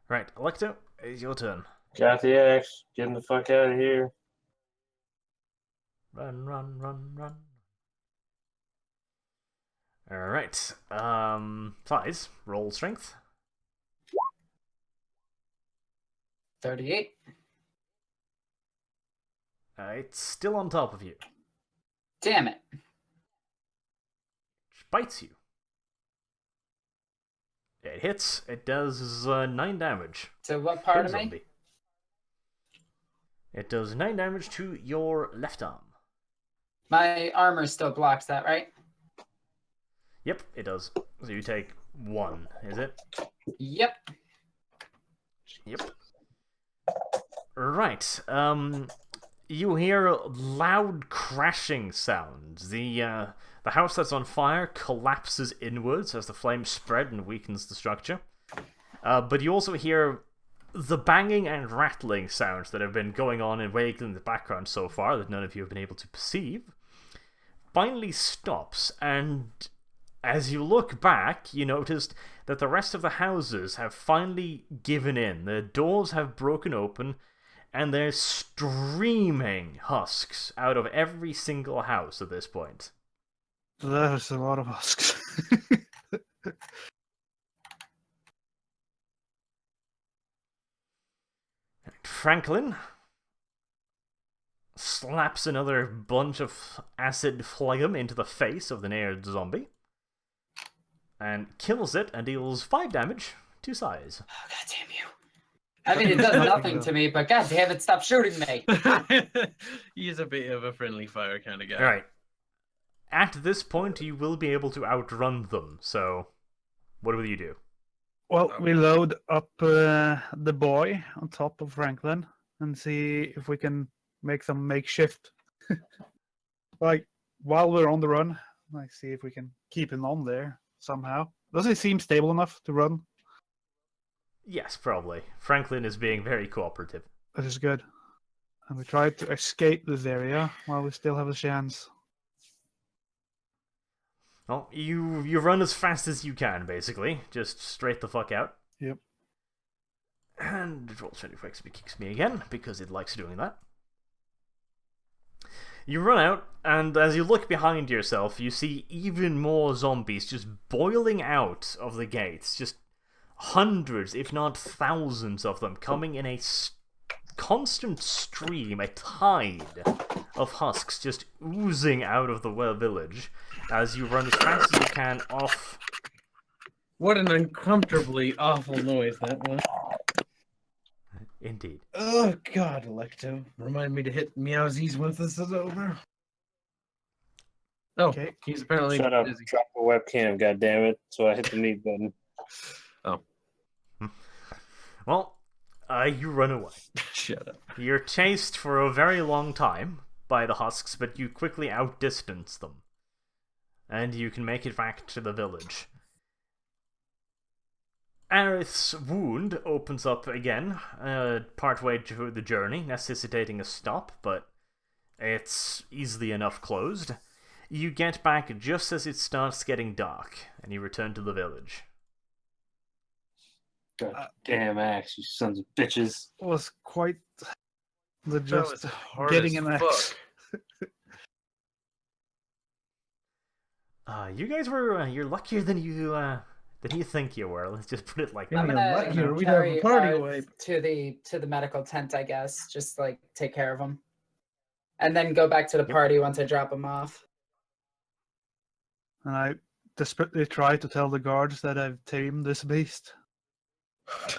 Right, Electo, it is your turn. Got the axe. Getting the fuck out of here. Run, run, run, run. Alright. Size, roll strength. 38? It's still on top of you. Damn it. Which bites you. It hits. It does 9 damage. So what part Kill of me? zombie. It does 9 damage to your left arm. My armor still blocks that, right? Yep, it does. So you take 1, is it? Yep. Yep. Right. You hear loud crashing sounds. The house that's on fire collapses inwards as the flames spread and weakens the structure. But you also hear the banging and rattling sounds that have been going on and vaguely in the background so far that none of you have been able to perceive. Finally stops, and as you look back, you noticed that the rest of the houses have finally given in. The doors have broken open, and they're streaming husks out of every single house at this point. There's a lot of husks. Franklin slaps another bunch of acid phlegm into the face of the near zombie and kills it and deals 5 damage to Size. Oh, God damn you. I mean, it does nothing to me, but god damn it, stop shooting me. He's a bit of a friendly fire kind of guy. Alright. At this point, you will be able to outrun them, so what will you do? Well, we load up the boy on top of Franklin and see if we can make some makeshift. Like, while we're on the run, like, see if we can keep him on there somehow. Does he seem stable enough to run? Yes, probably. Franklin is being very cooperative. That is good. And we try to escape this area while we still have a chance. Well, you run as fast as you can, basically. Just straight the fuck out. Yep. And Roll20 kicks me again, because it likes doing that. You run out, and as you look behind yourself, you see even more zombies just boiling out of the gates. Just hundreds, if not thousands of them, coming in a constant stream, a tide of husks just oozing out of the village as you run as fast as you can off. What an uncomfortably awful noise that was. Indeed. Oh god, Electo. Remind me to hit Meowsies once this is over. Oh, Okay. he's apparently Shut up. busy. Drop a webcam, goddammit. So I hit the mute button. Oh. Well, you run away. Shut up. You're chased for a very long time by the husks, but you quickly outdistance them. And you can make it back to the village. Aerith's wound opens up again, partway through the journey, necessitating a stop, but it's easily enough closed. You get back just as it starts getting dark, and you return to the village. God damn axe, you sons of bitches. It was quite the That just was hard getting as an axe. fuck. You guys were, you're luckier than you think you were. Let's just put it like that. I'm Yeah, gonna luckier, we'd carry have a party Arth wipe. to the medical tent, I guess. Just like take care of him, and then go back to the Yep. party once I drop him off. And I desperately try to tell the guards that I've tamed this beast.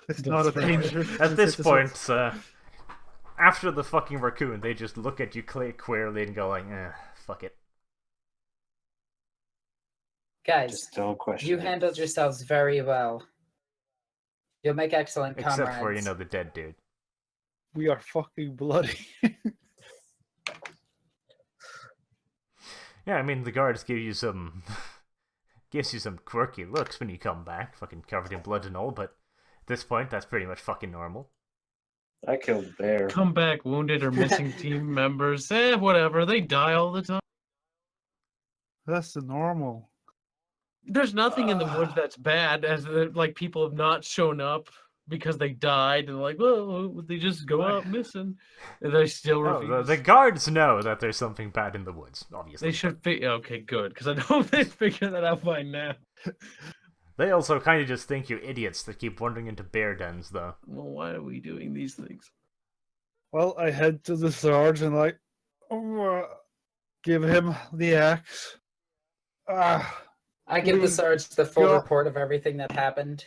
It's not a danger. to At the this citizens. point, after the fucking raccoon, they just look at you queerly and go like, fuck it. Guys, Just don't question you it. handled yourselves very well. You'll make excellent comrades. Except for, the dead dude. We are fucking bloody. Yeah, I mean, the guards give you some... gives you some quirky looks when you come back, fucking covered in blood and all, but at this point, that's pretty much fucking normal. I killed a bear. Come back wounded or missing team members. Whatever. They die all the time. That's the normal. There's nothing in the woods that's bad, as like people have not shown up because they died, and like, well, they just go out missing, and they still Oh, refuse. the guards know that there's something bad in the woods, obviously. They should okay, good, because I know they figure that out by now. They also kind of just think you're idiots that keep wandering into bear dens, though. Well, why are we doing these things? Well, I head to the Sarge and give him the axe. I give the We Sarge the full got- report of everything that happened.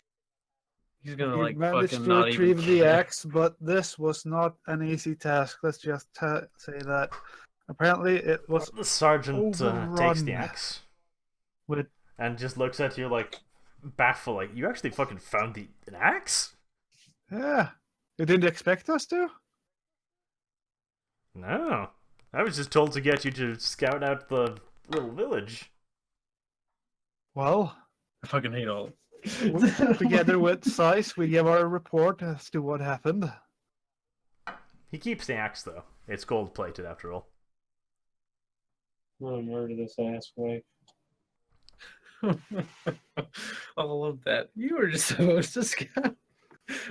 He's gonna We like managed fucking to not even retrieve the care. axe, but this was not an easy task. Let's just say that. Apparently, it was The sergeant takes the overrun. axe with. and just looks at you like, baffled, like, you actually fucking found an axe? Yeah, you didn't expect us to? No. I was just told to get you to scout out the little village. Well, I fucking hate all. together with Sice, we give our report as to what happened. He keeps the axe, though. It's gold-plated, after all. I'm gonna murder this ass wife. All of that. You were just supposed to scout.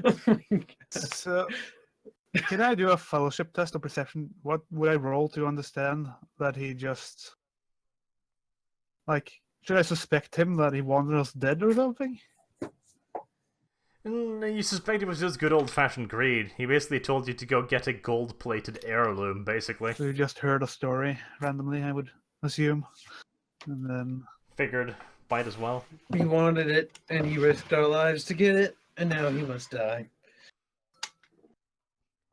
Oh my God. So, can I do a fellowship test of perception? What would I roll to understand that he just... Like, should I suspect him that he wanted us dead or something? You suspect it was just good old-fashioned greed. He basically told you to go get a gold-plated heirloom, basically. So you just heard a story randomly, I would assume. And then... Figured, might as well. We wanted it, and he risked our lives to get it, and now he must die.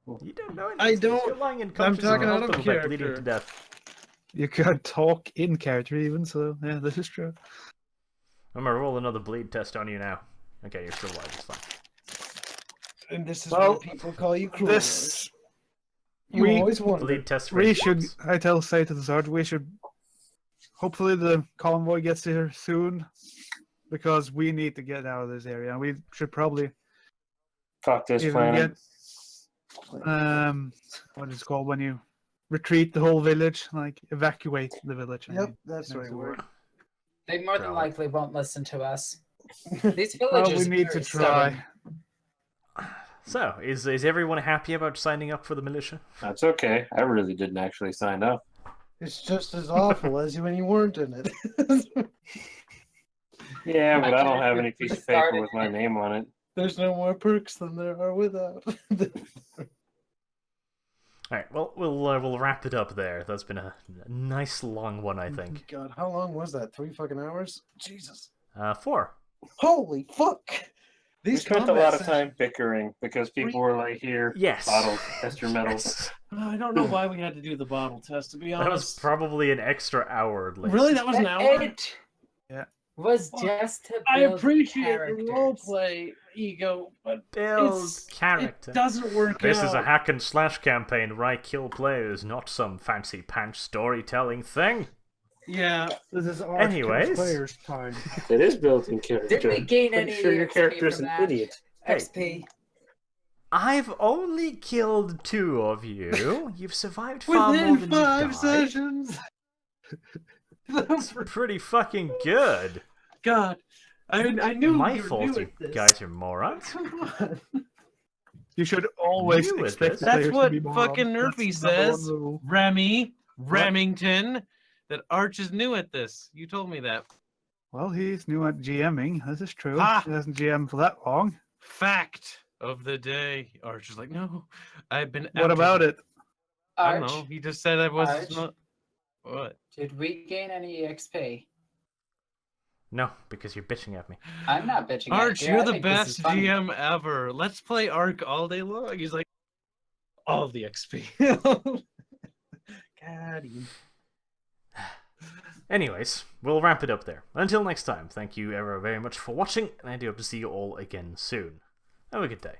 You don't know anything. I don't- You're lying in I'm conscious talking out of about bleeding character. to death. You could talk in character even, so yeah, this is true. I'm gonna roll another bleed test on you now. Okay, you're still alive. It's fine. And this is Well, why people call you cruel. This You we- always wonder. Bleed test for we eight should. points. I say to the sergeant, we should. Hopefully, the convoy gets here soon, because we need to get out of this area. We should probably Fuck this even planet. what is it called when you retreat the whole village, like evacuate the village. I Yep, mean. that's the right word. They more than Probably. likely won't listen to us. These Well, villagers we need are to very try. stubborn. So, is everyone happy about signing up for the militia? That's okay. I really didn't actually sign up. It's just as awful as when you weren't in it. Yeah, but My I don't have character any piece of started paper with my in- name on it. There's no more perks than there are without. All right. Well, we'll wrap it up there. That's been a nice long one, I think. God, how long was that? 3 fucking hours? Jesus. 4. Holy fuck! We These spent a combat lot of sessions- time bickering because people were like, "Here, Yes. bottles, test your medals." Yes. I don't know why we had to do the bottle test, to be That was honest. probably an extra hour at least. Really? That was an hour? It Yeah. was Fuck. just to I build appreciate characters. the roleplay ego, but Build it's, character. it doesn't work This out. is a hack and slash campaign where I kill players, not some fancy pants storytelling thing. Yeah, This is our Anyways. players' time. It is built in character. Did we gain Pretty any sure your XP character is from an that? idiot. Hey. XP. I've only killed 2 of you. You've survived far more Within than 5 you've died. sessions. That's pretty fucking good. God, I knew My you were fault, new you at this. guys are morons. Come on. You should always Knew it, expect the That's players what to be morons. fucking That's Nerfy number one says. rule. Remington, that Arch is new at this. You told me that. Well, he's new at GMing. This is true. Ha! He hasn't GM'd for that long. Fact of the day. Arch is like, no, I've been. What about it? I don't Arch, know. He just said I was Arch? not. What? did we gain any XP? No, because you're bitching at me. I'm not bitching. at Arch, you. you're I the think this is best funny. GM ever. Let's play Arc all day long. He's like, all the XP. God, Anyways, we'll wrap it up there. Until next time, thank you ever very much for watching, and I do hope to see you all again soon. Have a good day.